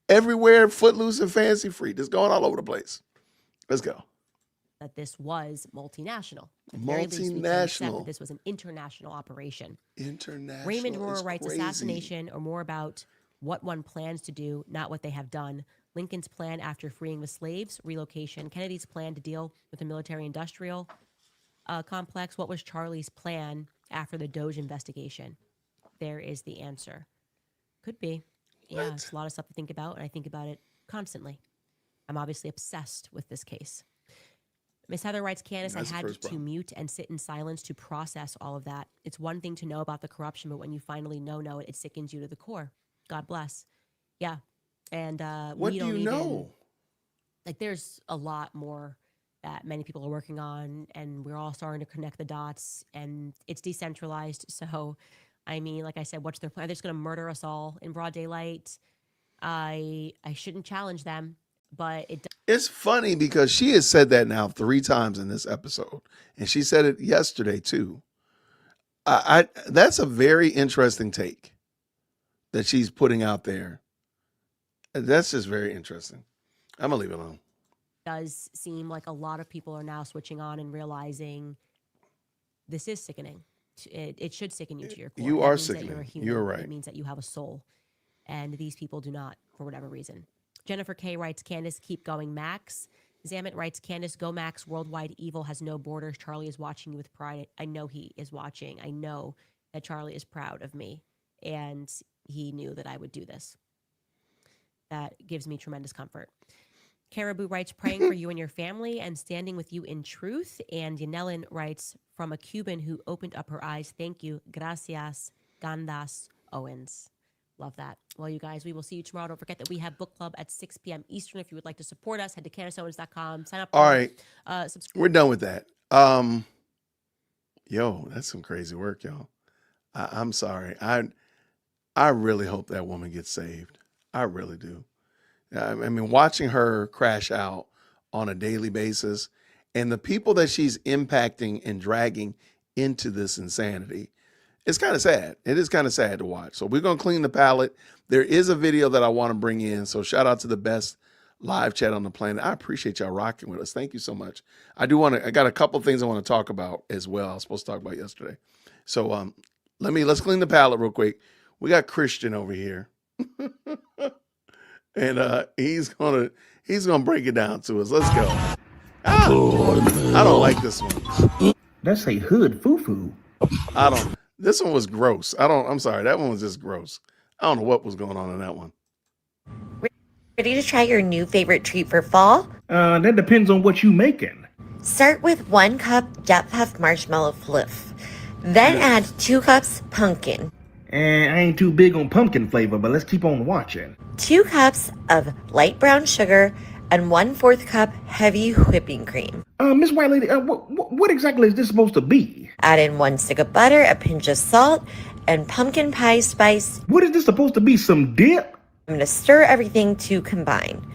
everywhere, footloose and fancy free, just going all over the place. Let's go. That this was multinational. At the very least, we can accept that this was an international operation. International. Raymond Rohrer writes, assassination or more about what one plans to do, not what they have done. Lincoln's plan after freeing the slaves, relocation. Kennedy's plan to deal with the military-industrial complex. What was Charlie's plan after the Doge investigation? There is the answer. Could be. Yeah, it's a lot of stuff to think about, and I think about it constantly. I'm obviously obsessed with this case. Miss Heather writes, Candace, I had to mute and sit in silence to process all of that. It's one thing to know about the corruption, but when you finally know it, it sickens you to the core. God bless. Yeah. And what do you know? Like, there's a lot more that many people are working on, and we're all starting to connect the dots, and it's decentralized. So, I mean, like I said, what's their plan? They're just going to murder us all in broad daylight. I shouldn't challenge them, but it's funny because she has said that now 3 times in this episode, and she said it yesterday too. That's a very interesting take that she's putting out there. That's just very interesting. I'm gonna leave it alone. Does seem like a lot of people are now switching on and realizing this is sickening. It should sicken you to your core. You are sickening. You're a human. You're right. It means that you have a soul. and these people do not, for whatever reason. Jennifer K writes, Candace, keep going, Max. Zamet writes, Candace, go Max. Worldwide evil has no borders. Charlie is watching you with pride. I know he is watching. I know that Charlie is proud of me, and he knew that I would do this. That gives me tremendous comfort. Caribou writes, praying for you and your family and standing with you in truth. And Yanelin writes, from a Cuban who opened up her eyes, thank you. Gracias, Gandas Owens. Love that. Well, you guys, we will see you tomorrow. Don't forget that we have book club at 6 p.m. Eastern. If you would like to support us, head to CandaceOwens.com. Sign up. All right. Subscribe. We're done with that. Yo, that's some crazy work, y'all. I'm sorry. I really hope that woman gets saved. I really do. I mean, watching her crash out on a daily basis and the people that she's impacting and dragging into this insanity, it's kind of sad. It is kind of sad to watch. So we're going to clean the palette. There is a video that I want to bring in. So shout out to the best live chat on the planet. I appreciate y'all rocking with us. Thank you so much. I got a couple things I want to talk about as well. I was supposed to talk about yesterday. So let's clean the palette real quick. We got Christian over here. And he's gonna break it down to us. Let's go. I don't like this one. That's a hood foo-foo. This one was gross. I'm sorry. That one was just gross. I don't know what was going on in that one. Ready to try your new favorite treat for fall? That depends on what you making. Start with 1 cup Jet Puff Marshmallow Fluff. Then add 2 cups pumpkin. And I ain't too big on pumpkin flavor, but let's keep on watching. 2 cups of light brown sugar and 1/4 cup heavy whipping cream. Miss White Lady, what exactly is this supposed to be? Add in 1 stick of butter, a pinch of salt, and pumpkin pie spice. What is this supposed to be, some dip? I'm gonna stir everything to combine.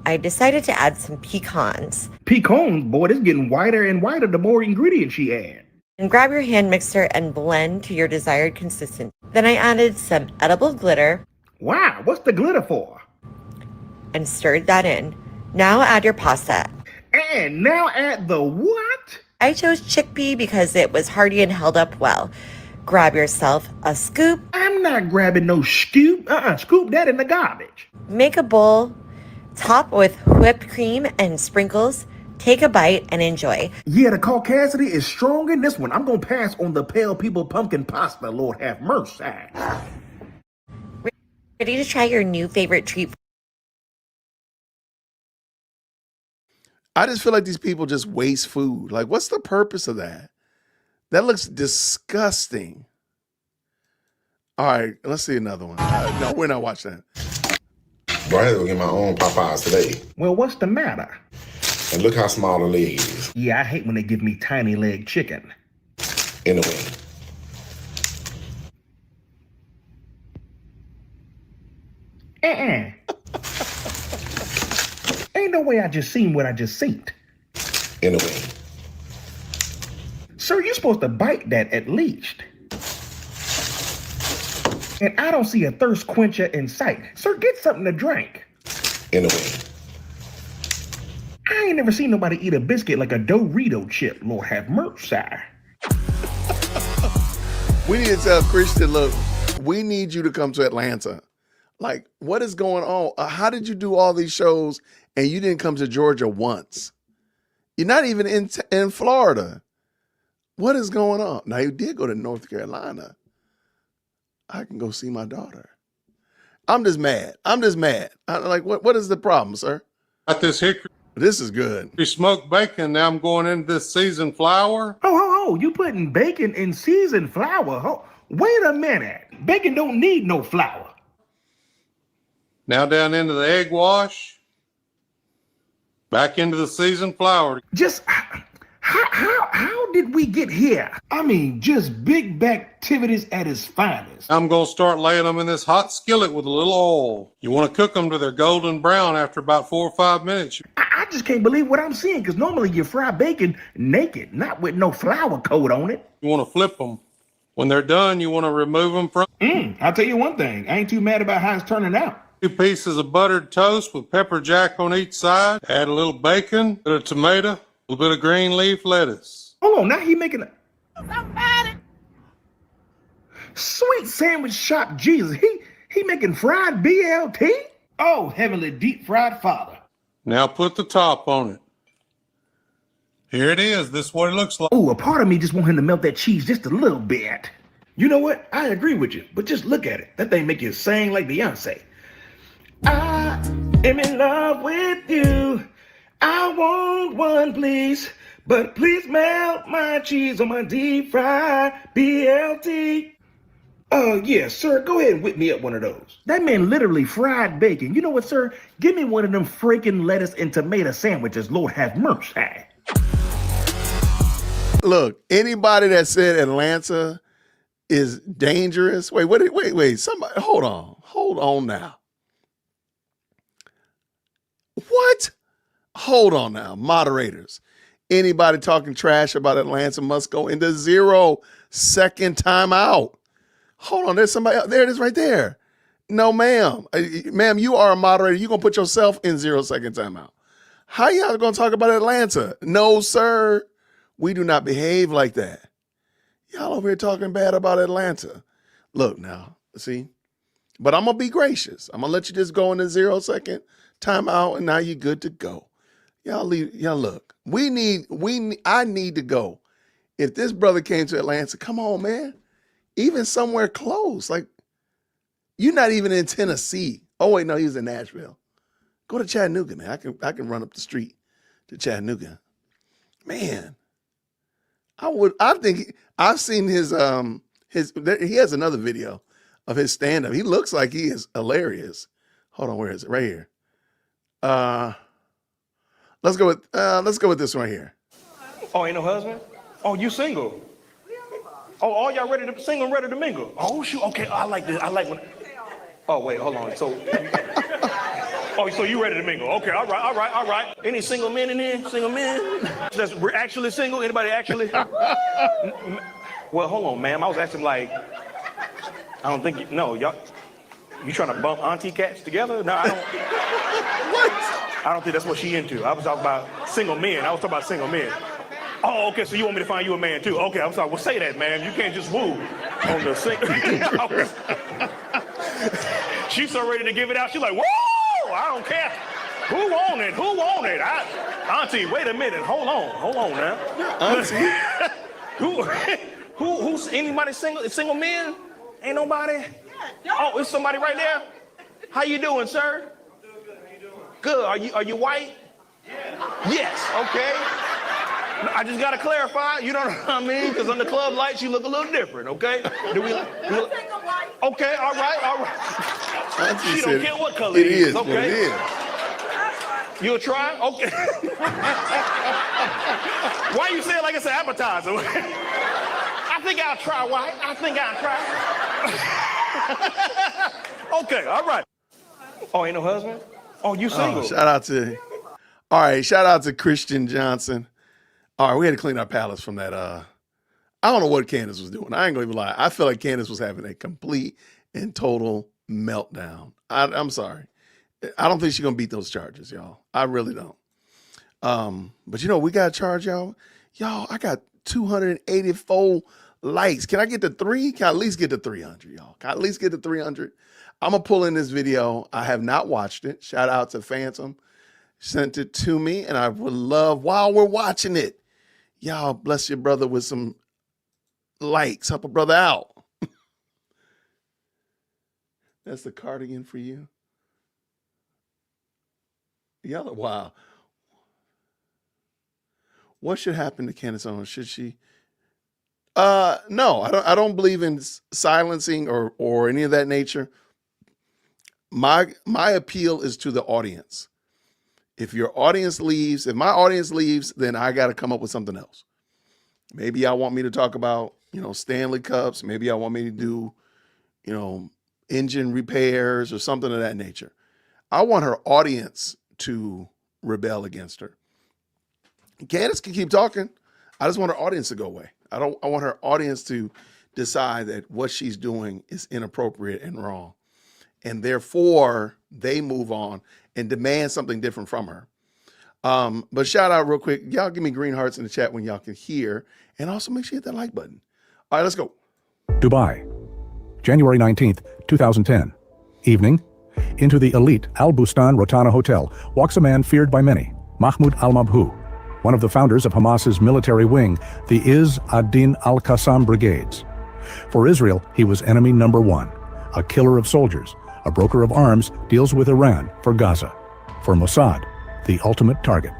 I decided to add some pecans. Pecans? Boy, this getting whiter and whiter the more ingredients she adds. And grab your hand mixer and blend to your desired consistency. Then I added some edible glitter. Wow, what's the glitter for? And stirred that in. Now add your pasta. And now add the what? I chose chickpea because it was hearty and held up well. Grab yourself a scoop. I'm not grabbing no scoop. Scoop that in the garbage. Make a bowl. Top with whipped cream and sprinkles. Take a bite and enjoy. Yeah, the caucasity is strong in this one. I'm going to pass on the pale people pumpkin pasta, Lord have mercy. Ready to try your new favorite treat? I just feel like these people just waste food. Like, what's the purpose of that? That looks disgusting. All right, let's see another one. No, we're not watching that. Bro, I had to go get my own Popeyes today. Well, what's the matter? And look how small the leg is. Yeah, I hate when they give me tiny leg chicken. In the wing. Ain't no way I just seen what I just seen. In the wing. Sir, you're supposed to bite that at least. And I don't see a thirst quencher in sight. Sir, get something to drink. In the wing. I ain't never seen nobody eat a biscuit like a Dorito chip. Lord have mercy. We need to tell Christian, look, we need you to come to Atlanta. Like, what is going on? How did you do all these shows and you didn't come to Georgia once? You're not even in Florida. What is going on? Now, you did go to North Carolina. I can go see my daughter. I'm just mad. What is the problem, sir? Got this hickory. This is good. Smoked bacon. Now I'm going into this seasoned flour. Oh, you putting bacon in seasoned flour? Oh, wait a minute. Bacon don't need no flour. Now down into the egg wash. Back into the seasoned flour. Just how did we get here? I mean, just big activities at its finest. I'm going to start laying them in this hot skillet with a little oil. You want to cook them to their golden brown after about 4 or 5 minutes. I just can't believe what I'm seeing, because normally you fry bacon naked, not with no flour coat on it. You want to flip them. When they're done, you want to remove them from... I'll tell you one thing. I ain't too mad about how it's turning out. 2 pieces of buttered toast with pepper jack on each side. Add a little bacon, bit of tomato, a little bit of green leaf lettuce. Hold on, now he making a... Sweet sandwich shop Jesus. He making fried BLT? Oh, heavenly deep fried father. Now put the top on it. Here it is. This is what it looks like. Oh, a part of me just want him to melt that cheese just a little bit. You know what? I agree with you, but just look at it. That thing make you sing like Beyonce. I am in love with you. I want one, please. But please melt my cheese on my deep fried BLT. Yeah, sir, go ahead and whip me up one of those. That man literally fried bacon. You know what, sir? Give me one of them freaking lettuce and tomato sandwiches. Lord have mercy. Look, anybody that said Atlanta is dangerous. Wait. Somebody, hold on now. What? Hold on now, moderators. Anybody talking trash about Atlanta must go into 0-second timeout. Hold on, there's somebody else. There it is right there. No, ma'am. Ma'am, you are a moderator. You're going to put yourself in 0-second timeout. How y'all going to talk about Atlanta? No, sir. We do not behave like that. Y'all over here talking bad about Atlanta. Look now, see? But I'm going to be gracious. I'm going to let you just go in the 0-second timeout, and now you're good to go. Y'all leave. Y'all look. I need to go. If this brother came to Atlanta, come on, man. Even somewhere close. Like, you're not even in Tennessee. Oh, wait, no, he was in Nashville. Go to Chattanooga, man. I can run up the street to Chattanooga. Man, I think I've seen he has another video of his stand-up. He looks like he is hilarious. Hold on, where is it? Right here. Let's go with this right here. Oh, ain't no husband? Oh, you single? Oh, all y'all ready to single, ready to mingle? Oh, shoot. Okay, I like this. I like when. Oh, wait, hold on. So you ready to mingle? Okay, all right. Any single men in here? Single men? We're actually single? Anybody actually? Well, hold on, ma'am. I was asking like, I don't think no, y'all. You trying to bump auntie cats together? No, I don't. What? I don't think that's what she into. I was talking about single men. Oh, okay, so you want me to find you a man too? Okay, I'm sorry. Well, say that, man. You can't just woo on the single. She's so ready to give it out. She's like, whoa, I don't care. Who want it? Auntie, wait a minute. Hold on now. Auntie? Who's anybody single men? Ain't nobody? Oh, it's somebody right there? How you doing, sir? Good. Are you white? Yes. Okay. I just gotta clarify. You know what I mean? Because on the club lights, you look a little different. Okay. Okay. All right. She don't care what color it is. Okay. It is. You'll try? Okay. Why you say it like it's an appetizer? I think I'll try white. Okay. All right. Oh, ain't no husband? Oh, you single? Shout out to Christian Johnson. All right, we had to clean our palates from that. I don't know what Candace was doing. I ain't gonna even lie. I feel like Candace was having a complete and total meltdown. I'm sorry. I don't think she's gonna beat those charges, y'all. I really don't. But we gotta charge y'all. Y'all, I got 284 likes. Can I get to 3? Can I at least get to 300, y'all? Can I at least get to 300? I'm gonna pull in this video. I have not watched it. Shout out to Phantom. Sent it to me, and I would love, while we're watching it, y'all bless your brother with some likes. Help a brother out. That's the cardigan for you. Y'all, wow. What should happen to Candace Owens? Should she? No, I don't believe in silencing or any of that nature. My appeal is to the audience. If my audience leaves, then I got to come up with something else. Maybe y'all want me to talk about, Stanley Cups. Maybe y'all want me to do, engine repairs or something of that nature. I want her audience to rebel against her. Candace can keep talking. I just want her audience to go away. I want her audience to decide that what she's doing is inappropriate and wrong. And therefore, they move on and demand something different from her. But shout out real quick. Y'all give me green hearts in the chat when y'all can hear. And also make sure you hit that like button. All right, let's go. Dubai, January 19th, 2010. Evening. Into the elite Al Bustan Rotana Hotel walks a man feared by many, Mahmoud al-Mabhouh, one of the founders of Hamas's military wing, the Izz ad-Din al-Qassam Brigades. For Israel, he was enemy number one, a killer of soldiers, a broker of arms, deals with Iran for Gaza. For Mossad, the ultimate target.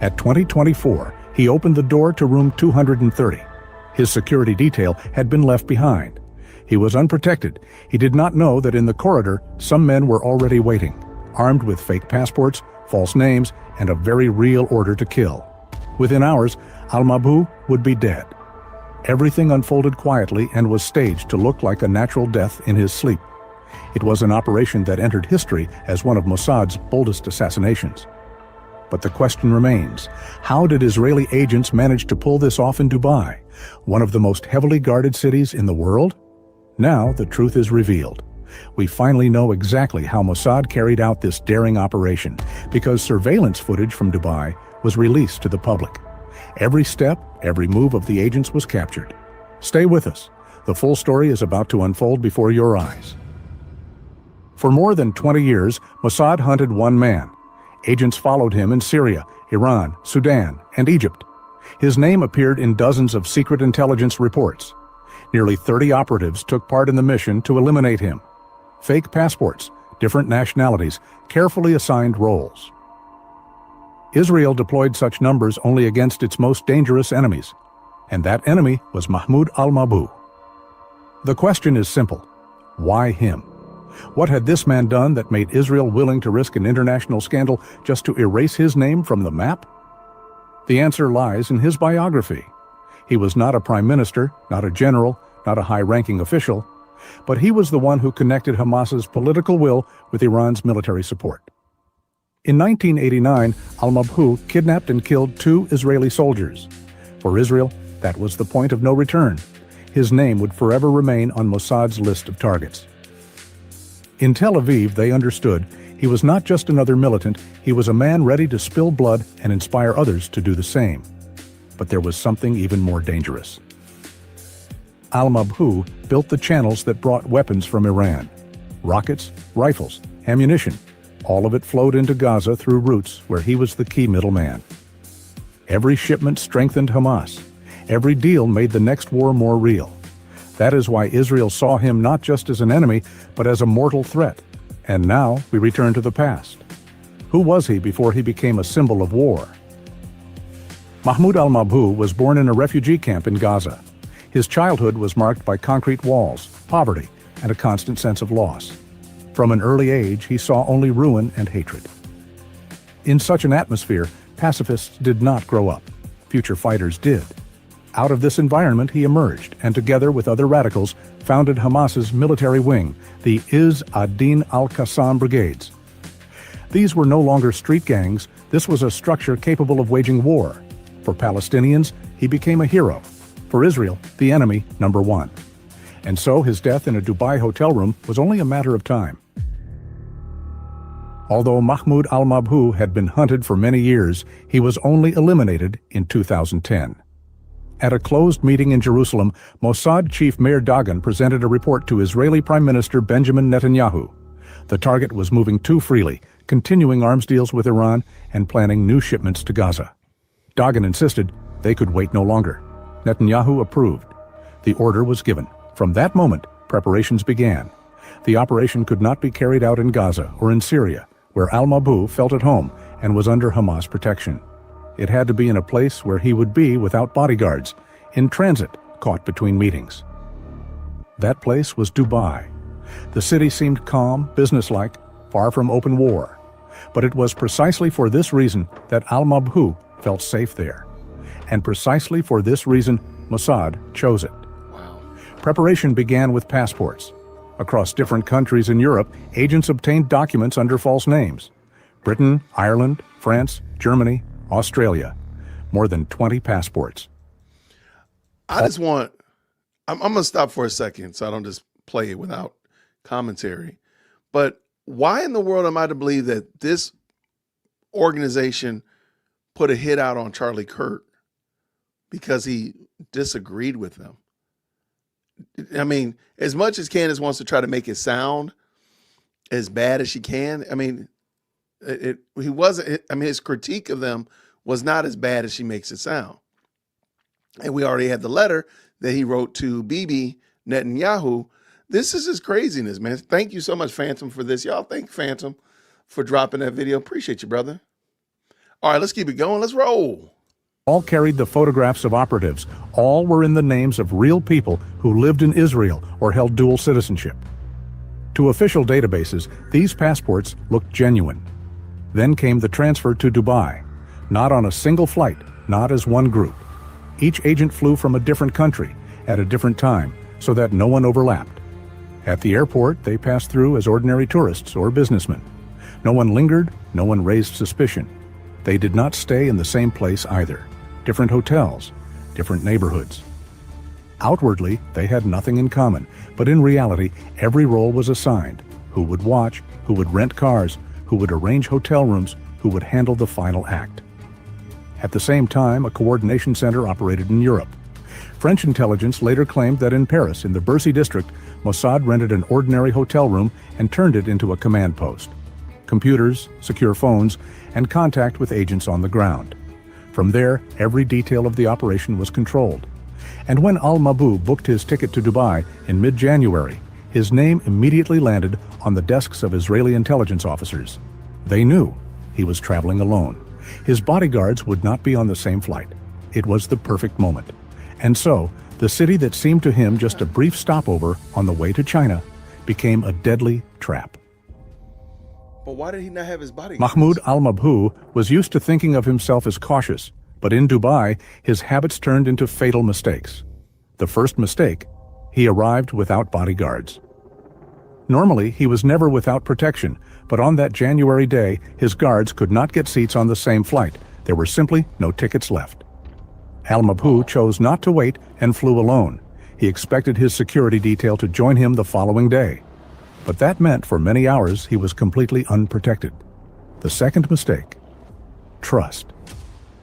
At 2024, he opened the door to room 230. His security detail had been left behind. He was unprotected. He did not know that in the corridor, some men were already waiting, armed with fake passports, false names, and a very real order to kill. Within hours, al-Mabhouh would be dead. Everything unfolded quietly and was staged to look like a natural death in his sleep. It was an operation that entered history as one of Mossad's boldest assassinations. But the question remains, how did Israeli agents manage to pull this off in Dubai, one of the most heavily guarded cities in the world? Now the truth is revealed. We finally know exactly how Mossad carried out this daring operation, because surveillance footage from Dubai was released to the public. Every step, every move of the agents was captured. Stay with us. The full story is about to unfold before your eyes. For more than 20 years, Mossad hunted one man. Agents followed him in Syria, Iran, Sudan, and Egypt. His name appeared in dozens of secret intelligence reports. Nearly 30 operatives took part in the mission to eliminate him. Fake passports, different nationalities, carefully assigned roles. Israel deployed such numbers only against its most dangerous enemies, and that enemy was Mahmoud al-Mabhouh. The question is simple: why him? What had this man done that made Israel willing to risk an international scandal just to erase his name from the map? The answer lies in his biography. He was not a prime minister, not a general, not a high-ranking official, but he was the one who connected Hamas's political will with Iran's military support. In 1989, al-Mabhouh kidnapped and killed 2 Israeli soldiers. For Israel, that was the point of no return. His name would forever remain on Mossad's list of targets. In Tel Aviv, they understood he was not just another militant, he was a man ready to spill blood and inspire others to do the same. But there was something even more dangerous. Al-Mabhouh built the channels that brought weapons from Iran. Rockets, rifles, ammunition, all of it flowed into Gaza through routes where he was the key middleman. Every shipment strengthened Hamas. Every deal made the next war more real. That is why Israel saw him not just as an enemy, but as a mortal threat. And now we return to the past. Who was he before he became a symbol of war? Mahmoud al-Mabhouh was born in a refugee camp in Gaza. His childhood was marked by concrete walls, poverty, and a constant sense of loss. From an early age, he saw only ruin and hatred. In such an atmosphere, pacifists did not grow up. Future fighters did. Out of this environment, he emerged, and together with other radicals, founded Hamas's military wing, the Izz ad-Din al-Qassam Brigades. These were no longer street gangs. This was a structure capable of waging war. For Palestinians, he became a hero. For Israel, the enemy number one. And so his death in a Dubai hotel room was only a matter of time. Although Mahmoud al-Mabhouh had been hunted for many years, he was only eliminated in 2010. At a closed meeting in Jerusalem, Mossad chief Meir Dagan presented a report to Israeli Prime Minister Benjamin Netanyahu. The target was moving too freely, continuing arms deals with Iran and planning new shipments to Gaza. Dagan insisted they could wait no longer. Netanyahu approved. The order was given. From that moment, preparations began. The operation could not be carried out in Gaza or in Syria, where al-Mabhouh felt at home and was under Hamas protection. It had to be in a place where he would be without bodyguards, in transit, caught between meetings. That place was Dubai. The city seemed calm, businesslike, far from open war. But it was precisely for this reason that al-Mabhouh felt safe there. And precisely for this reason, Mossad chose it. Preparation began with passports. Across different countries in Europe, agents obtained documents under false names. Britain, Ireland, France, Germany, Australia. More than 20 passports. I'm going to stop for a second so I don't just play it without commentary. But why in the world am I to believe that this organization put a hit out on Charlie Kirk because he disagreed with them? I mean, as much as Candace wants to try to make it sound as bad as she can. I mean, he wasn't. I mean, his critique of them was not as bad as she makes it sound. And we already had the letter that he wrote to Bibi Netanyahu. This is his craziness, man. Thank you so much, Phantom, for this. Y'all thank Phantom for dropping that video. Appreciate you, brother. All right, let's keep it going. Let's roll. All carried the photographs of operatives. All were in the names of real people who lived in Israel or held dual citizenship. To official databases, these passports looked genuine. Then came the transfer to Dubai, not on a single flight, not as one group. Each agent flew from a different country at a different time so that no one overlapped. At the airport, they passed through as ordinary tourists or businessmen. No one lingered, no one raised suspicion. They did not stay in the same place either. Different hotels, different neighborhoods. Outwardly, they had nothing in common, but in reality, every role was assigned. Who would watch, who would rent cars, who would arrange hotel rooms, who would handle the final act. At the same time, a coordination center operated in Europe. French intelligence later claimed that in Paris, in the Bercy district, Mossad rented an ordinary hotel room and turned it into a command post. Computers, secure phones, and contact with agents on the ground. From there, every detail of the operation was controlled. And when al-Mabou booked his ticket to Dubai in mid-January, his name immediately landed on the desks of Israeli intelligence officers. They knew he was traveling alone. His bodyguards would not be on the same flight. It was the perfect moment. And so, the city that seemed to him just a brief stopover on the way to China became a deadly trap. But why did he not have his bodyguards? Mahmoud al-Mabhouh was used to thinking of himself as cautious, but in Dubai, his habits turned into fatal mistakes. The first mistake, he arrived without bodyguards. Normally, he was never without protection, but on that January day, his guards could not get seats on the same flight. There were simply no tickets left. Al-Mabhouh chose not to wait and flew alone. He expected his security detail to join him the following day. But that meant for many hours he was completely unprotected. The second mistake, trust.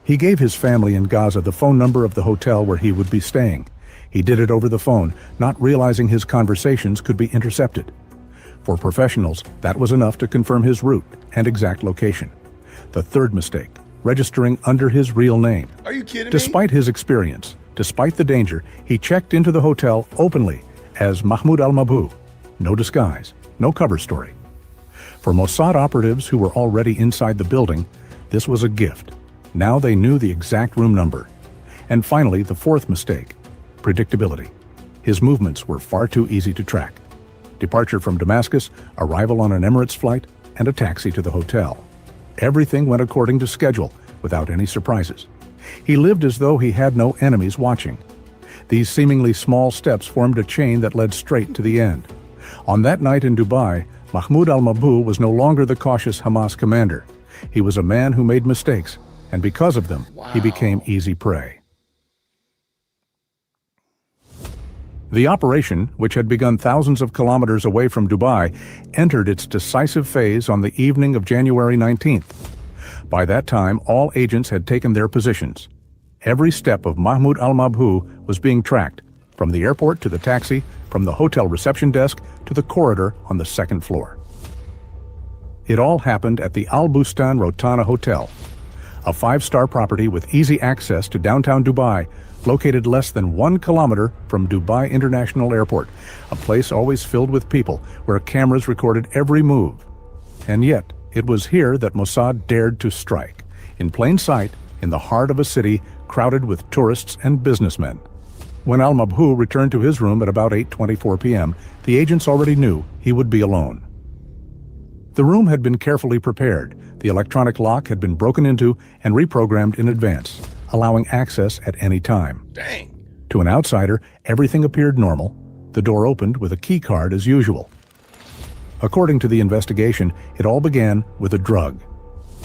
He gave his family in Gaza the phone number of the hotel where he would be staying. He did it over the phone, not realizing his conversations could be intercepted. For professionals, that was enough to confirm his route and exact location. The third mistake, registering under his real name. Are you kidding me? Despite his experience, despite the danger, he checked into the hotel openly as Mahmoud al-Mabhouh. No disguise, no cover story. For Mossad operatives who were already inside the building, this was a gift. Now they knew the exact room number. And finally, the fourth mistake, predictability. His movements were far too easy to track. Departure from Damascus, arrival on an Emirates flight, and a taxi to the hotel. Everything went according to schedule, without any surprises. He lived as though he had no enemies watching. These seemingly small steps formed a chain that led straight to the end. On that night in Dubai, Mahmoud al-Mabhouh was no longer the cautious Hamas commander. He was a man who made mistakes, and because of them, he became easy prey. The operation, which had begun thousands of kilometers away from Dubai, entered its decisive phase on the evening of January 19th. By that time, all agents had taken their positions. Every step of Mahmoud al-Mabhouh was being tracked, from the airport to the taxi, from the hotel reception desk to the corridor on the second floor. It all happened at the Al Bustan Rotana Hotel, a five-star property with easy access to downtown Dubai, located less than 1 kilometer from Dubai International Airport, a place always filled with people, where cameras recorded every move. And yet, it was here that Mossad dared to strike, in plain sight, in the heart of a city crowded with tourists and businessmen. When al-Mabhouh returned to his room at about 8:24 p.m., the agents already knew he would be alone. The room had been carefully prepared. The electronic lock had been broken into and reprogrammed in advance, allowing access at any time. Dang. To an outsider, everything appeared normal. The door opened with a key card as usual. According to the investigation, it all began with a drug.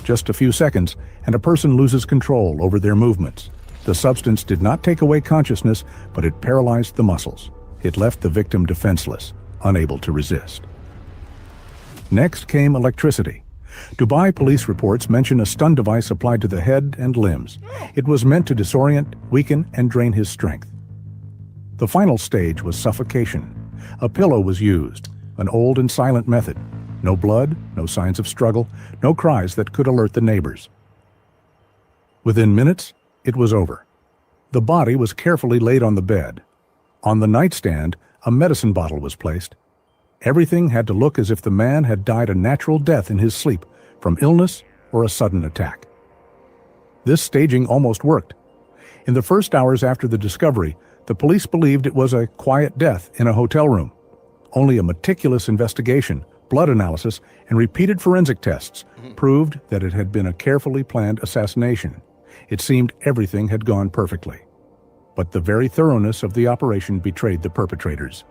Just a few seconds, and a person loses control over their movements. The substance did not take away consciousness, but it paralyzed the muscles. It left the victim defenseless, unable to resist. Next came electricity. Dubai police reports mention a stun device applied to the head and limbs. It was meant to disorient, weaken, and drain his strength. The final stage was suffocation. A pillow was used, an old and silent method. No blood, no signs of struggle, no cries that could alert the neighbors. Within minutes, it was over. The body was carefully laid on the bed. On the nightstand, a medicine bottle was placed. Everything had to look as if the man had died a natural death in his sleep from illness or a sudden attack. This staging almost worked. In the first hours after the discovery, the police believed it was a quiet death in a hotel room. Only a meticulous investigation, blood analysis, and repeated forensic tests proved that it had been a carefully planned assassination. It seemed everything had gone perfectly. But the very thoroughness of the operation betrayed the perpetrators.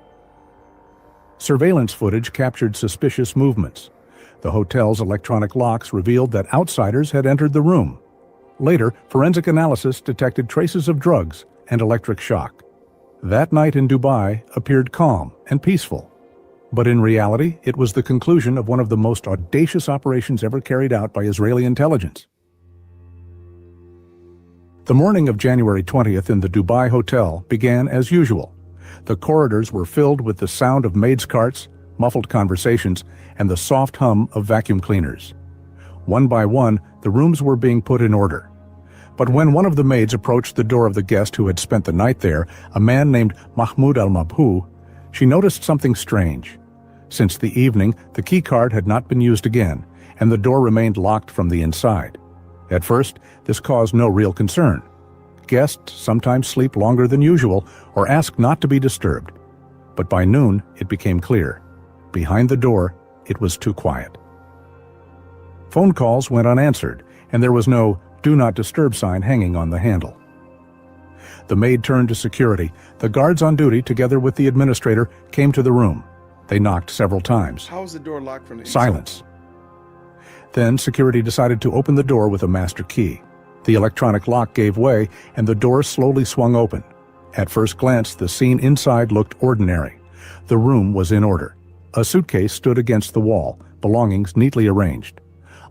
Surveillance footage captured suspicious movements. The hotel's electronic locks revealed that outsiders had entered the room. Later, forensic analysis detected traces of drugs and electric shock. That night in Dubai appeared calm and peaceful. But in reality, it was the conclusion of one of the most audacious operations ever carried out by Israeli intelligence. The morning of January 20th in the Dubai hotel began as usual. The corridors were filled with the sound of maids' carts, muffled conversations, and the soft hum of vacuum cleaners. One by one, the rooms were being put in order. But when one of the maids approached the door of the guest who had spent the night there, a man named Mahmoud al-Mabhou, she noticed something strange. Since the evening, the key card had not been used again, and the door remained locked from the inside. At first, this caused no real concern. Guests sometimes sleep longer than usual or ask not to be disturbed. But by noon, it became clear. Behind the door, it was too quiet. Phone calls went unanswered, and there was no "Do Not Disturb" sign hanging on the handle. The maid turned to security. The guards on duty, together with the administrator, came to the room. They knocked several times. How was the door locked from the inside? Silence. Then security decided to open the door with a master key. The electronic lock gave way, and the door slowly swung open. At first glance, the scene inside looked ordinary. The room was in order. A suitcase stood against the wall, belongings neatly arranged.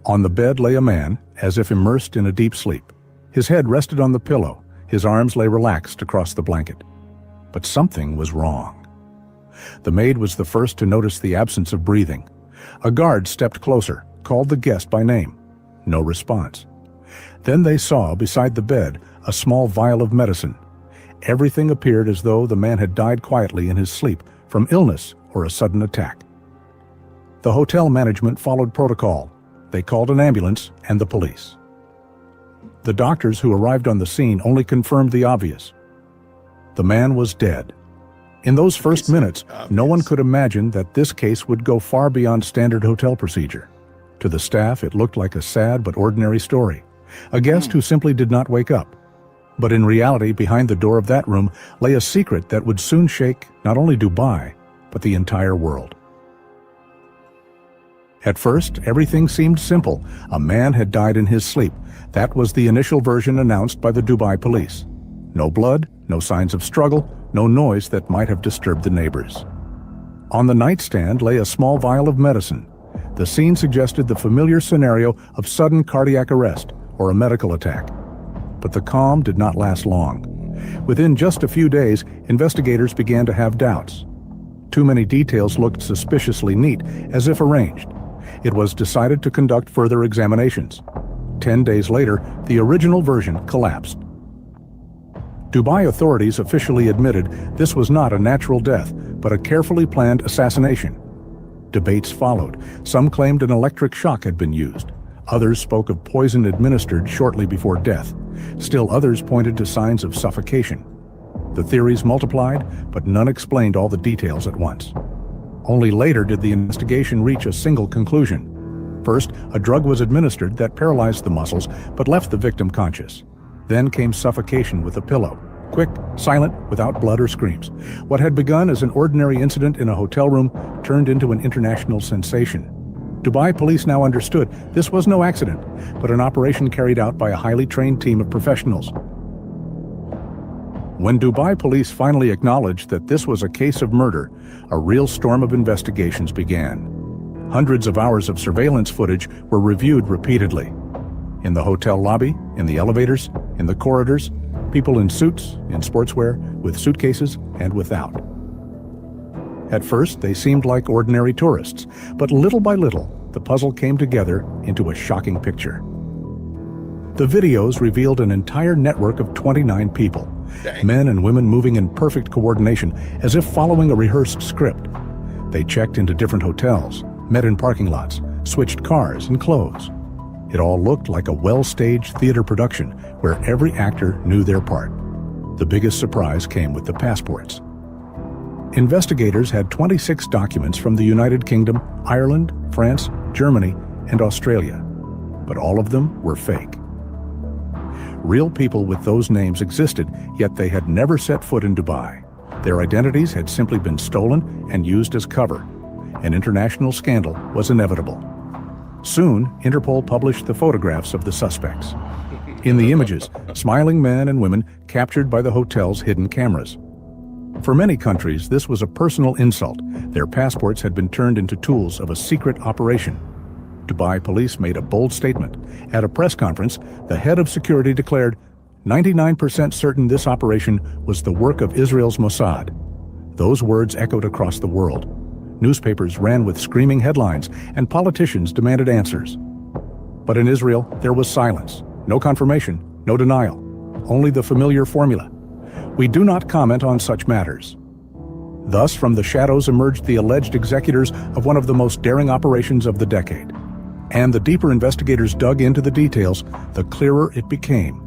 On the bed lay a man, as if immersed in a deep sleep. His head rested on the pillow. His arms lay relaxed across the blanket. But something was wrong. The maid was the first to notice the absence of breathing. A guard stepped closer, called the guest by name. No response. Then they saw, beside the bed, a small vial of medicine. Everything appeared as though the man had died quietly in his sleep from illness or a sudden attack. The hotel management followed protocol. They called an ambulance and the police. The doctors who arrived on the scene only confirmed the obvious. The man was dead. In those first minutes, no one could imagine that this case would go far beyond standard hotel procedure. To the staff, it looked like a sad but ordinary story. A guest who simply did not wake up. But in reality, behind the door of that room lay a secret that would soon shake not only Dubai, but the entire world. At first, everything seemed simple. A man had died in his sleep. That was the initial version announced by the Dubai police. No blood, no signs of struggle, no noise that might have disturbed the neighbors. On the nightstand lay a small vial of medicine. The scene suggested the familiar scenario of sudden cardiac arrest or a medical attack. But the calm did not last long. Within just a few days, investigators began to have doubts. Too many details looked suspiciously neat, as if arranged. It was decided to conduct further examinations. 10 days later, the original version collapsed. Dubai authorities officially admitted this was not a natural death, but a carefully planned assassination. Debates followed. Some claimed an electric shock had been used. Others spoke of poison administered shortly before death. Still others pointed to signs of suffocation. The theories multiplied, but none explained all the details at once. Only later did the investigation reach a single conclusion. First, a drug was administered that paralyzed the muscles, but left the victim conscious. Then came suffocation with a pillow. Quick, silent, without blood or screams. What had begun as an ordinary incident in a hotel room turned into an international sensation. Dubai police now understood this was no accident, but an operation carried out by a highly trained team of professionals. When Dubai police finally acknowledged that this was a case of murder, a real storm of investigations began. Hundreds of hours of surveillance footage were reviewed repeatedly. In the hotel lobby, in the elevators, in the corridors, people in suits, in sportswear, with suitcases, and without. At first, they seemed like ordinary tourists, but little by little, the puzzle came together into a shocking picture. The videos revealed an entire network of 29 people, men and women moving in perfect coordination, as if following a rehearsed script. They checked into different hotels, met in parking lots, switched cars and clothes. It all looked like a well-staged theater production where every actor knew their part. The biggest surprise came with the passports. Investigators had 26 documents from the United Kingdom, Ireland, France, Germany, and Australia, but all of them were fake. Real people with those names existed, yet they had never set foot in Dubai. Their identities had simply been stolen and used as cover. An international scandal was inevitable. Soon, Interpol published the photographs of the suspects. In the images, smiling men and women captured by the hotel's hidden cameras. For many countries, this was a personal insult. Their passports had been turned into tools of a secret operation. Dubai police made a bold statement. At a press conference, the head of security declared, 99% certain this operation was the work of Israel's Mossad. Those words echoed across the world. Newspapers ran with screaming headlines, and politicians demanded answers. But in Israel, there was silence. No confirmation, no denial. Only the familiar formula. We do not comment on such matters. Thus, from the shadows emerged the alleged executors of one of the most daring operations of the decade. And the deeper investigators dug into the details, the clearer it became.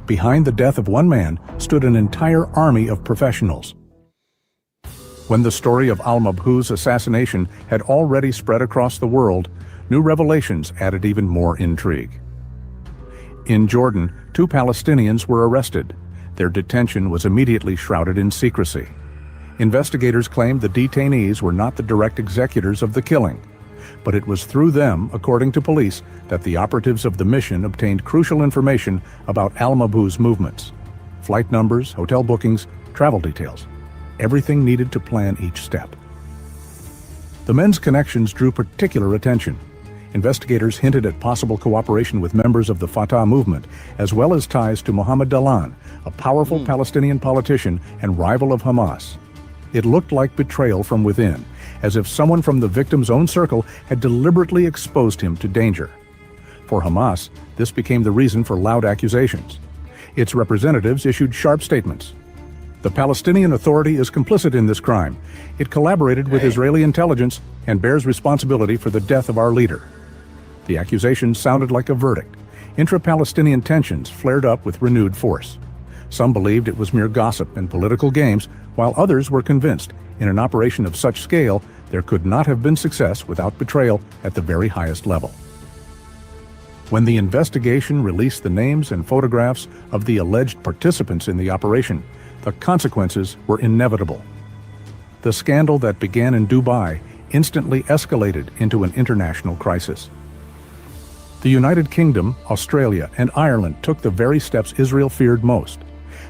Behind the death of one man stood an entire army of professionals. When the story of al-Mabhouh's assassination had already spread across the world, new revelations added even more intrigue. In Jordan, 2 Palestinians were arrested. Their detention was immediately shrouded in secrecy. Investigators claimed the detainees were not the direct executors of the killing, but it was through them, according to police, that the operatives of the mission obtained crucial information about al-Mabhouh's movements. Flight numbers, hotel bookings, travel details. Everything needed to plan each step. The men's connections drew particular attention. Investigators hinted at possible cooperation with members of the Fatah movement, as well as ties to Mohammed Dalan, a powerful Palestinian politician and rival of Hamas. It looked like betrayal from within, as if someone from the victim's own circle had deliberately exposed him to danger. For Hamas, this became the reason for loud accusations. Its representatives issued sharp statements. The Palestinian Authority is complicit in this crime. It collaborated with Israeli intelligence and bears responsibility for the death of our leader. The accusations sounded like a verdict. Intra-Palestinian tensions flared up with renewed force. Some believed it was mere gossip and political games, while others were convinced, in an operation of such scale, there could not have been success without betrayal at the very highest level. When the investigation released the names and photographs of the alleged participants in the operation, the consequences were inevitable. The scandal that began in Dubai instantly escalated into an international crisis. The United Kingdom, Australia, and Ireland took the very steps Israel feared most.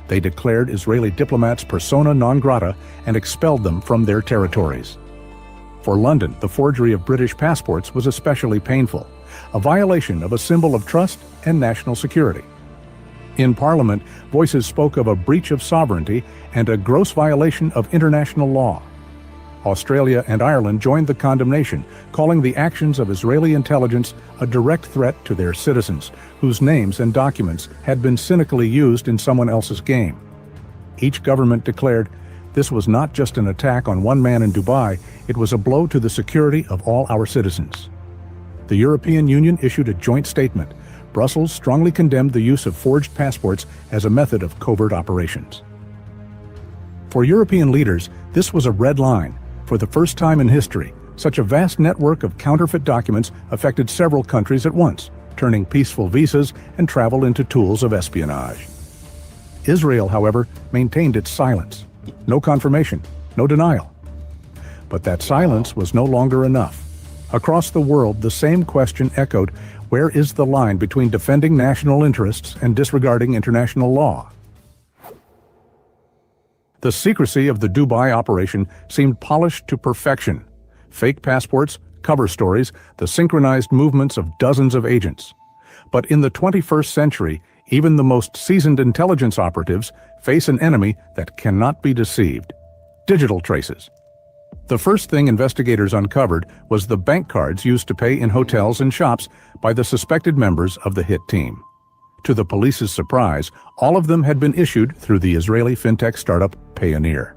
They declared Israeli diplomats persona non grata and expelled them from their territories. For London, the forgery of British passports was especially painful, a violation of a symbol of trust and national security. In Parliament, voices spoke of a breach of sovereignty and a gross violation of international law. Australia and Ireland joined the condemnation, calling the actions of Israeli intelligence a direct threat to their citizens, whose names and documents had been cynically used in someone else's game. Each government declared this was not just an attack on one man in Dubai, it was a blow to the security of all our citizens. The European Union issued a joint statement. Brussels strongly condemned the use of forged passports as a method of covert operations. For European leaders, this was a red line. For the first time in history, such a vast network of counterfeit documents affected several countries at once, turning peaceful visas and travel into tools of espionage. Israel, however, maintained its silence. No confirmation, no denial. But that silence was no longer enough. Across the world, the same question echoed: where is the line between defending national interests and disregarding international law? The secrecy of the Dubai operation seemed polished to perfection. Fake passports, cover stories, the synchronized movements of dozens of agents. But in the 21st century, even the most seasoned intelligence operatives face an enemy that cannot be deceived: digital traces. The first thing investigators uncovered was the bank cards used to pay in hotels and shops by the suspected members of the hit team. To the police's surprise, all of them had been issued through the Israeli fintech startup Payoneer.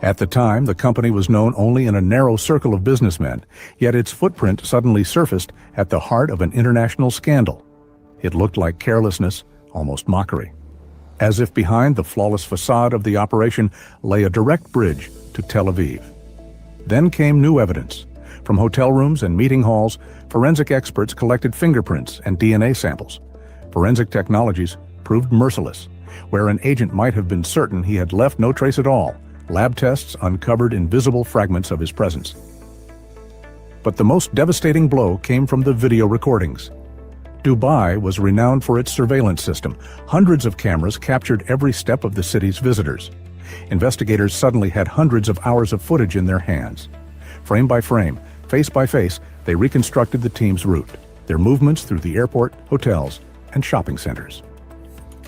At the time, the company was known only in a narrow circle of businessmen, yet its footprint suddenly surfaced at the heart of an international scandal. It looked like carelessness, almost mockery. As if behind the flawless facade of the operation lay a direct bridge to Tel Aviv. Then came new evidence. From hotel rooms and meeting halls, forensic experts collected fingerprints and DNA samples. Forensic technologies proved merciless. Where an agent might have been certain he had left no trace at all, lab tests uncovered invisible fragments of his presence. But the most devastating blow came from the video recordings. Dubai was renowned for its surveillance system. Hundreds of cameras captured every step of the city's visitors. Investigators suddenly had hundreds of hours of footage in their hands. Frame by frame, face by face, they reconstructed the team's route, their movements through the airport, hotels, and shopping centers.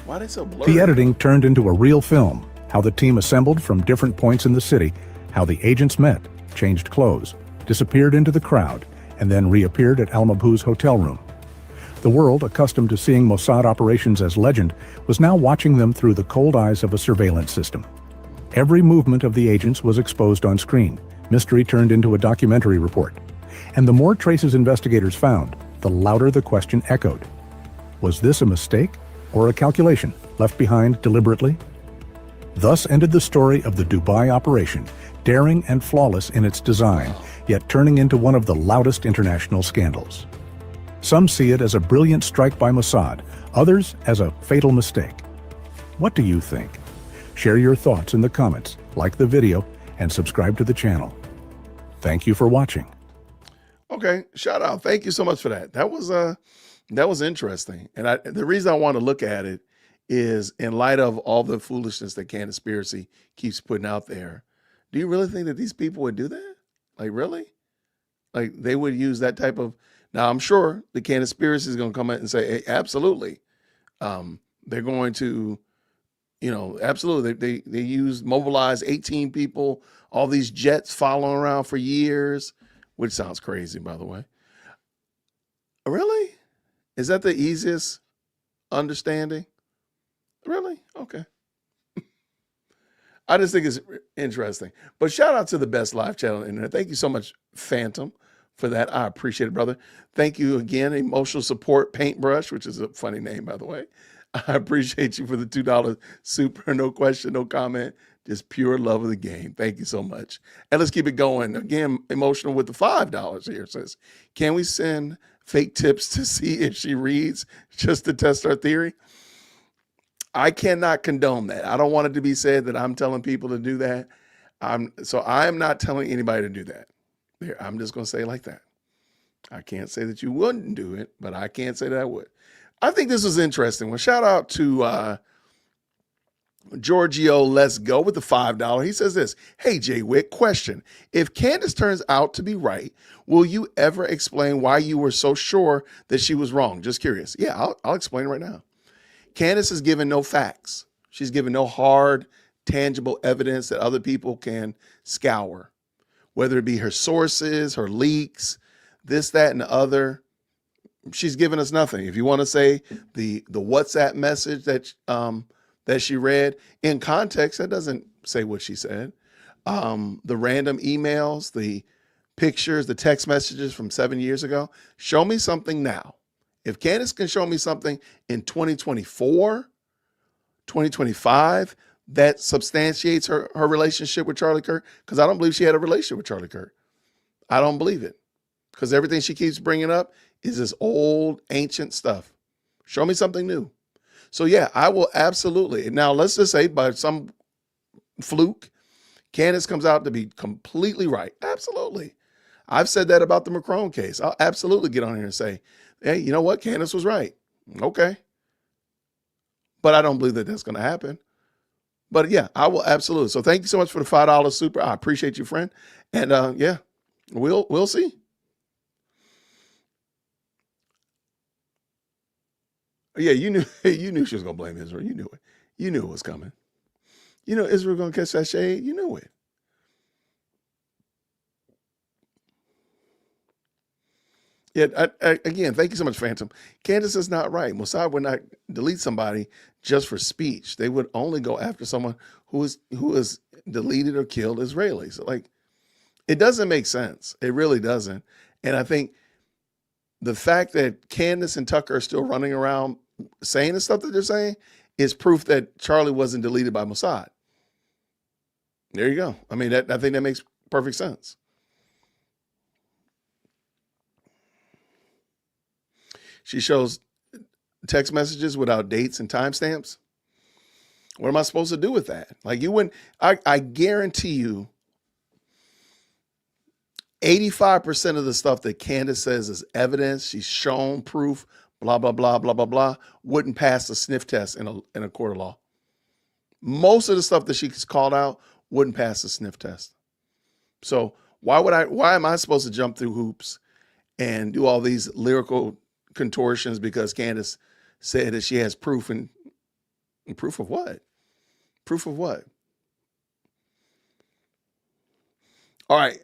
Why are they so blurry? The editing turned into a real film, how the team assembled from different points in the city, how the agents met, changed clothes, disappeared into the crowd, and then reappeared at Al Mabhou's hotel room. The world, accustomed to seeing Mossad operations as legend, was now watching them through the cold eyes of a surveillance system. Every movement of the agents was exposed on screen. Mystery turned into a documentary report. And the more traces investigators found, the louder the question echoed. Was this a mistake or a calculation left behind deliberately? Thus ended the story of the Dubai operation, daring and flawless in its design, yet turning into one of the loudest international scandals. Some see it as a brilliant strike by Mossad, others as a fatal mistake. What do you think? Share your thoughts in the comments, like the video, and subscribe to the channel. Thank you for watching. Okay, shout out. Thank you so much for that. That was interesting. And the reason I want to look at it is in light of all the foolishness that Candaspiracy keeps putting out there. Do you really think that these people would do that? Like, really? Like, they would use that type of... Now, I'm sure the Candaspiracy is going to come out and say, hey, absolutely. They're going to, absolutely. They mobilize 18 people, all these jets following around for years, which sounds crazy, by the way. Really? Is that the easiest understanding? Really? Okay. I just think it's interesting. But shout out to the best live channel in there. Thank you so much, Phantom, for that. I appreciate it, brother. Thank you again, Emotional Support Paintbrush, which is a funny name, by the way. I appreciate you for the $2 super, no question, no comment, just pure love of the game. Thank you so much. And let's keep it going. Again, Emotional with the $5 here says, can we send fake tips to see if she reads just to test our theory? I cannot condone that. I don't want it to be said that I'm telling people to do that. So I am not telling anybody to do that. I'm just going to say it like that. I can't say that you wouldn't do it, but I can't say that I would. I think this was interesting. Well, shout out to Giorgio Let's Go with the $5. He says this, hey, Jay Wick, question. If Candace turns out to be right, will you ever explain why you were so sure that she was wrong? Just curious. Yeah, I'll explain right now. Candace has given no facts. She's given no hard, tangible evidence that other people can scour, whether it be her sources, her leaks, this, that, and the other. She's given us nothing. If you want to say the WhatsApp message that she read, in context, that doesn't say what she said. The random emails, the pictures, the text messages from 7 years ago. Show me something now. If Candace can show me something in 2024, 2025, that substantiates her relationship with Charlie Kirk, because I don't believe she had a relationship with Charlie Kirk. I don't believe it, because everything she keeps bringing up is this old, ancient stuff. Show me something new. So yeah, I will absolutely. Now, let's just say by some fluke, Candace comes out to be completely right. Absolutely. I've said that about the Macron case. I'll absolutely get on here and say, hey, you know what? Candace was right. Okay. But I don't believe that that's going to happen. But yeah, I will absolutely. So thank you so much for the $5 super. I appreciate you, friend. And yeah, we'll see. Yeah, you knew she was going to blame Israel. You knew it. You knew it was coming. You know Israel going to catch that shade. You knew it. Yeah, again, thank you so much, Phantom. Candace is not right. Mossad would not delete somebody just for speech. They would only go after someone who is deleted or killed Israelis. Like, it doesn't make sense. It really doesn't. And I think the fact that Candace and Tucker are still running around saying the stuff that they're saying is proof that Charlie wasn't deleted by Mossad. There you go. I mean, I think that makes perfect sense. She shows text messages without dates and timestamps. What am I supposed to do with that? Like, you wouldn't, I guarantee you 85% of the stuff that Candace says is evidence, she's shown proof, blah, blah, blah, blah, blah, blah, wouldn't pass the sniff test in a court of law. Most of the stuff that she's called out wouldn't pass the sniff test. So why am I supposed to jump through hoops and do all these lyrical contortions because Candace said that she has proof, and proof of what? Proof of what? All right.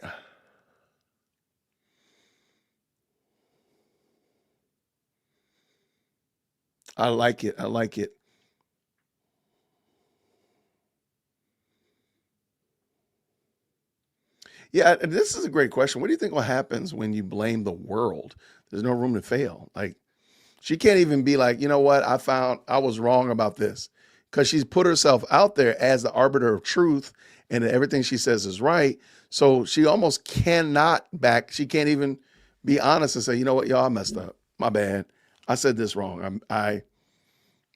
I like it. I like it. Yeah, this is a great question. What do you think will happens when you blame the world? There's no room to fail. Like, she can't even be like, you know what? I found I was wrong about this, because she's put herself out there as the arbiter of truth, and everything she says is right. So she almost cannot she can't even be honest and say, you know what, y'all, I messed up. My bad. I said this wrong.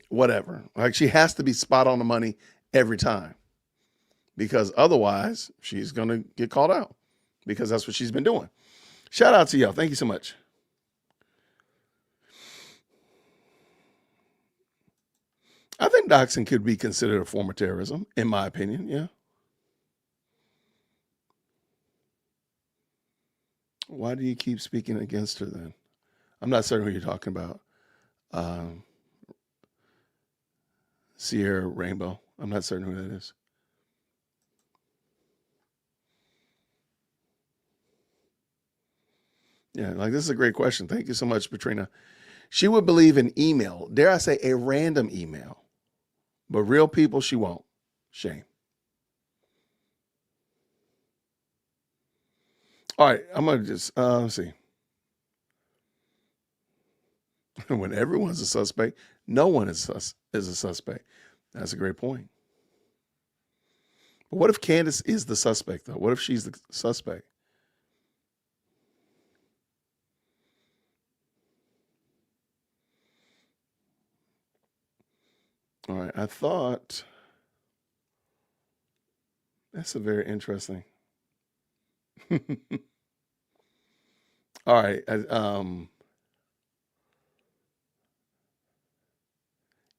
Whatever. Like, she has to be spot on the money every time, because otherwise she's going to get called out, because that's what she's been doing. Shout out to y'all. Thank you so much. I think doxing could be considered a form of terrorism, in my opinion. Yeah. Why do you keep speaking against her then? I'm not certain who you're talking about. Sierra Rainbow. I'm not certain who that is. Yeah, like, this is a great question. Thank you so much, Patrina. She would believe an email, dare I say a random email, but real people she won't. Shame. All right, I'm going to just see. When everyone's a suspect, no one is a suspect. That's a great point. But what if Candace is the suspect, though? What if she's the suspect? All right, I thought that's a very interesting. All right,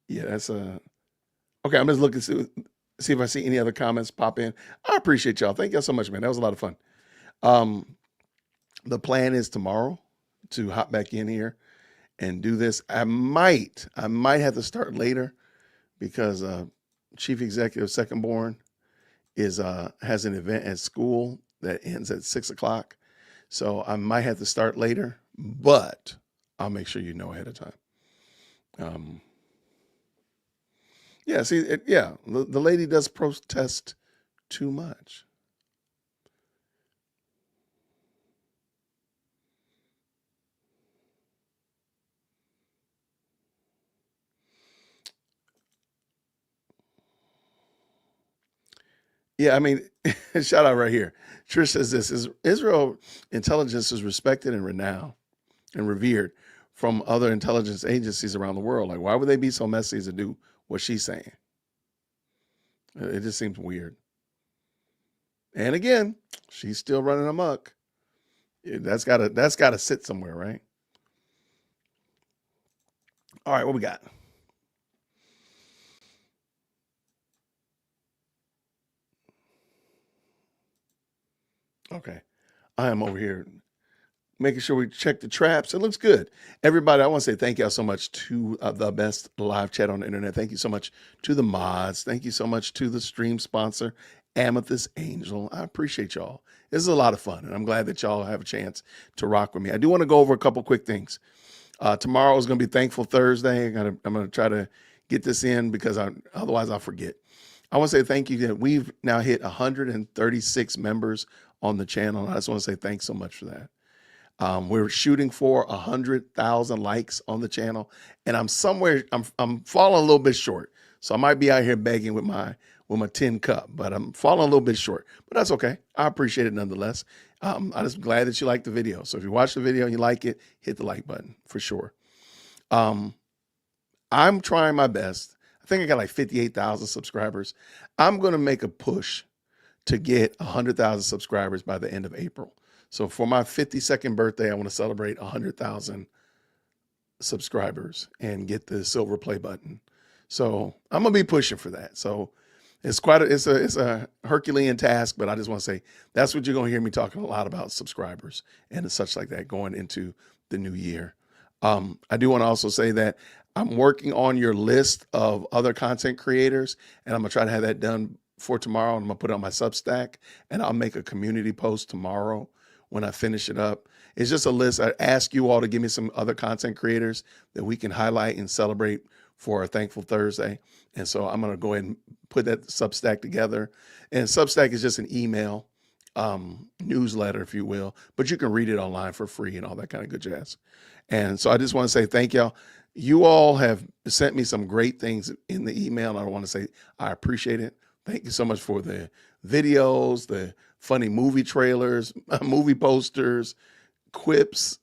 yeah, that's a okay. I'm just looking to see if I see any other comments pop in. I appreciate y'all. Thank y'all so much, man. That was a lot of fun. The plan is tomorrow to hop back in here and do this. I might have to start later, because Chief Executive Second Born has an event at school that ends at 6:00. So I might have to start later, but I'll make sure you know ahead of time. Yeah, see, the lady does protest too much. Yeah, I mean, shout out right here. Trish says this is Israel intelligence is respected and renowned and revered from other intelligence agencies around the world. Like, why would they be so messy to do what she's saying? It just seems weird. And again, she's still running amok. That's gotta sit somewhere, right? All right, what we got? Okay, I am over here making sure we check the traps. It looks good. Everybody, I want to say thank y'all so much to the best live chat on the internet. Thank you so much to the mods. Thank you so much to the stream sponsor Amethyst Angel. I appreciate y'all. This is a lot of fun, and I'm glad that y'all have a chance to rock with me. I do want to go over a couple quick things. Tomorrow is going to be Thankful Thursday. I'm going to try to get this in because otherwise I'll forget. I want to say thank you. We've now hit 136 members on the channel. And I just want to say thanks so much for that. We're shooting for 100,000 likes on the channel, and I'm falling a little bit short. So I might be out here begging with my tin cup, but I'm falling a little bit short. But that's okay. I appreciate it nonetheless. I'm just glad that you like the video. So if you watch the video and you like it, hit the like button for sure. I'm trying my best. I think I got like 58,000 subscribers. I'm going to make a push to get 100,000 subscribers by the end of April. So for my 52nd birthday, I want to celebrate 100,000 subscribers and get the silver play button. So I'm going to be pushing for that. So it's a Herculean task, but I just want to say that's what you're going to hear me talking a lot about, subscribers and such like that going into the new year. I do want to also say that I'm working on your list of other content creators, and I'm going to try to have that done for tomorrow. And I'm going to put it on my Substack, and I'll make a community post tomorrow when I finish it up. It's just a list. I ask you all to give me some other content creators that we can highlight and celebrate for a Thankful Thursday. And so I'm going to go ahead and put that Substack together. And Substack is just an email newsletter, if you will, but you can read it online for free and all that kind of good jazz. And so I just want to say thank y'all. You all have sent me some great things in the email, and I want to say I appreciate it. Thank you so much for the videos, the funny movie trailers, movie posters, quips,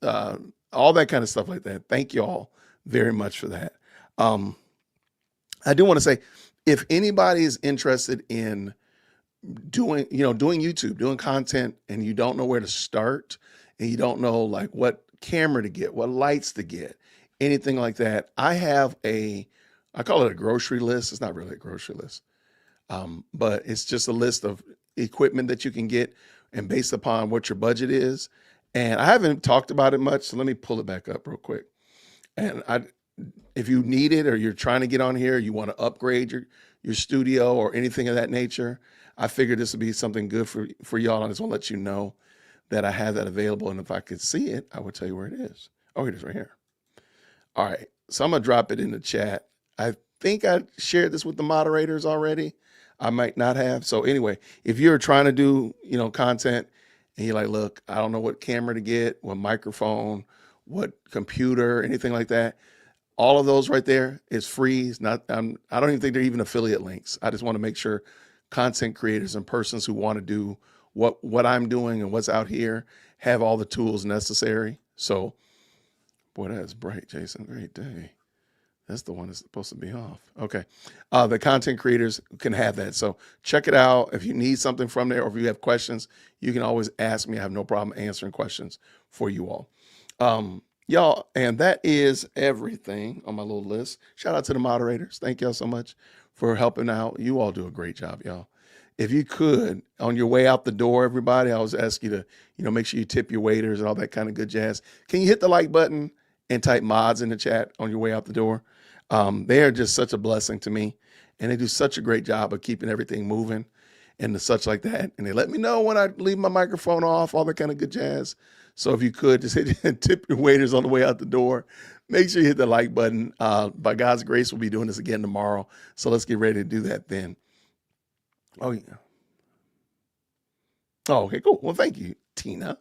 all that kind of stuff like that. Thank you all very much for that. I do want to say, if anybody is interested in doing YouTube, doing content, and you don't know where to start, and you don't know like what camera to get, what lights to get, anything like that, I call it a grocery list. It's not really a grocery list, but it's just a list of equipment that you can get, and based upon what your budget is. And I haven't talked about it much, so let me pull it back up real quick. And if you need it, or you're trying to get on here, you want to upgrade your studio or anything of that nature, I figured this would be something good for y'all. I just want to let you know that I have that available. And if I could see it, I would tell you where it is. Oh, it is right here. All right. So I'm going to drop it in the chat. I think I shared this with the moderators already. I might not have. So anyway, if you're trying to do, content, and you're like, look, I don't know what camera to get, what microphone, what computer, anything like that, all of those right there is free. It's not, I don't even think they're even affiliate links. I just want to make sure content creators and persons who want to do what I'm doing and what's out here have all the tools necessary. So, boy, that's bright, Jason. Great day. That's the one that's supposed to be off. Okay. The content creators can have that. So check it out. If you need something from there, or if you have questions, you can always ask me. I have no problem answering questions for you all. Y'all, and that is everything on my little list. Shout out to the moderators. Thank y'all so much for helping out. You all do a great job, y'all. If you could, on your way out the door, everybody, I always ask you to, make sure you tip your waiters and all that kind of good jazz. Can you hit the like button and type mods in the chat on your way out the door? They are just such a blessing to me, and they do such a great job of keeping everything moving and such like that. And they let me know when I leave my microphone off, all that kind of good jazz. So if you could, just tip your waiters on the way out the door. Make sure you hit the like button. By God's grace, we'll be doing this again tomorrow. So let's get ready to do that then. Oh, yeah. Oh, okay, cool. Well, thank you, Tina,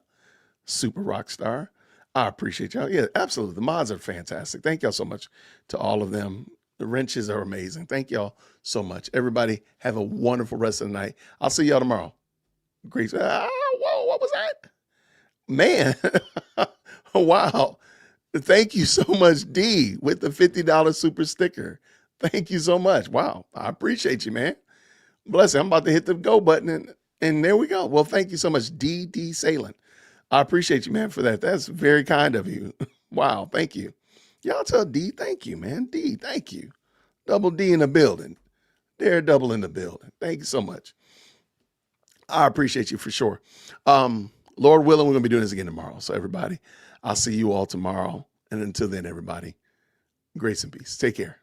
super rock star. I appreciate y'all. Yeah, absolutely. The mods are fantastic. Thank y'all so much to all of them. The wrenches are amazing. Thank y'all so much. Everybody have a wonderful rest of the night. I'll see y'all tomorrow. Great. Whoa, what was that? Man. Wow. Thank you so much, D, with the $50 super sticker. Thank you so much. Wow. I appreciate you, man. Bless you. I'm about to hit the go button, and there we go. Well, thank you so much, D Salin. I appreciate you, man, for that. That's very kind of you. Wow. Thank you. Y'all tell D, thank you, man. D, thank you. Double D in the building. They're double in the building. Thank you so much. I appreciate you for sure. Lord willing, we're going to be doing this again tomorrow. So everybody, I'll see you all tomorrow. And until then, everybody, grace and peace. Take care.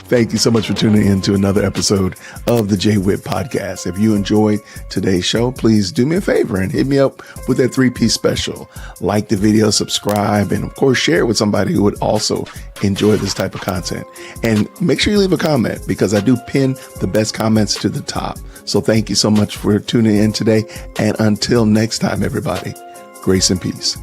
Thank you so much for tuning in to another episode of the Jay Witt Podcast. If you enjoyed today's show, please do me a favor and hit me up with that 3-piece special. Like the video, subscribe, and of course, share it with somebody who would also enjoy this type of content. And make sure you leave a comment because I do pin the best comments to the top. So thank you so much for tuning in today. And until next time, everybody, grace and peace.